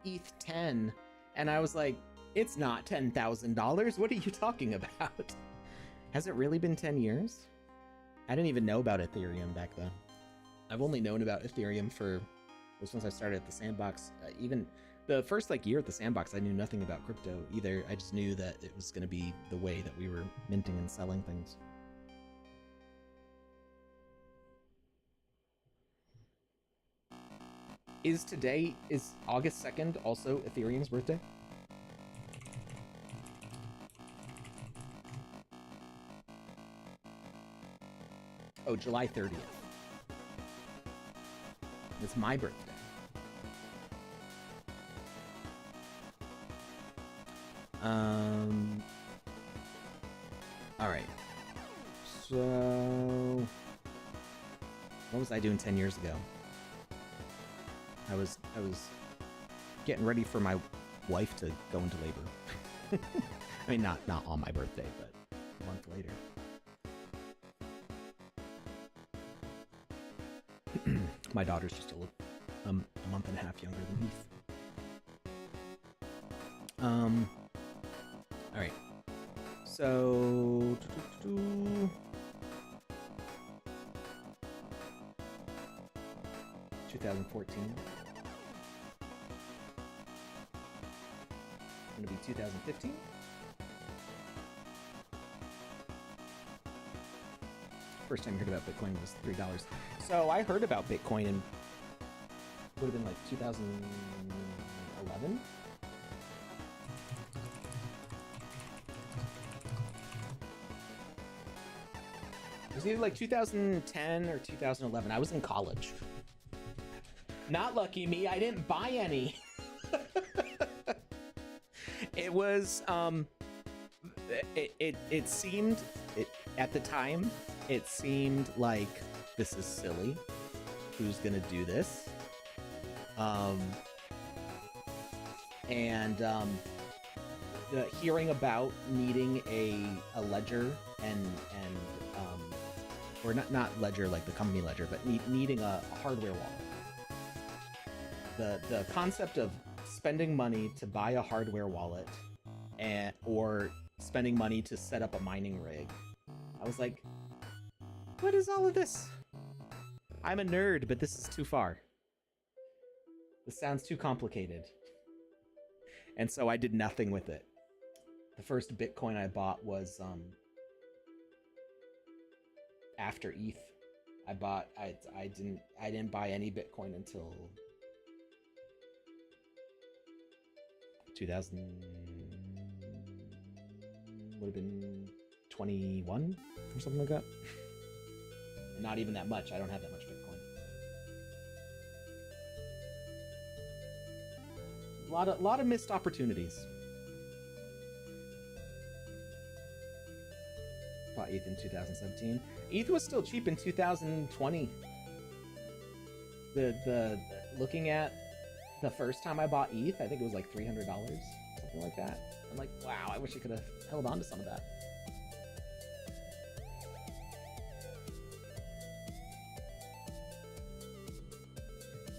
ETH 10, and I was like, it's not $10,000. What are you talking about? Has it really been 10 years? I didn't even know about Ethereum back then. I've only known about Ethereum for, well, since I started at the Sandbox. Even the first year at the Sandbox, I knew nothing about crypto either. I just knew that it was going to be the way that we were minting and selling things. Is August 2nd also Ethereum's birthday? Oh, July 30th. It's my birthday. All right. So, what was I doing 10 years ago? I was getting ready for my wife to go into labor. I mean, not on my birthday, but a month later. My daughter's just a month and a half younger than Heath. All right. So, 2014. Gonna be 2015. First time I heard about Bitcoin was $3. So I heard about Bitcoin in, would have been like 2011. It was either like 2010 or 2011. I was in college. Not lucky me, I didn't buy any. It was, it seemed, at the time, it seemed like, this is silly. Who's gonna do this? Hearing about needing a ledger and or not ledger like the company ledger, but needing a hardware wallet. The concept of spending money to buy a hardware wallet or spending money to set up a mining rig. I was like, what is all of this? I'm a nerd, but this is too far. This sounds too complicated. And so I did nothing with it. The first Bitcoin I bought was after ETH. I didn't buy any Bitcoin until 2000 would have been 21 or something like that. And not even that much. I don't have that much Bitcoin. A lot of missed opportunities. Bought ETH in 2017. ETH was still cheap in 2020. The looking at the first time I bought ETH, I think it was like $300, something like that. I'm like, wow, I wish I could have held on to some of that.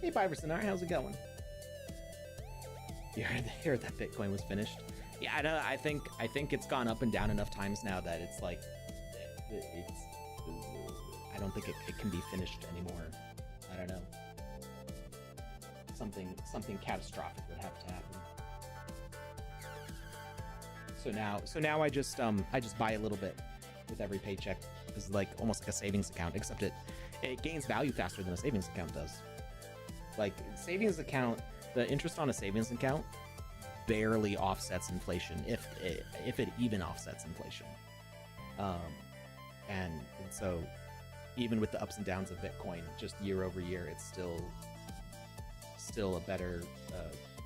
Hey, Fiverr, how's it going? You heard that Bitcoin was finished? Yeah, I think it's gone up and down enough times now that it's like, I don't think it can be finished anymore. I don't know. Something catastrophic would have to happen. So now I just buy a little bit with every paycheck. This is like almost like a savings account, except it gains value faster than a savings account does. Like savings account, the interest on a savings account barely offsets inflation, if it even offsets inflation. And so even with the ups and downs of Bitcoin, just year over year, it's still a better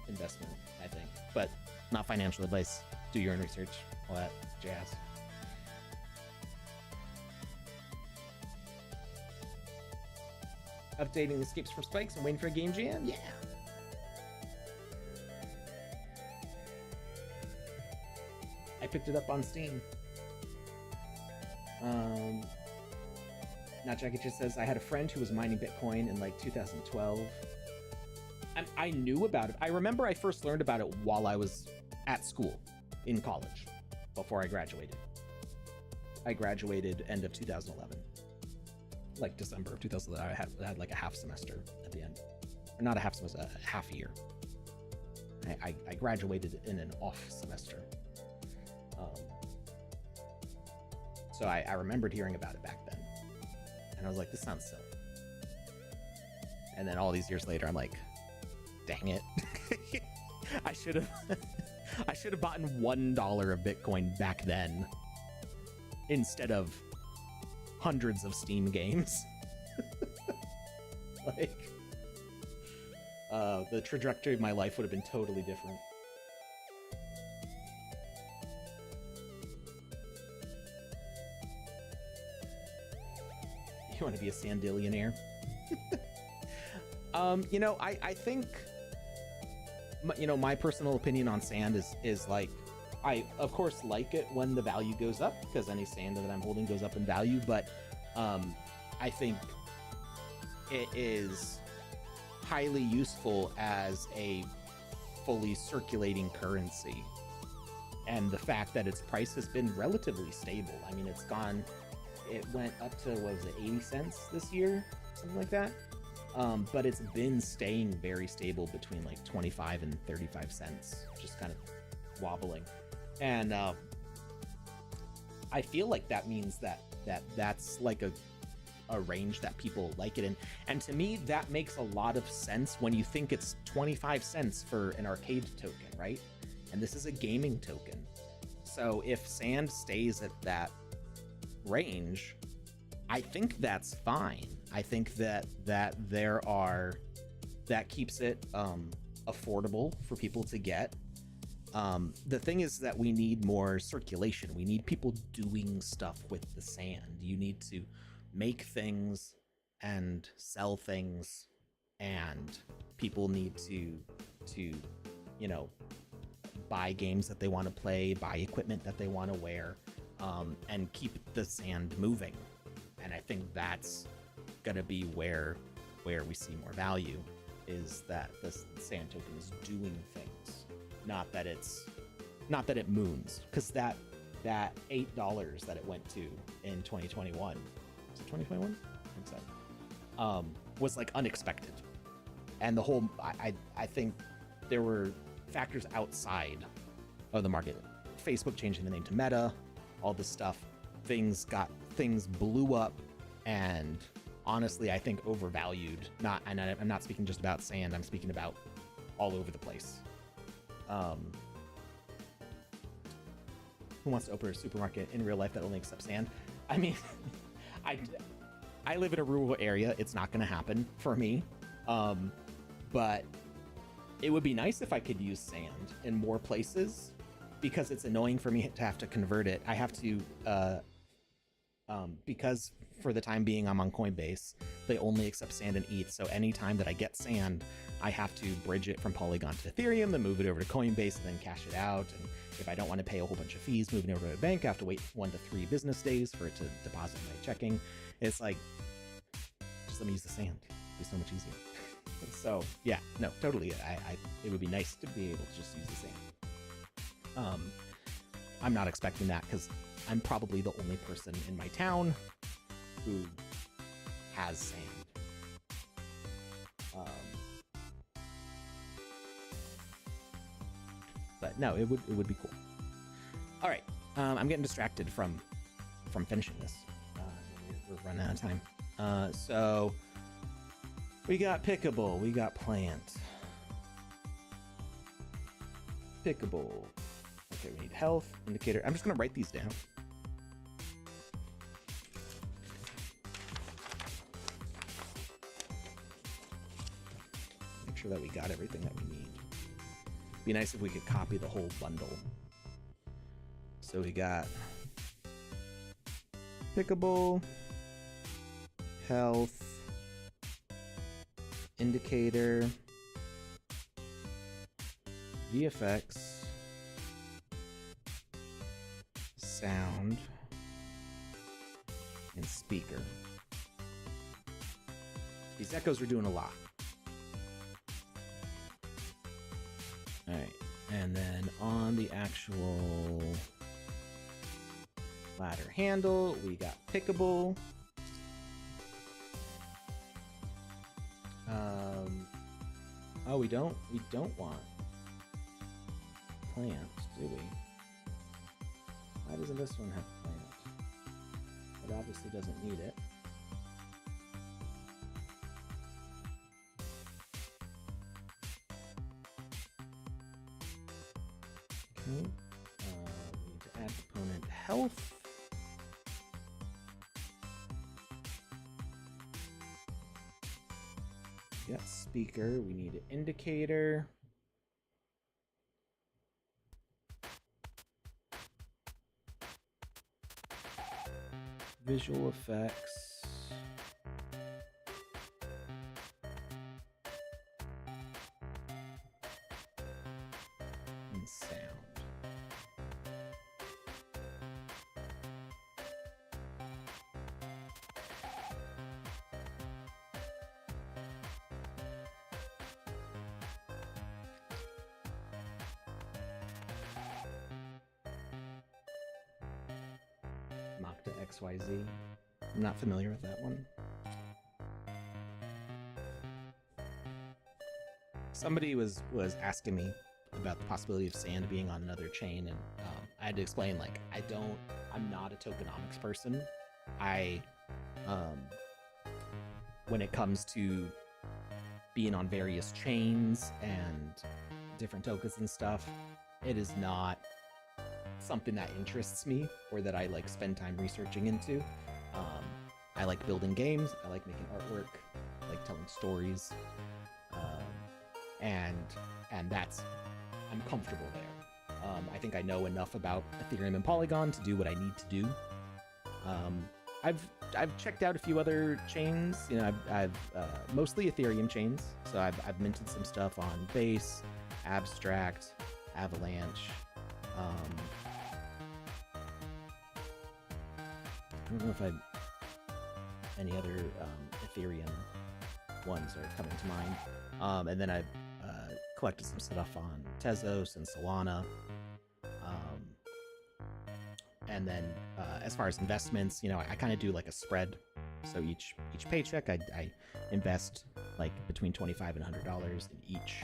investment, I think. But not financial advice. Do your own research, all that jazz. Updating Escapes from Spikes and waiting for a game jam? Yeah. I picked it up on Steam. Not Jackie just says, I had a friend who was mining Bitcoin in like 2012. I knew about it. I remember I first learned about it while I was at school in college, before I graduated. I graduated end of 2011. Like December of 2011. I had like a half semester at the end. Or not a half semester, a half a year. I graduated in an off semester. So I remembered hearing about it back then. And I was like, this sounds silly. And then all these years later, I'm like, dang it. I should have bought $1 of Bitcoin back then instead of hundreds of Steam games. Like, the trajectory of my life would have been totally different. You want to be a Sandillionaire? You know, I think, you know, my personal opinion on sand is like, I of course like it when the value goes up, because any sand that I'm holding goes up in value, but I think it is highly useful as a fully circulating currency. And the fact that its price has been relatively stable. I mean, it went up to, what was it, 80 cents this year? Something like that. But it's been staying very stable between like 25 and 35 cents, just kind of wobbling. And I feel like that means that's like a range that people like it in. And to me, that makes a lot of sense when you think it's 25 cents for an arcade token, right? And this is a gaming token. So if sand stays at that range, I think that's fine. I think that keeps it affordable for people to get. The thing is that we need more circulation. We need people doing stuff with the sand. You need to make things and sell things, and people need to you know, buy games that they want to play, buy equipment that they want to wear, and keep the sand moving. And I think that's gonna be where we see more value, is that the sand token is doing things, not that it moons. Because that $8 that it went to in 2021, was it 2021? I think so. Was like unexpected, and the whole I think there were factors outside of the market. Facebook changing the name to Meta, all this stuff, things blew up, and honestly, I think overvalued. I'm not speaking just about sand. I'm speaking about all over the place. Who wants to open a supermarket in real life that only accepts sand? I mean, I live in a rural area. It's not going to happen for me. But it would be nice if I could use sand in more places, because it's annoying for me to have to convert it. I have to, because for the time being I'm on Coinbase, they only accept sand and ETH. So anytime that I get sand, I have to bridge it from Polygon to Ethereum, then move it over to Coinbase, and then cash it out. And if I don't want to pay a whole bunch of fees moving over to a bank, I have to wait 1 to 3 business days for it to deposit my checking. It's like, just let me use the sand. It'd be so much easier. So yeah, no, totally. It would be nice to be able to just use the sand. I'm not expecting that, because I'm probably the only person in my town who has sand. But no, it would be cool. All right, I'm getting distracted from finishing this. We're running out of time. So we got pickable, we got plant. Pickable. Okay, we need health, indicator. I'm just gonna write these down. Make sure that we got everything that we need. Be nice if we could copy the whole bundle. So we got pickable, health, indicator, VFX, sound, and speaker. These echoes are doing a lot. All right, and then on the actual ladder handle, we got pickable. Oh, we don't want plants, do we? Why doesn't this one have plants? It obviously doesn't need it. Okay. We need to add component health. We got speaker. We need an indicator. Visual effects. And sound. Makta XYZ. I'm not familiar with that one. Somebody was asking me about the possibility of sand being on another chain, and I had to explain, like, I'm not a tokenomics person. When it comes to being on various chains and different tokens and stuff, it is not something that interests me or that I like spend time researching into. I like building games. I like making artwork. I like telling stories. And that's, I'm comfortable there. I think I know enough about Ethereum and Polygon to do what I need to do. I've checked out a few other chains. You know, I've mostly Ethereum chains. So I've minted some stuff on Base, Abstract, Avalanche. I don't know if any other Ethereum ones are coming to mind. And then I've collected some stuff on Tezos and Solana. And then as far as investments, you know, I kind of do like a spread. So each paycheck, I invest like between $25 and $100 in each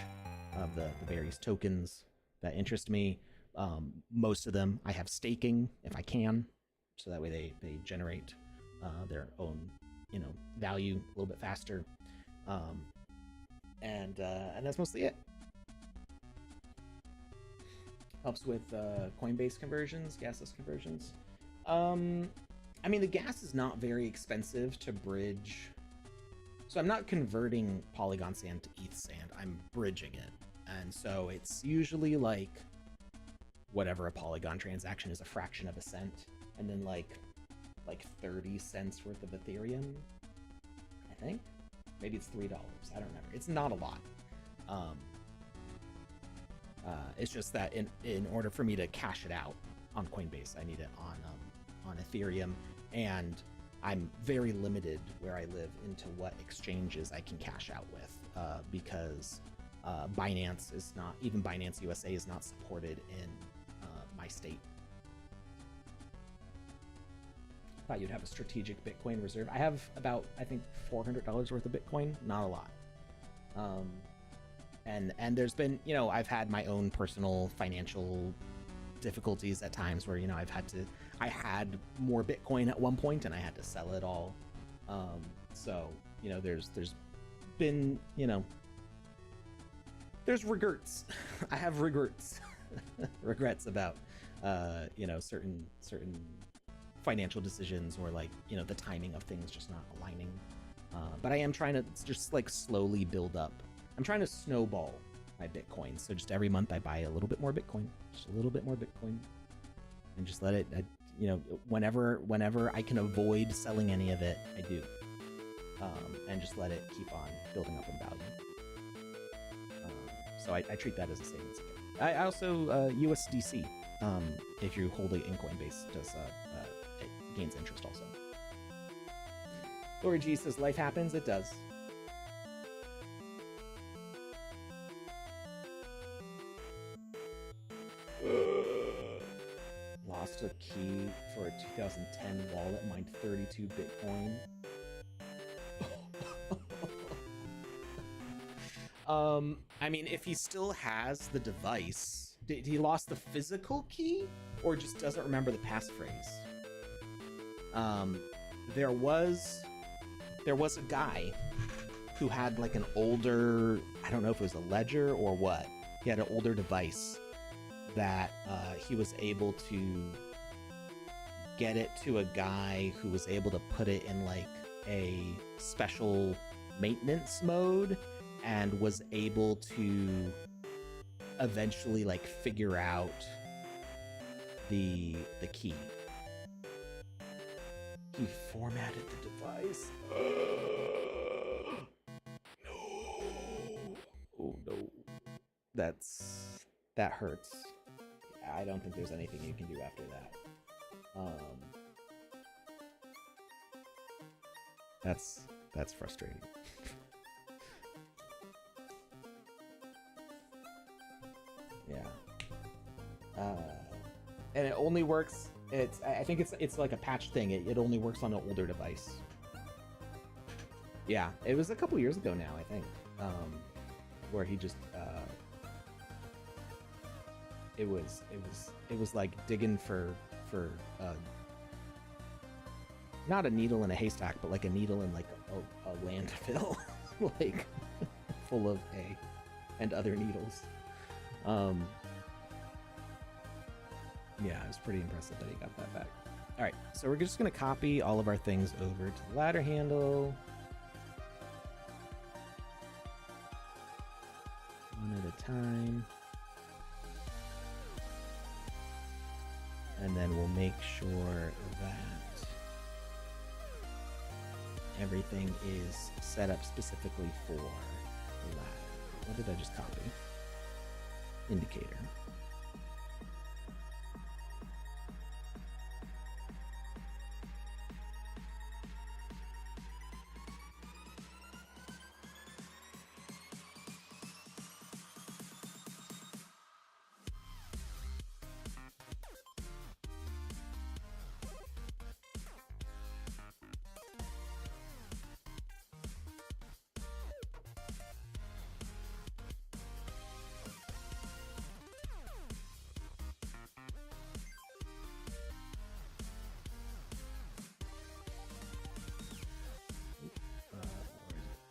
of the various tokens that interest me. Most of them I have staking if I can, so that way they generate their own, you know, value a little bit faster. And that's mostly it. Helps with Coinbase conversions, gasless conversions. I mean, the gas is not very expensive to bridge. So I'm not converting Polygon sand to ETH sand. I'm bridging it. And so it's usually like whatever a Polygon transaction is, a fraction of a cent. And then like 30 cents worth of Ethereum, I think. Maybe it's $3. I don't remember. It's not a lot. It's just that in order for me to cash it out on Coinbase, I need it on Ethereum, and I'm very limited where I live into what exchanges I can cash out with, because Binance is not, even Binance USA is not supported in my state. Thought you'd have a strategic Bitcoin reserve. I have about, I think, $400 worth of Bitcoin. Not a lot. And there's been, you know, I've had my own personal financial difficulties at times where, you know, I had more Bitcoin at one point and I had to sell it all. So, you know, there's been, you know, there's regrets. I have regrets, regrets about, you know, certain financial decisions, or like, you know, the timing of things just not aligning. But I am trying to just like slowly build up. I'm trying to snowball my Bitcoin. So just every month I buy a little bit more Bitcoin, just a little bit more Bitcoin, and just let it, you know, whenever I can avoid selling any of it, I do. And just let it keep on building up in value. So I treat that as a savings account. I also, USDC. if you hold it in Coinbase, it gains interest also. Lori G says, life happens. It does. Lost a key for a 2010 wallet, mined 32 Bitcoin. I mean, if he still has the device, did he lost the physical key or just doesn't remember the passphrase? There was a guy who had like an older, I don't know if it was a ledger or what. He had an older device that he was able to get it to a guy who was able to put it in like a special maintenance mode and was able to eventually like figure out the key. He formatted the device. No. Oh no. That hurts. I don't think there's anything you can do after that. That's frustrating. Yeah. And it only works. I think it's like a patch thing. It only works on an older device. Yeah, it was a couple years ago now, I think, where he just it was like digging for not a needle in a haystack, but like a needle in like a landfill, like full of hay and other needles. Yeah, it was pretty impressive that he got that back. All right, so we're just gonna copy all of our things over to the ladder handle. One at a time. And then we'll make sure that everything is set up specifically for the ladder. What did I just copy? Indicator.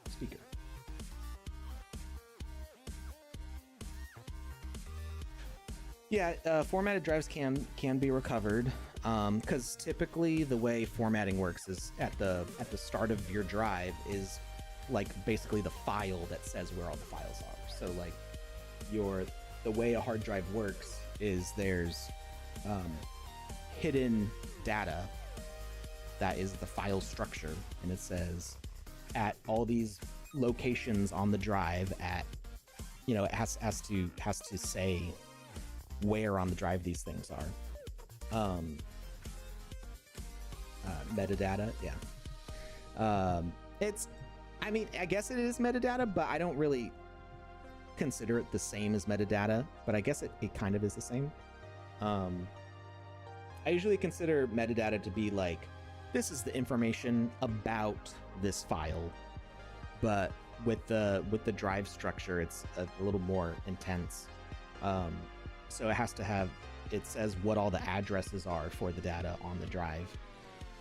Speaker. Yeah, formatted drives can be recovered, because typically the way formatting works is at the start of your drive is like basically the file that says where all the files are. So like the way a hard drive works is there's hidden data that is the file structure, and it says at all these locations on the drive at, it has to say where on the drive these things are. Metadata, yeah. I guess it is metadata, but I don't really consider it the same as metadata, but I guess it kind of is the same. I usually consider metadata to be like, this is the information about this file, but with the drive structure, it's a little more intense. So it says what all the addresses are for the data on the drive,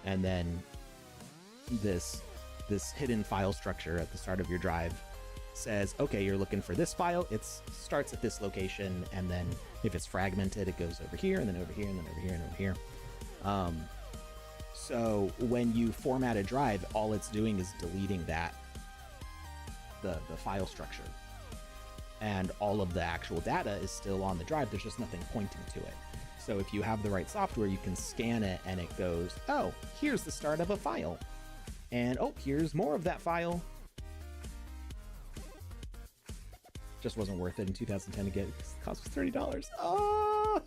and then this hidden file structure at the start of your drive says, okay, you're looking for this file, it starts at this location, and then if it's fragmented, it goes over here, and then over here, and then over here, and over here. So when you format a drive, all it's doing is deleting the file structure, and all of the actual data is still on the drive. There's just nothing pointing to it. So if you have the right software, you can scan it and it goes, oh, here's the start of a file, and oh, here's more of that file. Just wasn't worth it in 2010 to get it because the cost was $30. Oh!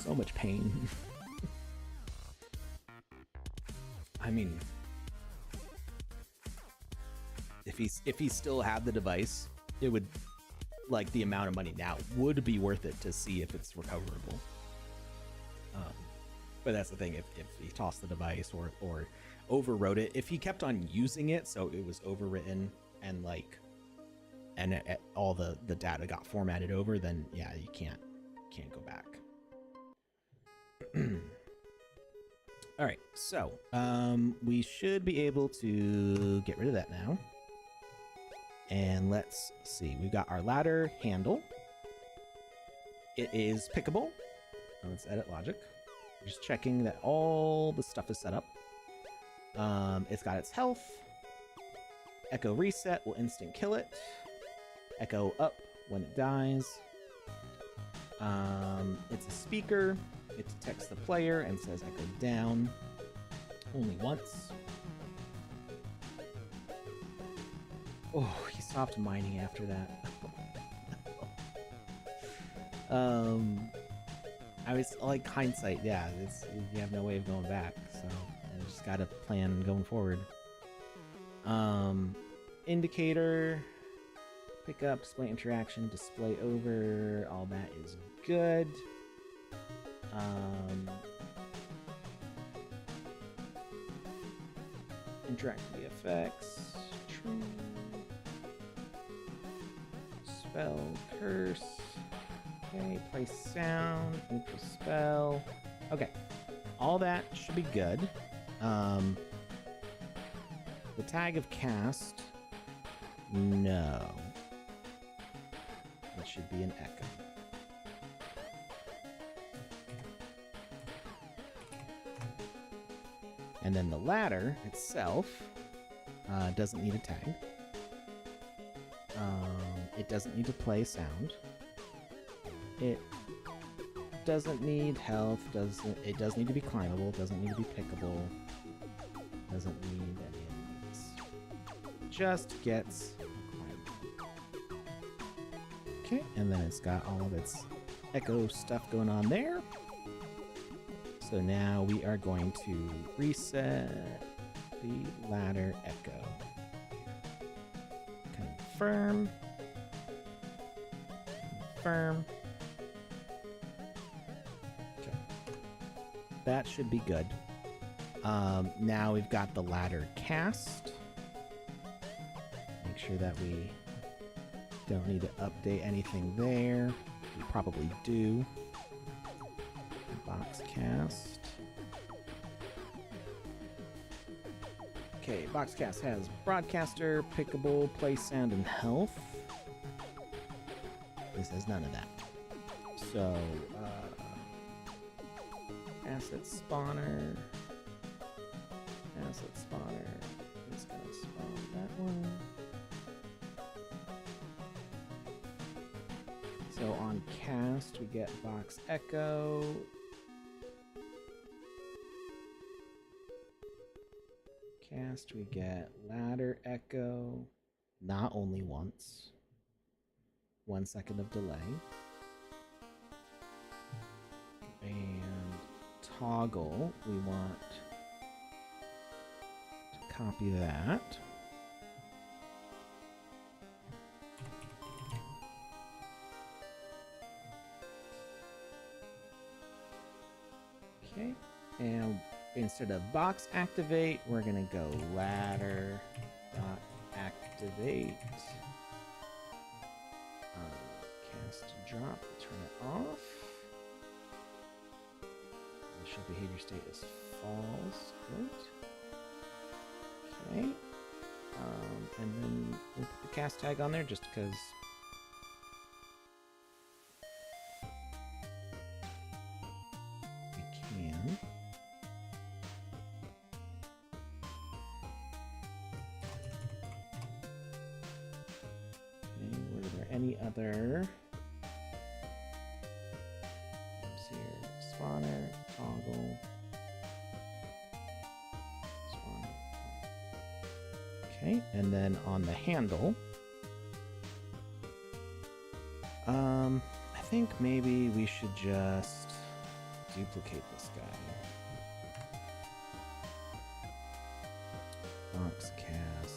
So much pain. I mean, if he still had the device, it would, like, the amount of money now would be worth it to see if it's recoverable. But that's the thing, if he tossed the device or overwrote it, if he kept on using it so it was overwritten and like all the data got formatted over, then yeah, you can't go back. All right, so we should be able to get rid of that now. And let's see, we've got our ladder handle. It is pickable. Let's edit logic. Just checking that all the stuff is set up. It's got its health. Echo reset will instant kill it. Echo up when it dies. It's a speaker. It detects the player and says echo down only once. Oh, he stopped mining after that. I was like, hindsight, yeah, you have no way of going back, so I just gotta plan going forward. Indicator, pick up, display interaction, display over, all that is good. Interact VFX, true. Spell, curse. Okay, play sound, neutral spell. Okay, all that should be good. The tag of cast, no. It should be an echo. And then the ladder itself doesn't need a tag. It doesn't need to play sound. It doesn't need health, it does need to be climbable, doesn't need to be pickable, doesn't need any of these. Just gets climbable. Okay, and then it's got all of its echo stuff going on there. So now we are going to reset the ladder echo. Confirm. Confirm. That should be good. Now we've got the ladder cast. Make sure that we don't need to update anything there. We probably do. Box cast. Okay, box cast has broadcaster, pickable, play sound, and health. This has none of that. So, asset spawner. Asset spawner. It's gonna spawn that one. So on cast, we get box echo. Cast, we get ladder echo. Not only once. 1 second of delay. And toggle, we want to copy that. Okay, and instead of box activate, we're gonna go ladder dot activate. Cast drop, turn it off. Show behavior state is false. Good. Okay. And then we'll put the cast tag on there just because. We can. Okay, were there any other? Oops, here. Spawner. Toggle. Okay, and then on the handle, I think maybe we should just duplicate this guy. Voxcast.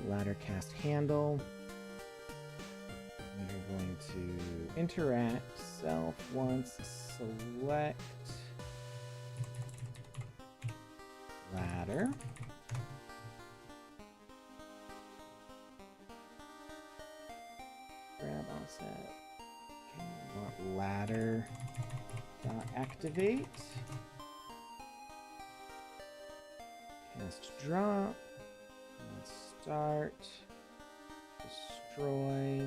Ladder cast handle. We're going to interact self once, select ladder. Grab offset. Okay, we want ladder dot activate. Cast drop. Start, destroy,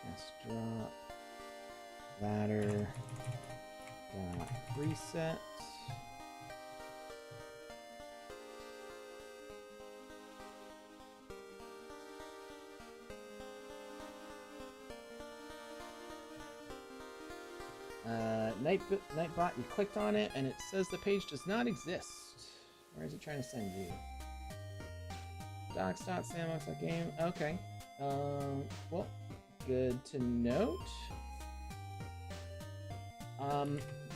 cast drop, ladder, dot reset. Nightbot, you clicked on it and it says the page does not exist. Where is it trying to send you? Docs.sandbox.game. Okay. Well, good to note.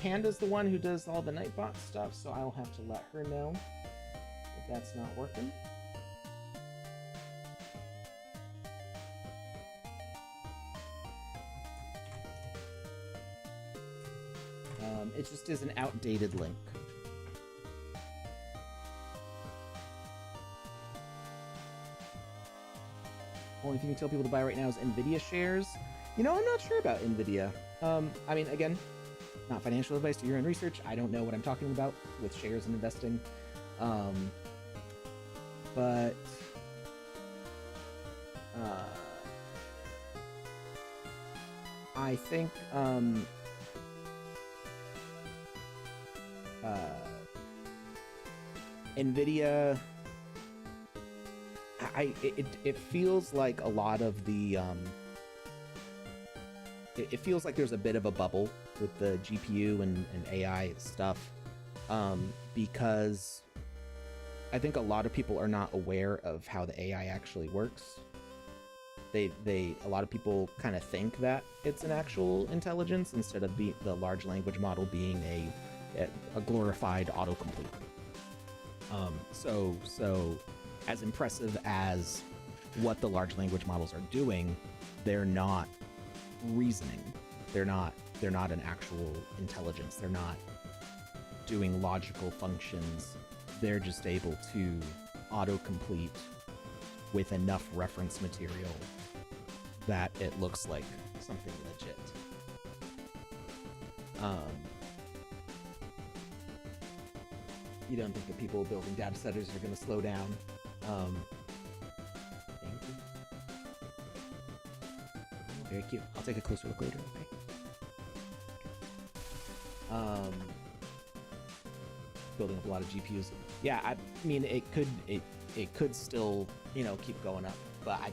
Panda's the one who does all the Nightbot stuff, so I'll have to let her know if that's not working. It just is an outdated link. Only thing you tell people to buy right now is NVIDIA shares. You know, I'm not sure about NVIDIA. I mean, again, not financial advice, do your own research. I don't know what I'm talking about with shares and investing. But I think NVIDIA, it feels like a lot of the it feels like there's a bit of a bubble with the GPU and AI stuff, because I think a lot of people are not aware of how the AI actually works. A lot of people kind of think that it's an actual intelligence instead of the large language model being a glorified autocomplete. So as impressive as what the large language models are doing, they're not reasoning. They're not an actual intelligence. They're not doing logical functions. They're just able to autocomplete with enough reference material that it looks like something legit. You don't think that people building data centers are going to slow down? Thank you. Very cute. I'll take a closer look later. Okay. Building up a lot of GPUs. Yeah, I mean, it could still, keep going up, but I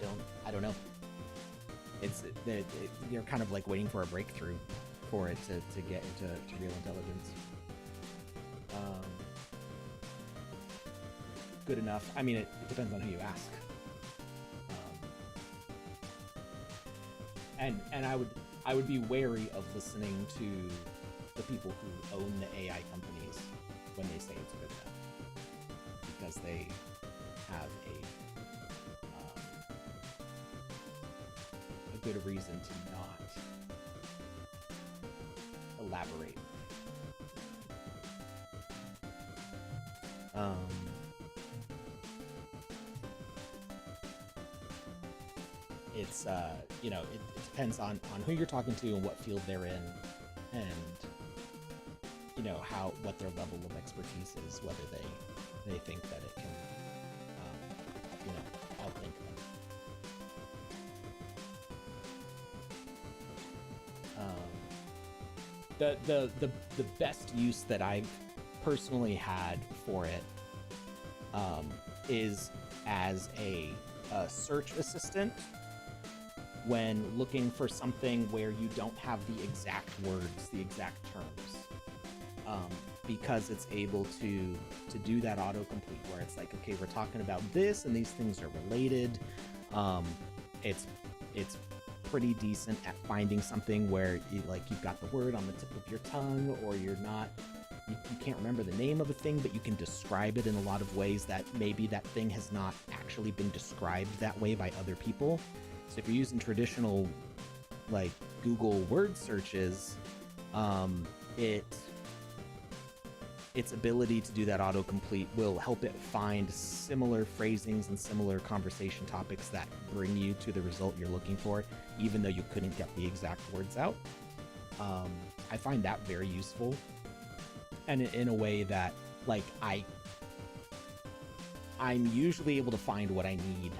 don't know. You're kind of like waiting for a breakthrough for it to get into real intelligence. Good enough. I mean, it depends on who you ask. And I would be wary of listening to the people who own the AI companies when they say it's good enough, because they have a good reason to not elaborate. It's it depends on who you're talking to and what field they're in, and what their level of expertise is, whether they think that it can outthink them. The best use that I've personally had for it is as a search assistant when looking for something where you don't have the exact words, the exact terms, because it's able to do that autocomplete where it's like, okay, we're talking about this and these things are related. It's pretty decent at finding something where you've got the word on the tip of your tongue, or you can't remember the name of a thing, but you can describe it in a lot of ways that maybe that thing has not actually been described that way by other people. So if you're using traditional like Google word searches, its ability to do that autocomplete will help it find similar phrasings and similar conversation topics that bring you to the result you're looking for, even though you couldn't get the exact words out. I find that very useful, and in a way that like I'm usually able to find what I need,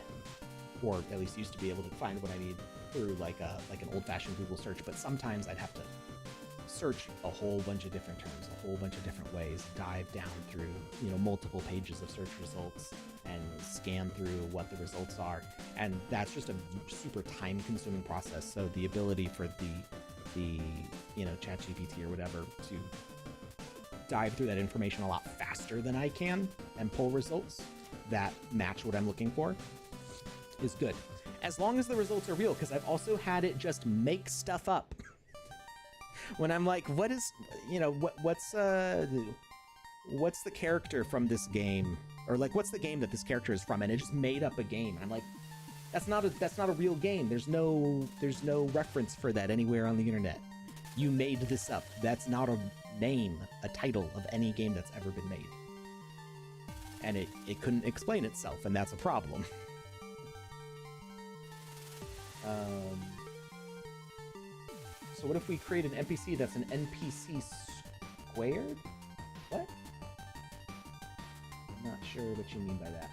or at least used to be able to find what I need through like an old-fashioned Google search, but sometimes I'd have to search a whole bunch of different terms, a whole bunch of different ways, dive down through, multiple pages of search results and scan through what the results are. And that's just a super time-consuming process. So the ability for the ChatGPT or whatever to dive through that information a lot faster than I can and pull results that match what I'm looking for is good. As long as the results are real, because I've also had it just make stuff up. When I'm like, what's the character from this game, or like what's the game that this character is from, and it just made up a game, and I'm like, that's not a real game. There's no reference for that anywhere on the internet. You made this up. That's not a name, a title of any game that's ever been made. And it couldn't explain itself, and that's a problem. So what if we create an NPC that's an NPC squared? What? I'm not sure what you mean by that.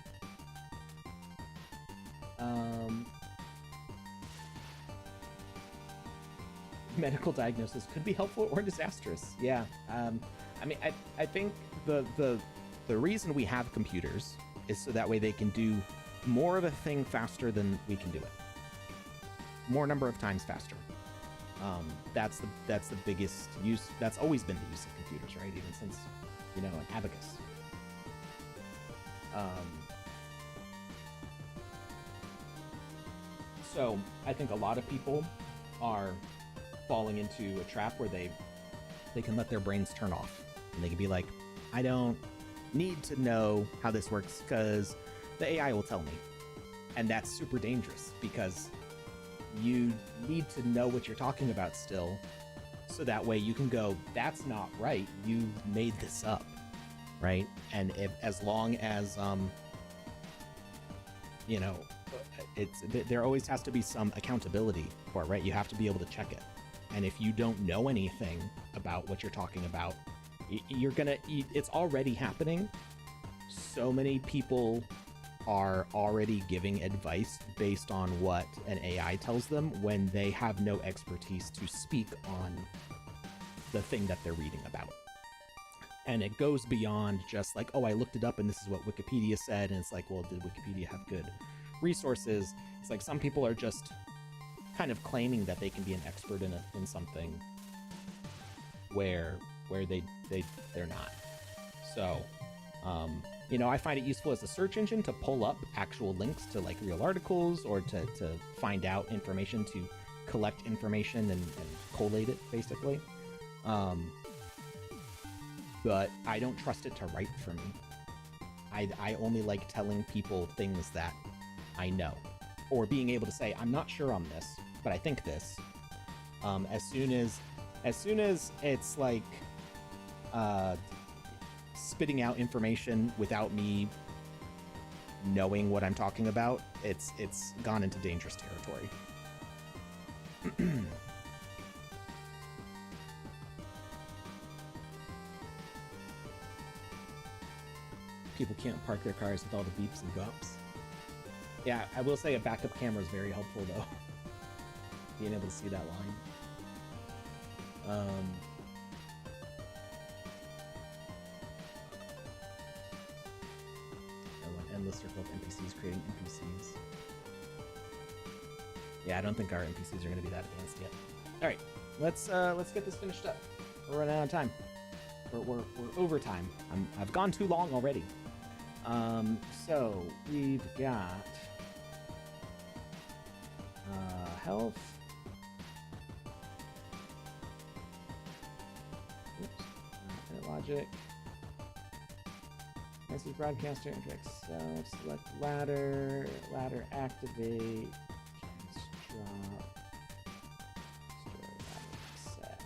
Medical diagnosis could be helpful or disastrous. Yeah. I think the reason we have computers is so that way they can do more of a thing faster than we can do it. More number of times faster. That's the biggest use. That's always been the use of computers, right? Even since, an abacus. So I think a lot of people are falling into a trap where they can let their brains turn off, and they can be like, I don't need to know how this works because the AI will tell me. And that's super dangerous, because you need to know what you're talking about still, so that way you can go, that's not right, you made this up, right? And as long as there always has to be some accountability for it, right? You have to be able to check it. And if you don't know anything about what you're talking about, it's already happening. So many people are already giving advice based on what an AI tells them when they have no expertise to speak on the thing that they're reading about. And it goes beyond just like, oh, I looked it up and this is what Wikipedia said, and it's like, well, did Wikipedia have good resources? It's like some people are just kind of claiming that they can be an expert in something where they're not. So I find it useful as a search engine to pull up actual links to like real articles, or to find out information, to collect information and collate it, basically. But I don't trust it to write for me. I only like telling people things that I know, or being able to say, I'm not sure on this, but I think this. As soon as it's like spitting out information without me knowing what I'm talking about, it's gone into dangerous territory. People can't park their cars with all the beeps and gups. Yeah, I will say a backup camera is very helpful, though. Being able to see that line. the circle of NPCs creating NPCs. Yeah, I don't think our NPCs are going to be that advanced yet. All right, let's get this finished up. We're running out of time. We're over time. I've gone too long already. So we've got health. Oops. Logic. Message broadcaster. Inject self. Select ladder. Ladder activate. Drop. Set.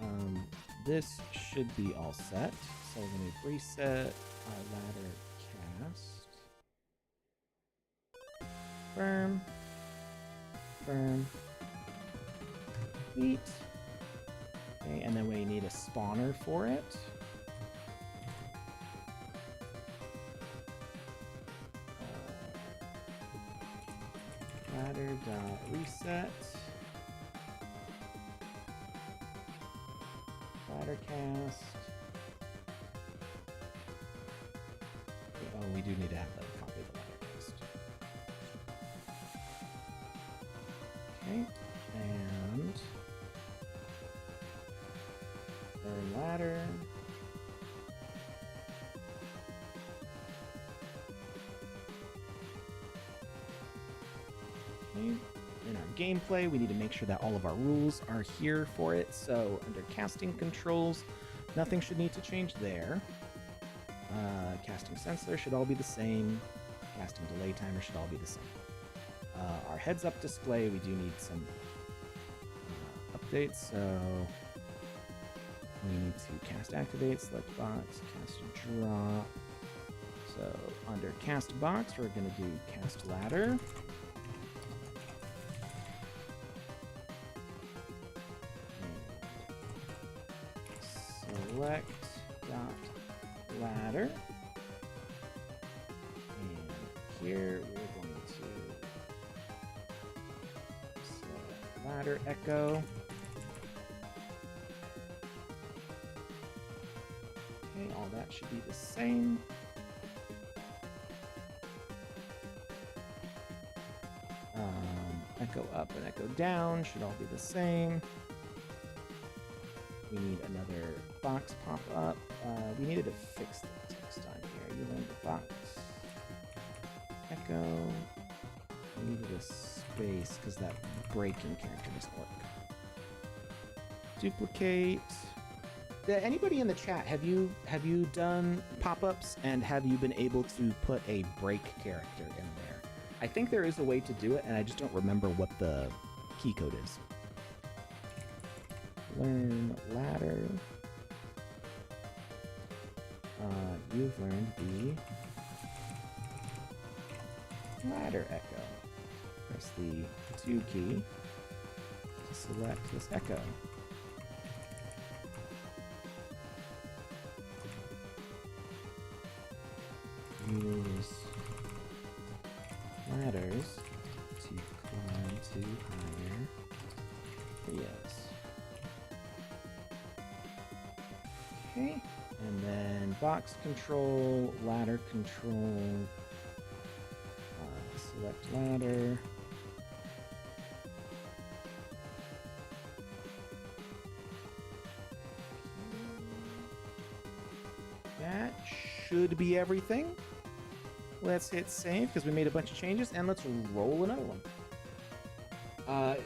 Okay. This should be all set. So we're going to reset our ladder cast. Firm. Firm. Complete. Okay, and then we need a spawner for it. Ladder dot reset. Ladder cast. Oh, we do need to have that copy of the ladder cast. Okay, and burn ladder. Okay, in our gameplay, we need to make sure that all of our rules are here for it. So under casting controls, nothing should need to change there. Casting sensor should all be the same. Casting delay timer should all be the same. Our heads-up display, we do need some updates. So we need to cast activate, select box, cast drop. So under cast box, we're going to do cast ladder. Select dot ladder. And here we're going to select ladder echo. Okay, all that should be the same. Echo up and echo down should all be the same. We need another box pop up. We needed to fix the text on here. You learned the box. Echo. We needed a space because that breaking character doesn't work. Duplicate. Anybody in the chat, have you done pop-ups and have you been able to put a break character in there? I think there is a way to do it, and I just don't remember what the key code is. Learn ladder. You've learned the ladder echo. Press the 2 key to select this echo. Use ladders to climb to higher areas. Okay, and then box control, ladder control, select ladder. That should be everything. Let's hit save because we made a bunch of changes, and let's roll another one.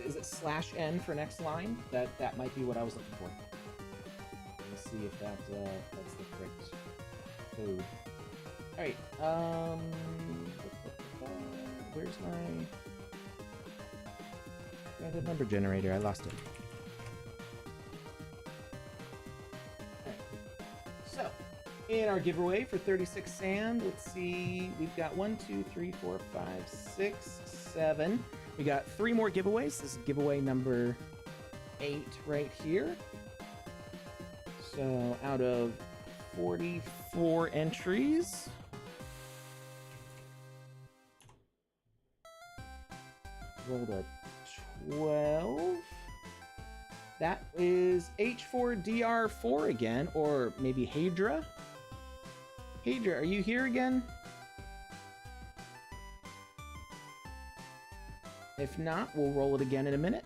Is it /n for next line? That might be what I was looking for. Let's see if that's the correct code. All right. Where's my random number generator? I lost it. All right. So, in our giveaway for 36 sand, let's see. We've got 1, 2, 3, 4, 5, 6, 7. We got 3 more giveaways. This is giveaway number 8 right here. So out of 44 entries, rolled a 12. That is H4DR4 again, or maybe Hadra. Hadra, are you here again? If not, we'll roll it again in a minute.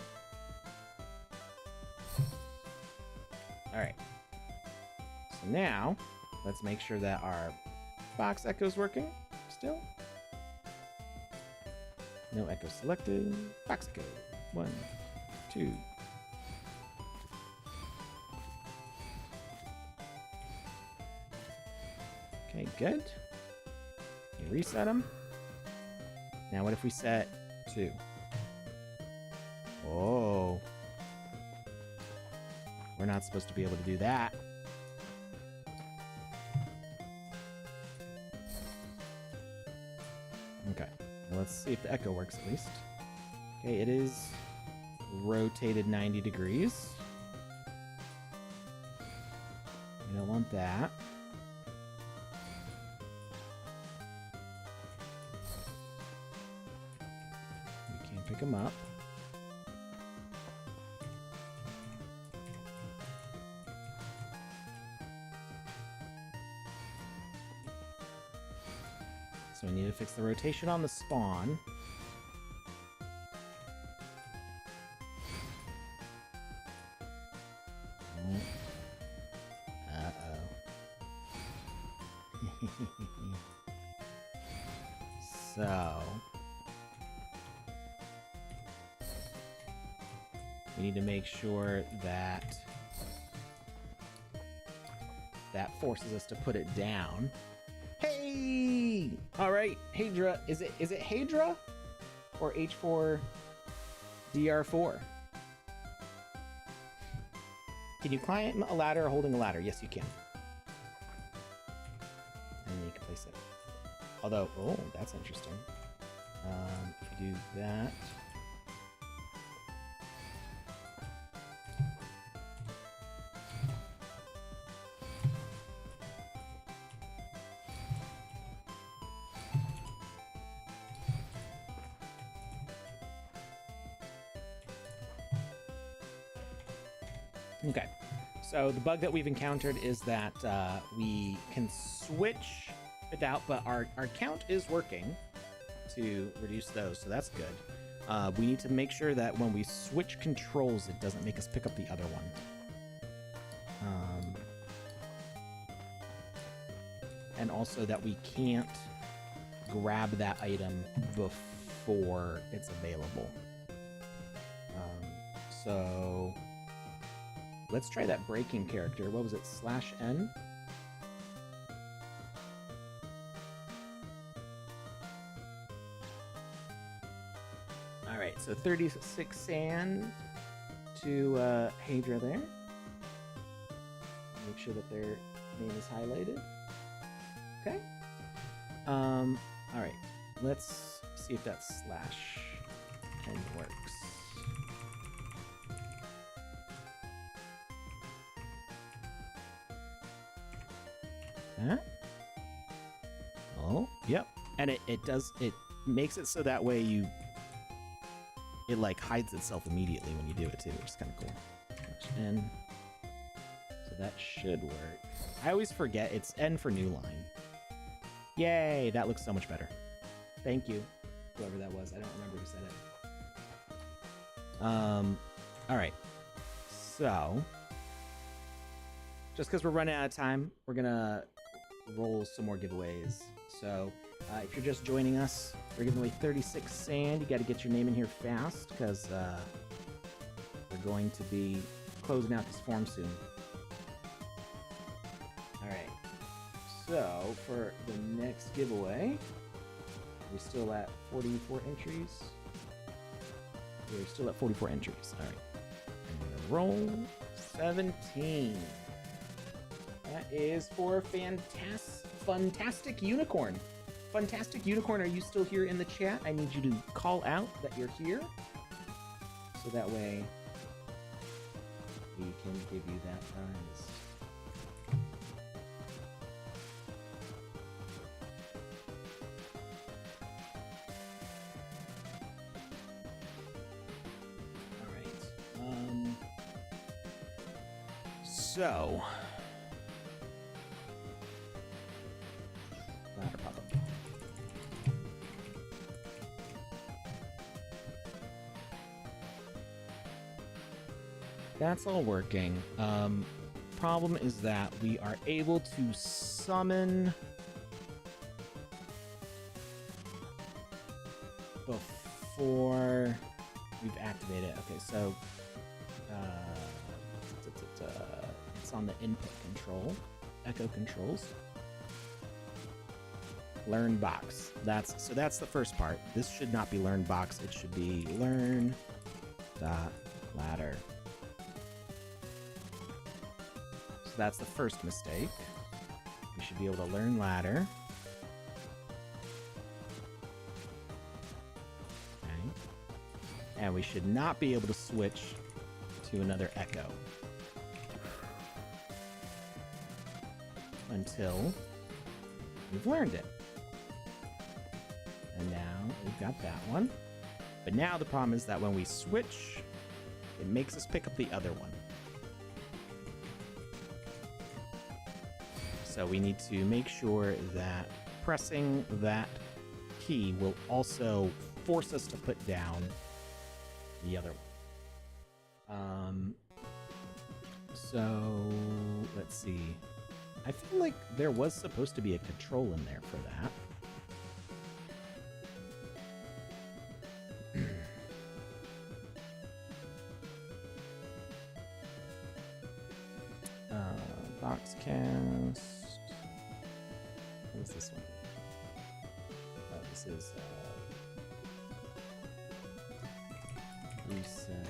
All right. So now, let's make sure that our Vox Echo is working still. No echo selected. Vox Echo. 1, 2. Okay, good. Okay, reset them. Now what if we set 2? Oh. We're not supposed to be able to do that. Okay. Now let's see if the echo works at least. Okay, it is rotated 90 degrees. We don't want that. We can't pick them up. So we need to fix the rotation on the spawn. So we need to make sure that that forces us to put it down. Hey! All right, Hadra. Is it Hadra or H4DR4? Can you climb a ladder holding a ladder? Yes, you can. And then you can place it. Although, oh, that's interesting. If you do that. Okay, so the bug that we've encountered is that we can switch without, but our count is working to reduce those, so that's good. We need to make sure that when we switch controls, it doesn't make us pick up the other one. And also that we can't grab that item before it's available. So let's try that breaking character. What was it? /N? All right, so 36 sand to Hadra there. Make sure that their name is highlighted. Okay. All right, let's see if that /N works. Huh? Oh, yep. And it makes it so that way it like hides itself immediately when you do it too, which is kind of cool. /N. So that should work. I always forget it's N for new line. Yay, that looks so much better. Thank you, whoever that was. I don't remember who said it. All right. So, just because we're running out of time, we're gonna roll some more giveaways. So if you're just joining us, we're giving away 36 sand. You got to get your name in here fast because we're going to be closing out this form soon. All right. So for the next giveaway, we're still at 44 entries. We're still at 44 entries. All right. I'm gonna roll 17. That is for Fantastic Unicorn. Fantastic Unicorn, are you still here in the chat? I need you to call out that you're here. So that way we can give you that prize. All right. So ladder pop up. That's all working. Problem is that we are able to summon before we've activated it. Okay, so it's on the input control, echo controls. Learn box. That's the first part. This should not be learn box. It should be learn dot ladder. So that's the first mistake. We should be able to learn ladder. Okay. And we should not be able to switch to another echo until we've learned it. And now we've got that one. But now the problem is that when we switch, it makes us pick up the other one. So we need to make sure that pressing that key will also force us to put down the other one. So let's see. I feel like there was supposed to be a control in there for that. Boxcast. What is this one? Oh, this is reset.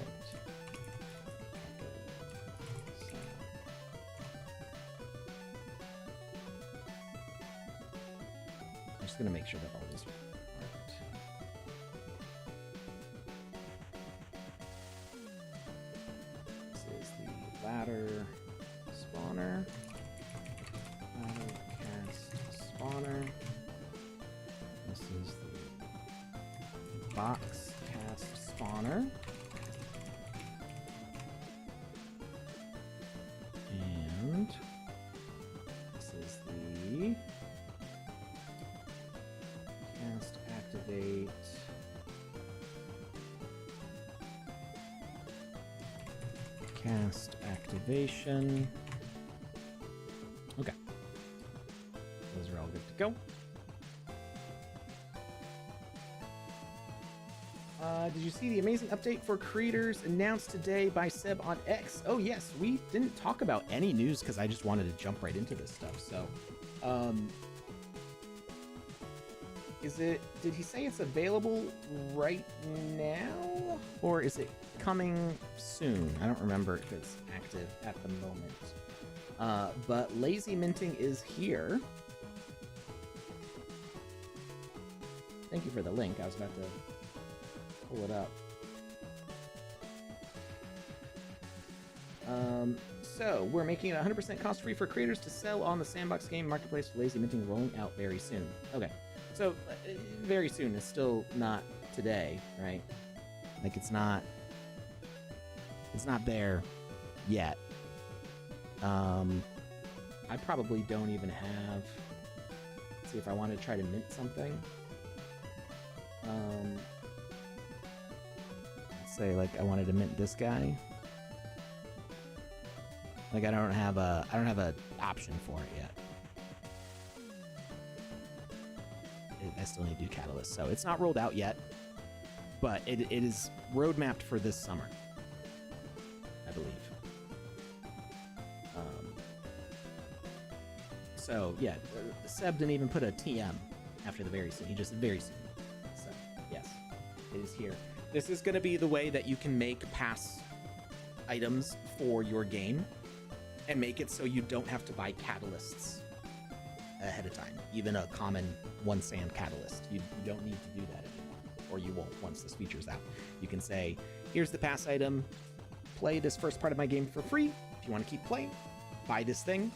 So. I'm just gonna make sure that all these are marked. This is the ladder spawner. Ladder cast spawner. This is the box cast spawner. And this is the cast activate. Cast activation. Okay. Those are all good to go. Did you see the amazing update for creators announced today by Seb on X? Oh yes, we didn't talk about any news because I just wanted to jump right into this stuff. So, did he say it's available right now? Or is it coming soon? I don't remember if it's active at the moment. But lazy minting is here. Thank you for the link. I was about to pull it up. So we're making it 100% cost-free for creators to sell on the Sandbox Game Marketplace. Lazy minting rolling out very soon. Okay, so very soon is still not today, right? Like it's not there yet. I probably don't even have. Let's see if I want to try to mint something. Let's say like I wanted to mint this guy. Like I don't have a option for it yet. I still need to do Catalyst, so it's not rolled out yet, but it is roadmapped for this summer, I believe. So yeah, Seb didn't even put a TM after the very soon. He just very soon. So yes, it is here. This is going to be the way that you can make pass items for your game and make it so you don't have to buy catalysts ahead of time. Even a common one sand catalyst. You don't need to do that anymore, or you won't once this feature's out. You can say, here's the pass item, play this first part of my game for free. If you want to keep playing, buy this thing.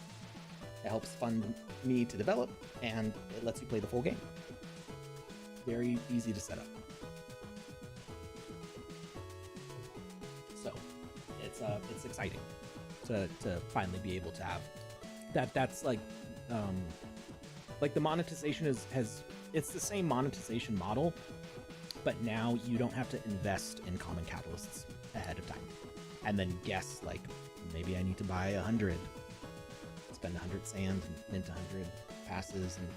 It helps fund me to develop, and it lets you play the full game. Very easy to set up. So, it's exciting to finally be able to have that. That's like the monetization it's the same monetization model, but now you don't have to invest in common catalysts ahead of time. and then guess, like, maybe I need to buy 100, spend 100 sand and mint 100 passes, and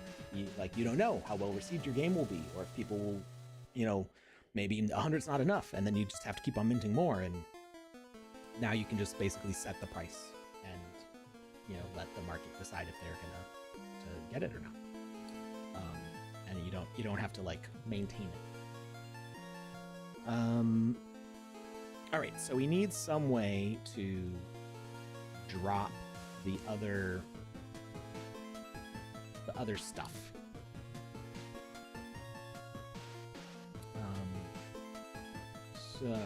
you don't know how well received your game will be, or if people will, you know, maybe 100's not enough, and then you just have to keep on minting more, and now you can just basically set the price and, you know, let the market decide if they're gonna to get it or not. And you don't have to like maintain it. All right, so we need some way to drop the other stuff. So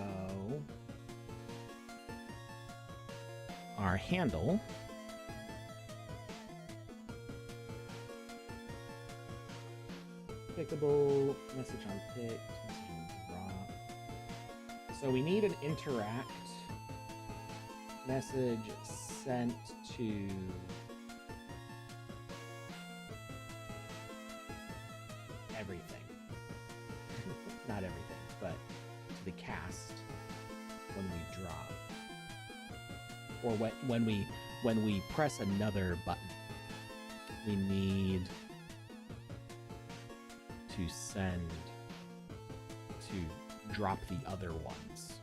our handle pickable, message on pick, message on drop. So we need an interact message sent to everything. Not everything, but to the cast when we drop. Or when we press another button. We need to send to drop the other ones.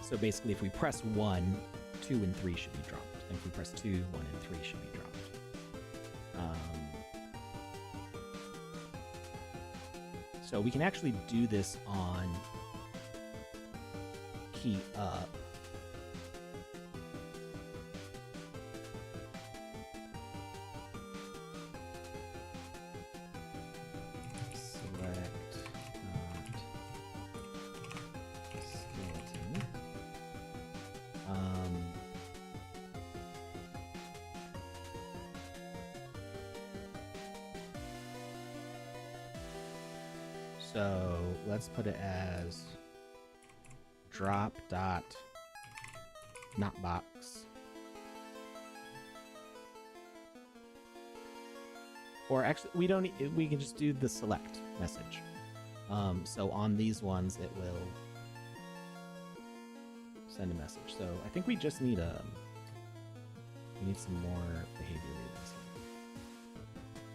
So basically, if we press 1, 2 and 3 should be dropped. And if we press 2, 1 and 3 should be dropped. So we can actually do this on key up. So let's put it as drop dot not box, or actually we don't. We can just do the select message. So on these ones, it will send a message. So I think we just need we need some more behavior relays.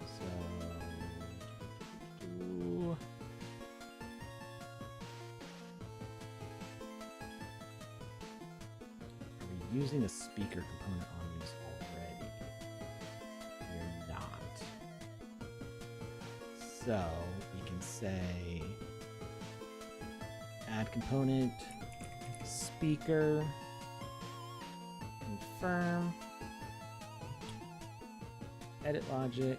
So. Using a speaker component on these already. We're not. So we can say add component, speaker, confirm, edit logic,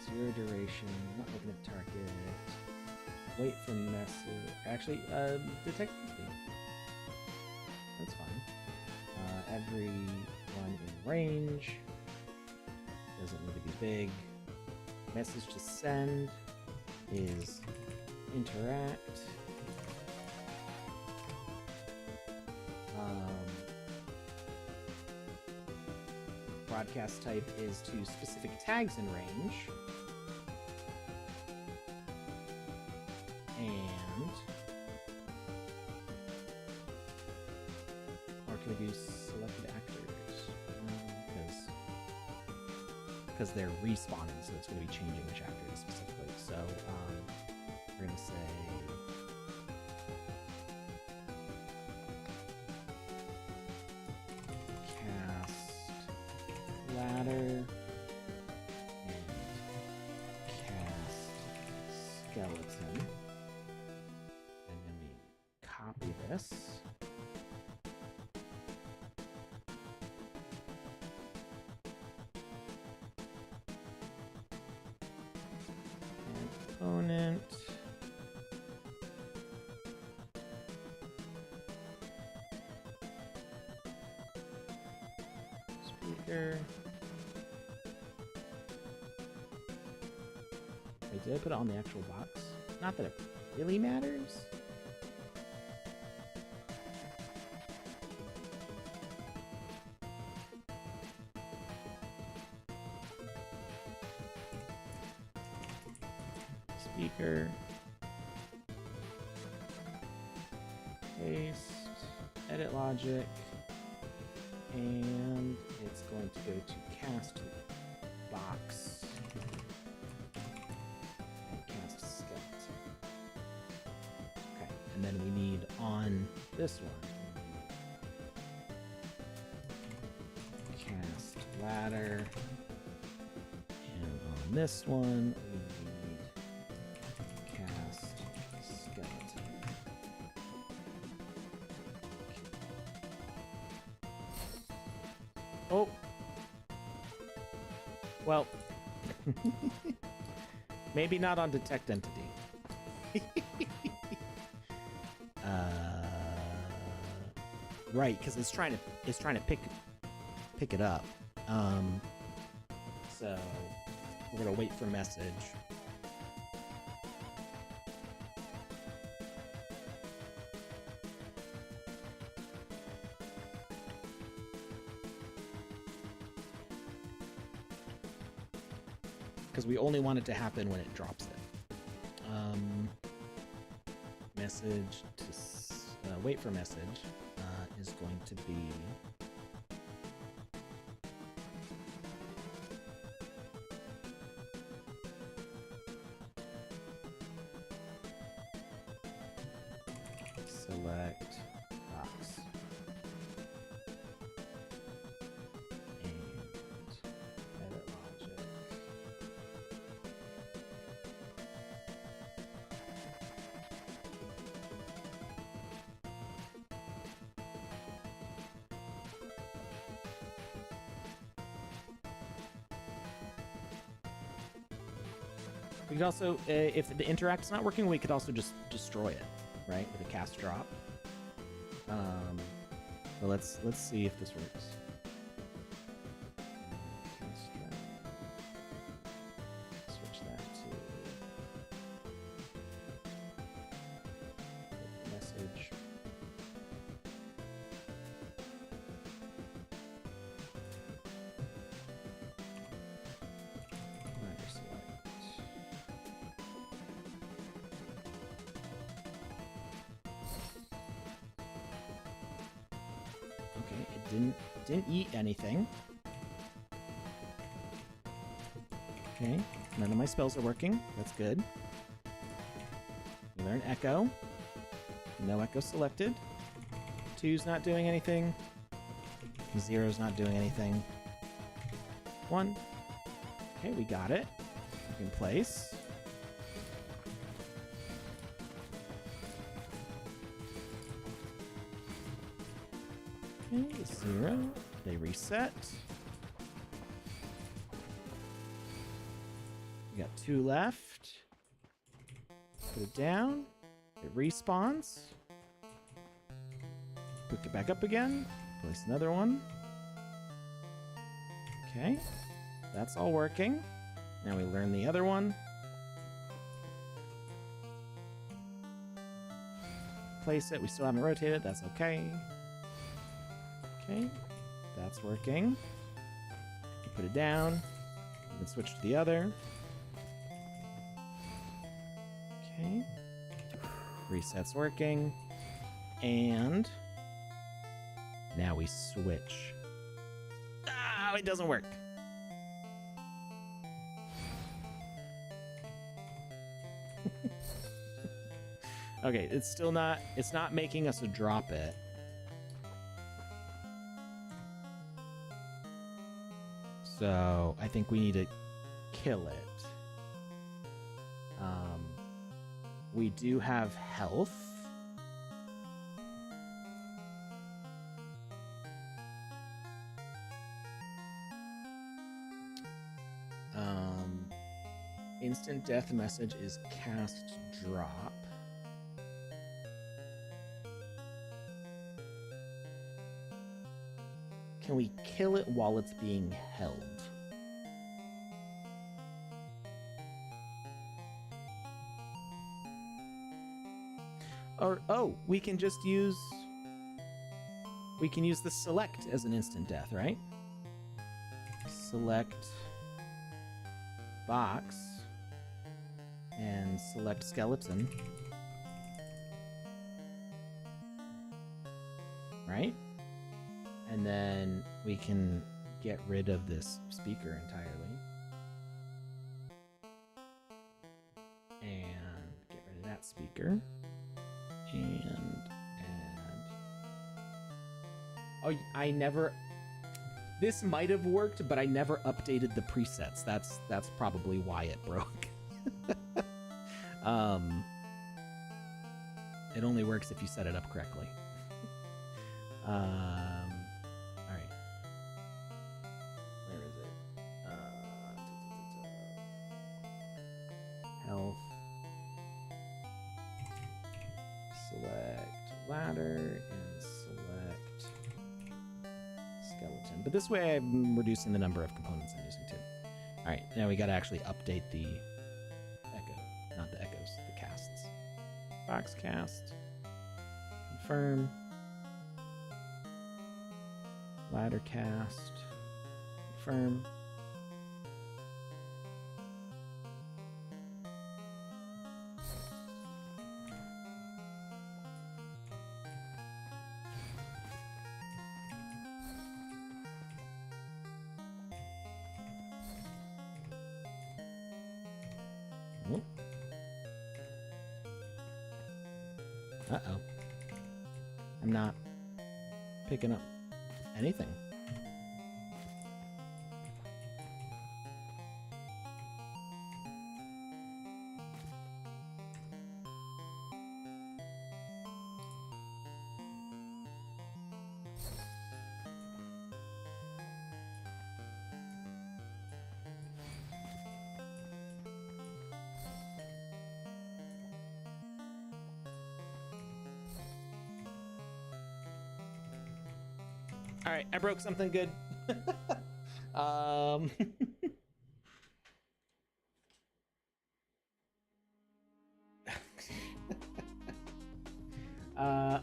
zero duration, not looking at target. Wait for message. Actually, detect thing. That's fine. Everyone in range. Doesn't need to be big. Message to send is interact. Broadcast type is to specific tags in range. Or can we do selected actors? Because they're respawning, so it's going to be changing which actor it is specifically. So we're going to say cast ladder and cast skeleton. Copy this. Component. Speaker. Wait, did I put it on the actual box? Not that it really matters. speaker. Paste, edit logic, and it's going to go to cast box and cast skeleton. Okay, and then we need on this one. Cast ladder, and on this one we need cast skeleton. Oh, well, maybe not on detect entity. Right, because it's trying to pick it up. So we're gonna wait for message. Because we only want it to happen when it drops it. Message to wait for message is going to be select box and edit logic. We could also, if the interact's not working, we could also just destroy it, right, with a cast drop. But let's see if this works. Cast drop. Switch that to message. Okay, it didn't eat anything. Okay, none of my spells are working. That's good. We learn Echo. No Echo selected. 2's not doing anything. 0's not doing anything. 1. Okay, we got it. In place. Okay, 0. They reset. We got 2 left. Put it down. It respawns. Pick it back up again. Place another one. Okay. That's all working. Now we learn the other one. Place it. We still haven't rotated. That's okay. Okay. That's working. Put it down. And switch to the other. Okay. Reset's working. And now we switch. Ah, it doesn't work. Okay, it's not making us drop it. So I think we need to kill it. We do have health. Instant death message is cast drop. Can we kill it while it's being held? Or, oh, we can just use... We can use the select as an instant death, right? Select box and select skeleton. Right? And then we can get rid of this speaker entirely. And get rid of that speaker. And add... Oh, I never... This might have worked, but I never updated the presets. That's probably why it broke. It only works if you set it up correctly. All right. Where is it? Health. Select ladder and select skeleton. But this way I'm reducing the number of components I'm using too. All right, now we got to actually update the echo, not the echoes, the casts. Box cast. Confirm. Ladder cast. Confirm. Oh. Uh-oh. I'm not picking up anything. All right, I broke something good. All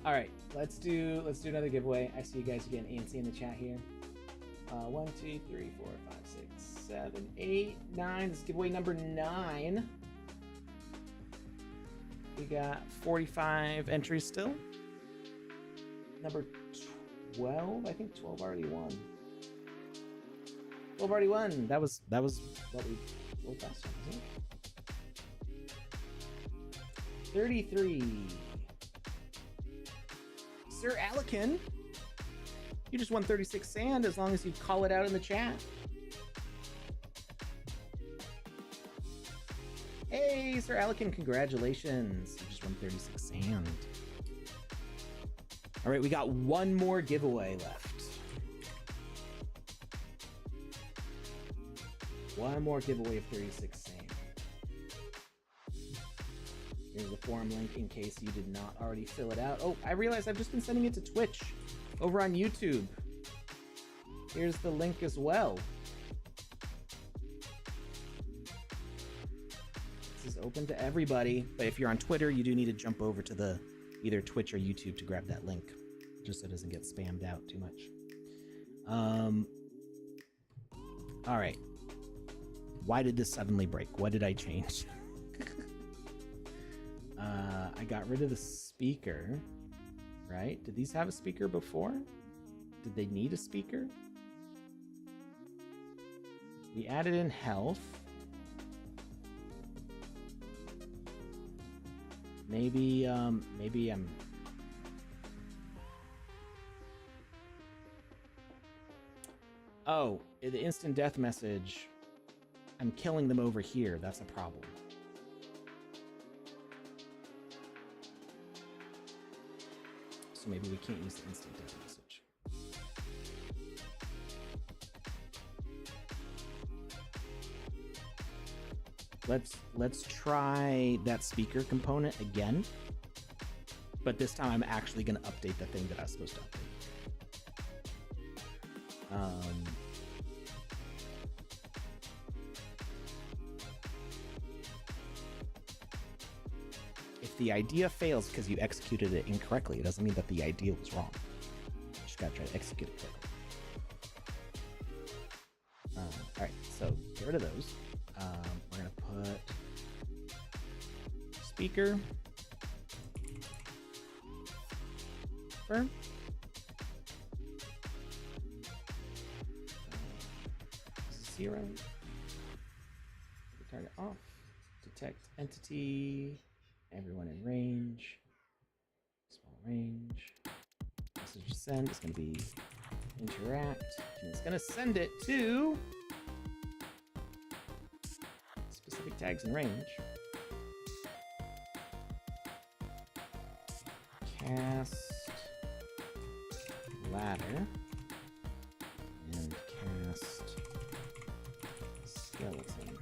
right, let's do another giveaway. I see you guys are getting antsy in the chat here. 1, 2, 3, 4, 5, 6, 7, 8, 9. This is giveaway number 9. We got 45 entries still. Number 12, I think 12 already won. 12 already won. That was what we rolled last time, wasn't it? 33. Sir Alican, you just won 36 sand as long as you call it out in the chat. Hey, Sir Alican, congratulations. You just won 36 sand. All right, we got one more giveaway left. One more giveaway of 36 sand. Here's the forum link in case you did not already fill it out. Oh, I realized I've just been sending it to Twitch over on YouTube. Here's the link as well. This is open to everybody, but if you're on Twitter, you do need to jump over to the either Twitch or YouTube to grab that link, just so it doesn't get spammed out too much. All right. Why did this suddenly break? What did I change? I got rid of the speaker, right? Did these have a speaker before? Did they need a speaker? We added in health. Maybe I'm... Oh, the instant death message. I'm killing them over here. That's a problem. So maybe we can't use the instant death message. Let's try that speaker component again. But this time I'm actually going to update the thing that I was supposed to update. If the idea fails because you executed it incorrectly, it doesn't mean that the idea was wrong. You just gotta try to execute it correctly. All right, so get rid of those. We're gonna put speaker. Confirm. Zero. Target off. Detect entity. Everyone in range. Small range. Message send is going to be interact. And it's going to send it to specific tags in range. Cast ladder and cast skeleton.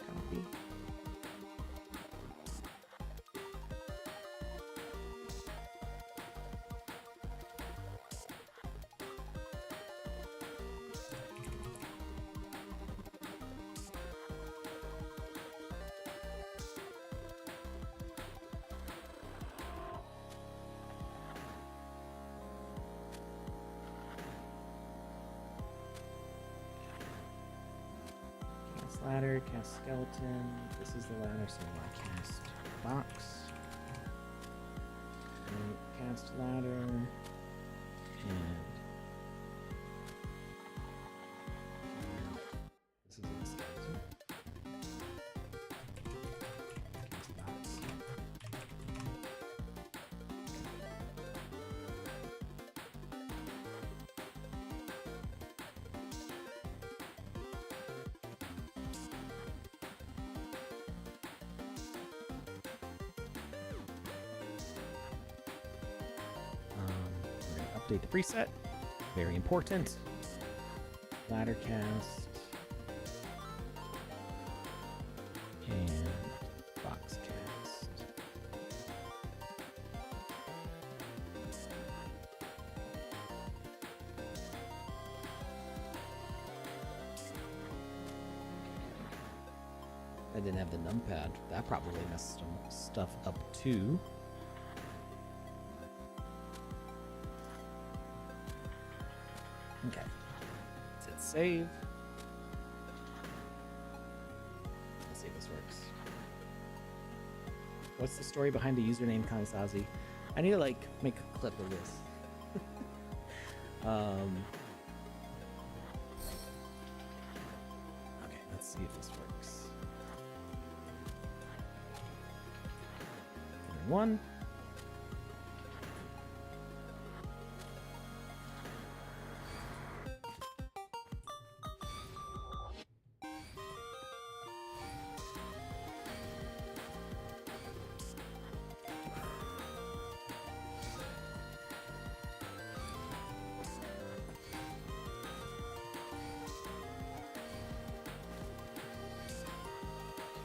Copy. Ladder, cast skeleton. This is the ladder, so I cast box. And cast ladder. And this is the skeleton. Cast box. Update the preset. Very important. Ladder cast. And box cast. I didn't have the numpad. That probably messed some stuff up too. Okay. Let's hit save. Let's see if this works. What's the story behind the username Kanisazi? I need to like make a clip of this. Okay, let's see if this works. One.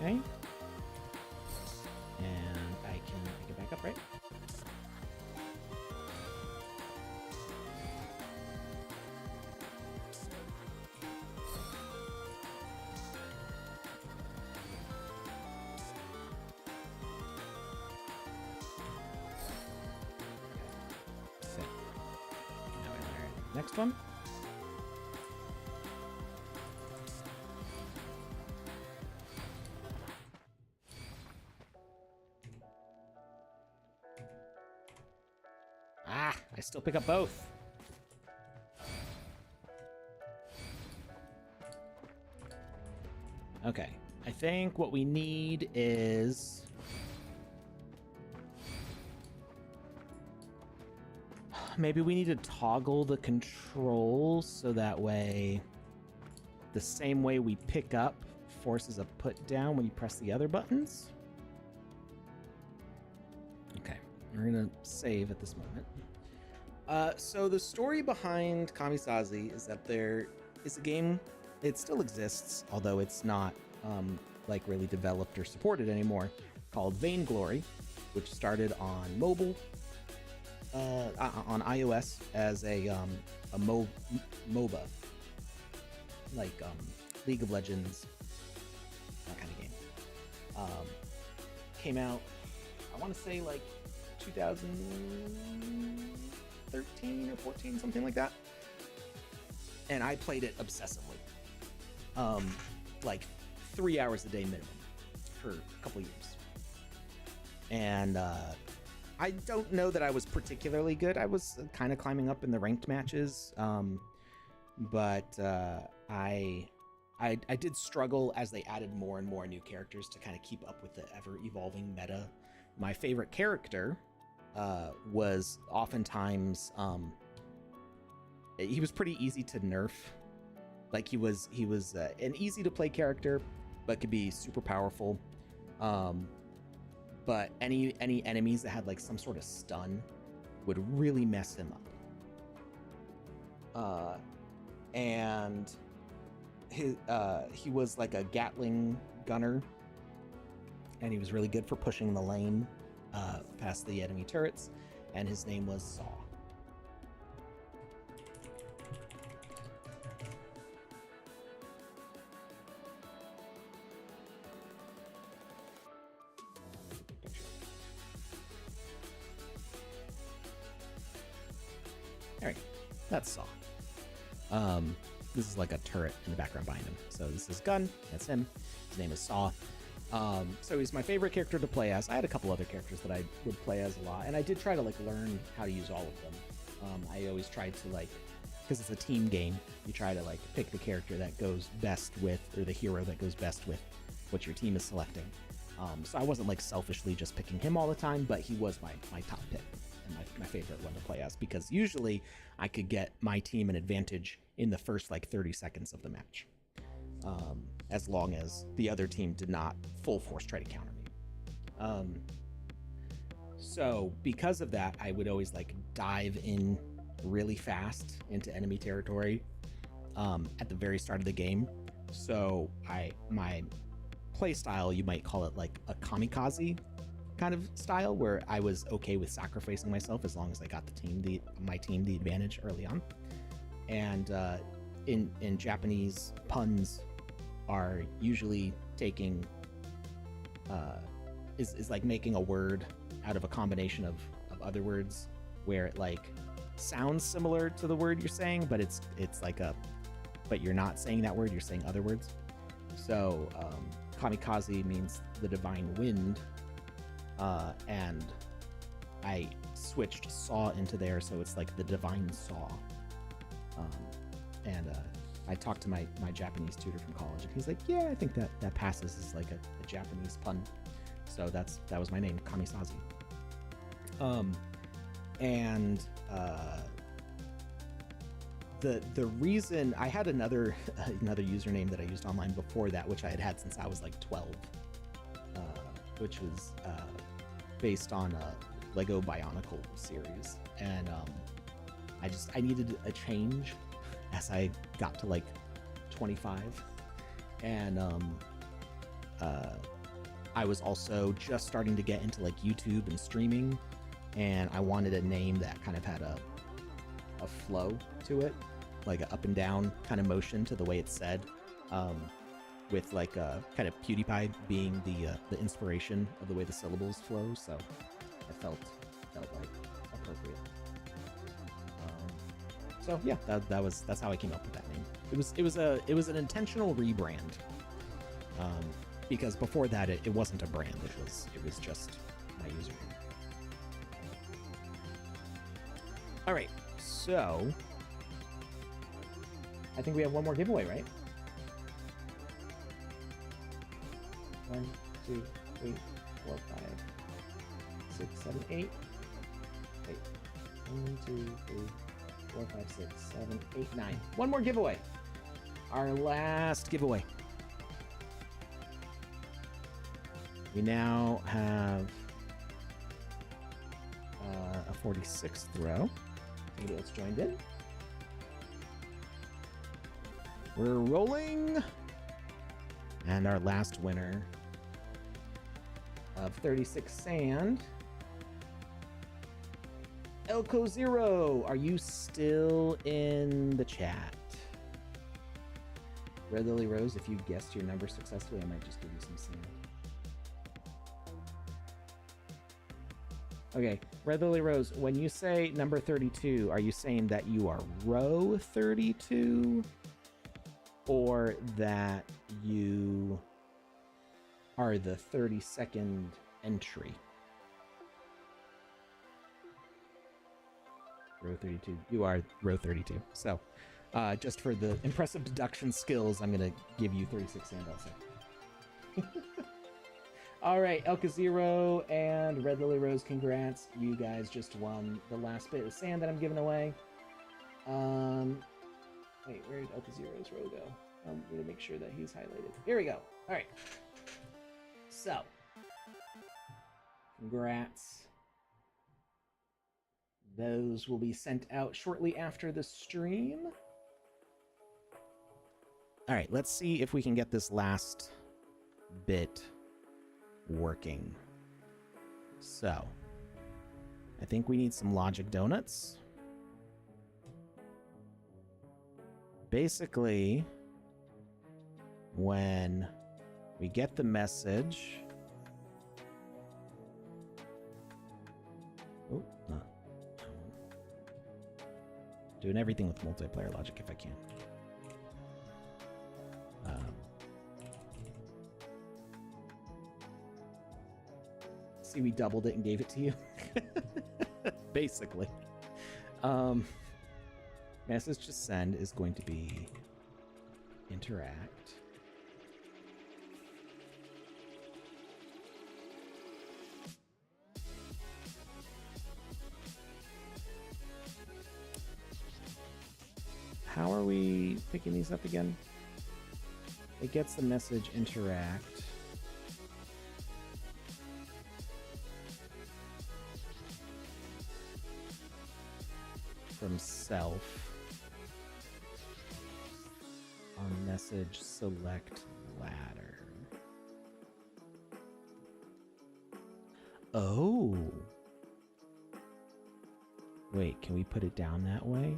Okay. And I can pick it back up, right? Okay. Now I learn. Next one. I still pick up both. Okay, I think what we need is... maybe we need to toggle the controls so that way the same way we pick up forces a put down when you press the other buttons. Okay, we're gonna save at this moment. So the story behind Kamisazi is that there is a game, it still exists, although it's not like really developed or supported anymore, called Vainglory, which started on mobile, on iOS as a MOBA, like League of Legends, that kind of game. Came out, I want to say like 2013 or 14, something like that. And I played it obsessively. like 3 hours a day minimum for a couple years. And I don't know that I was particularly good. I was kind of climbing up in the ranked matches, but I did struggle as they added more and more new characters to kind of keep up with the ever-evolving meta. My favorite character was oftentimes he was pretty easy to nerf. Like he was an easy to play character, but could be super powerful. But any enemies that had like some sort of stun would really mess him up. And he was like a Gatling gunner, and he was really good for pushing the lane past the enemy turrets, and his name was Saw. All right, that's Saw. This is like a turret in the background behind him. So this is Gun, that's him. His name is Saw. So he's my favorite character to play as. I had a couple other characters that I would play as a lot, and I did try to like learn how to use all of them. I always tried to like, because it's a team game, you try to like pick the character that goes best with, or the hero that goes best with what your team is selecting. So I wasn't like selfishly just picking him all the time, but he was my top pick and my favorite one to play as, because usually I could get my team an advantage in the first like 30 seconds of the match, as long as the other team did not full force try to counter me. So because of that, I would always like dive in really fast into enemy territory at the very start of the game. So my play style, you might call it like a kamikaze kind of style, where I was okay with sacrificing myself as long as I got my team the advantage early on. And in Japanese, puns are usually taking is like making a word out of a combination of other words, where it like sounds similar to the word you're saying, but it's like but you're not saying that word, you're saying other words. So kamikaze means the divine wind, and I switched saw into there, so it's like the divine saw. And I talked to my Japanese tutor from college, and he's like, yeah, I think that passes as like a Japanese pun. So that was my name, Kamisazi. And the reason I had another username that I used online before that, which I had since I was like 12, which was based on a Lego Bionicle series, and I needed a change as I got to like 25, and I was also just starting to get into like YouTube and streaming, and I wanted a name that kind of had a flow to it, like an up and down kind of motion to the way it's said, with like a kind of PewDiePie being the inspiration of the way the syllables flow. So I felt like appropriate. So yeah, that's how I came up with that name. It was an intentional rebrand, because before that it wasn't a brand. It was just my username. All right, so I think we have one more giveaway, right? 1, 2, 3, 4, 5, 6, 7, 8. Wait. 1, 2, 3, 4, 5, 6, 7, 8, 9. One more giveaway. Our last giveaway. We now have a 46th row. Maybe it's joined in. We're rolling. And our last winner of 36 sand, Elko Zero. Are you still in the chat? Red Lily Rose, if you guessed your number successfully, I might just give you some sand. Okay, Red Lily Rose, when you say number 32, are you saying that you are row 32? or that you are the 32nd entry. Row 32. You are row 32. So, just for the impressive deduction skills, I'm going to give you 36 sand also. All right, Elka Zero and Red Lily Rose, congrats. You guys just won the last bit of sand that I'm giving away. Wait, where did Elka Zero's row go? I'm going to make sure that he's highlighted. Here we go. All right. So, congrats. Those will be sent out shortly after the stream. All right, let's see if we can get this last bit working. So, I think we need some logic donuts. Basically, when we get the message... Oh, no. Doing everything with multiplayer logic if I can. See, we doubled it and gave it to you. Basically. Message to send is going to be interact. How are we picking these up again? It gets the message interact. From self. On message select ladder. Oh. Wait, can we put it down that way?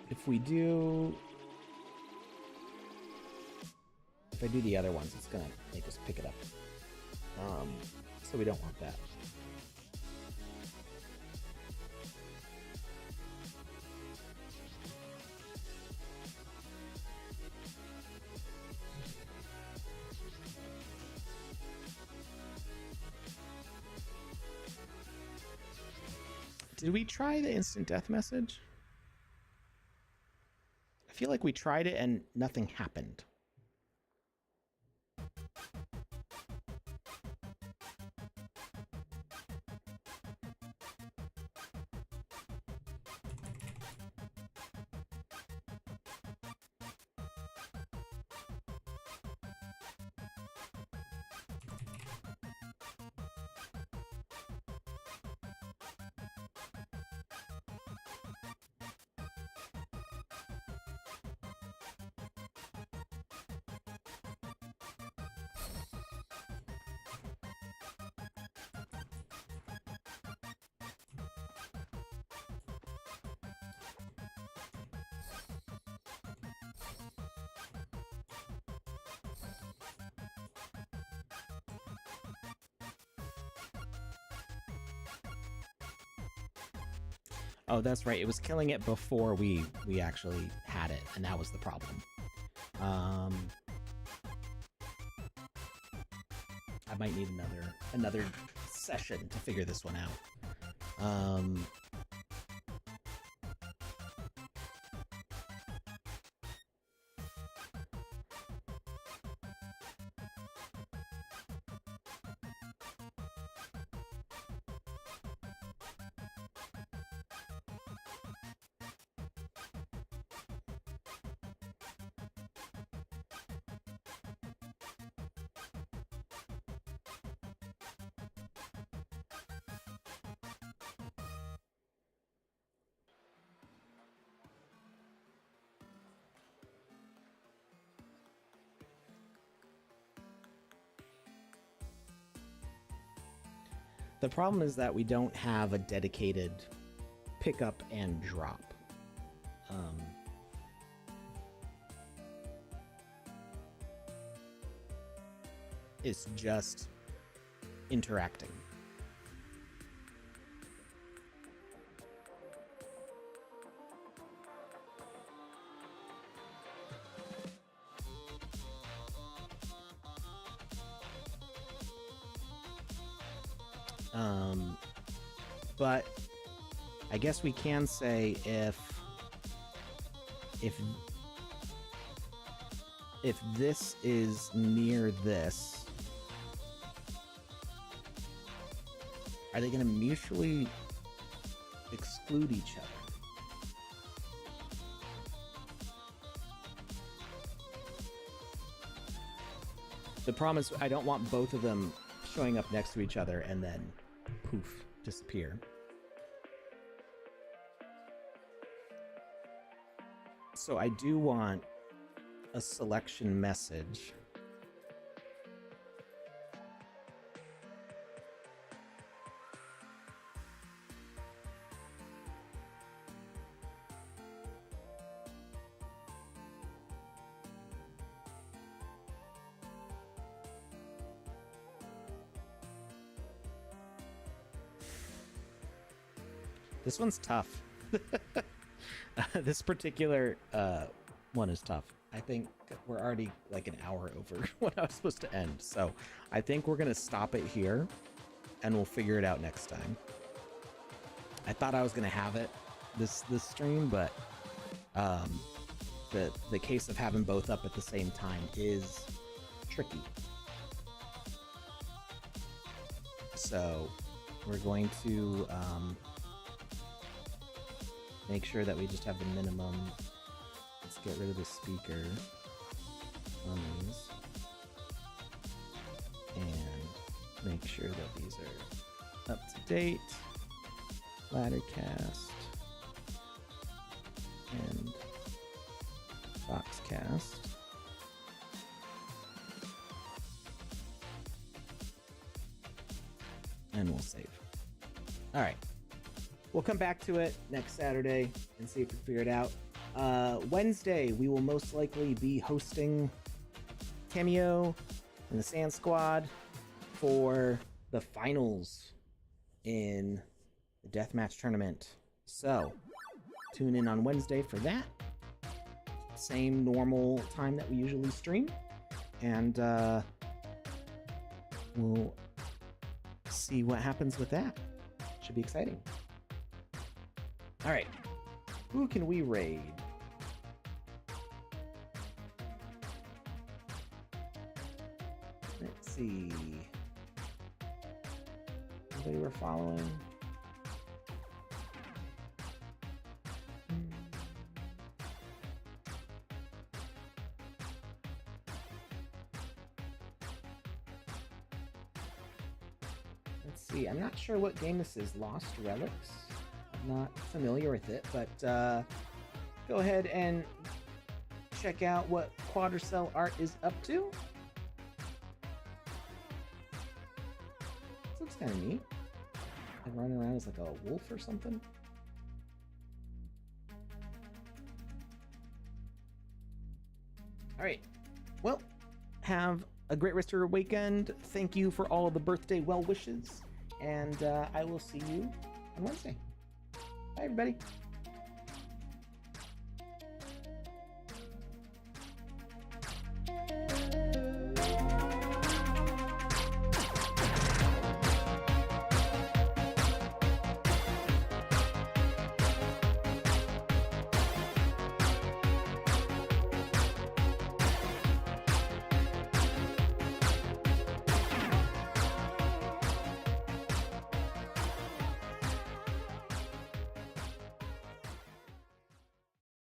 If we do... If I do the other ones, it's gonna make us pick it up. So we don't want that. Did we try the instant death message? I feel like we tried it and nothing happened. Oh, that's right. It was killing it before we actually had it, and that was the problem. I might need another session to figure this one out. The problem is that we don't have a dedicated pickup and drop. It's just interacting. But I guess we can say if this is near this, are they going to mutually exclude each other? The problem is I don't want both of them showing up next to each other and then poof, disappear. So I do want a selection message. This one's tough. This particular one is tough. I think we're already like an hour over what I was supposed to end. So I think we're going to stop it here and we'll figure it out next time. I thought I was going to have it this stream, but the case of having both up at the same time is tricky. So we're going to make sure that we just have the minimum. Let's get rid of the speaker on these and make sure that these are up to date. Laddercast and VoxCast. And we'll save. All right. We'll come back to it next Saturday and see if we figure it out. Wednesday, we will most likely be hosting Cameo and the Sand Squad for the finals in the Deathmatch tournament. So, tune in on Wednesday for that. Same normal time that we usually stream. And we'll see what happens with that. Should be exciting. All right, who can we raid? Let's see. Anybody we're following? Let's see. I'm not sure what game this is. Lost Relics? Not familiar with it, but go ahead and check out what Quadricell Art is up to. This looks kind of neat. And running around as like a wolf or something. All right. Well, have a great rest of your weekend. Thank you for all of the birthday well wishes, and I will see you on Wednesday. Bye, everybody.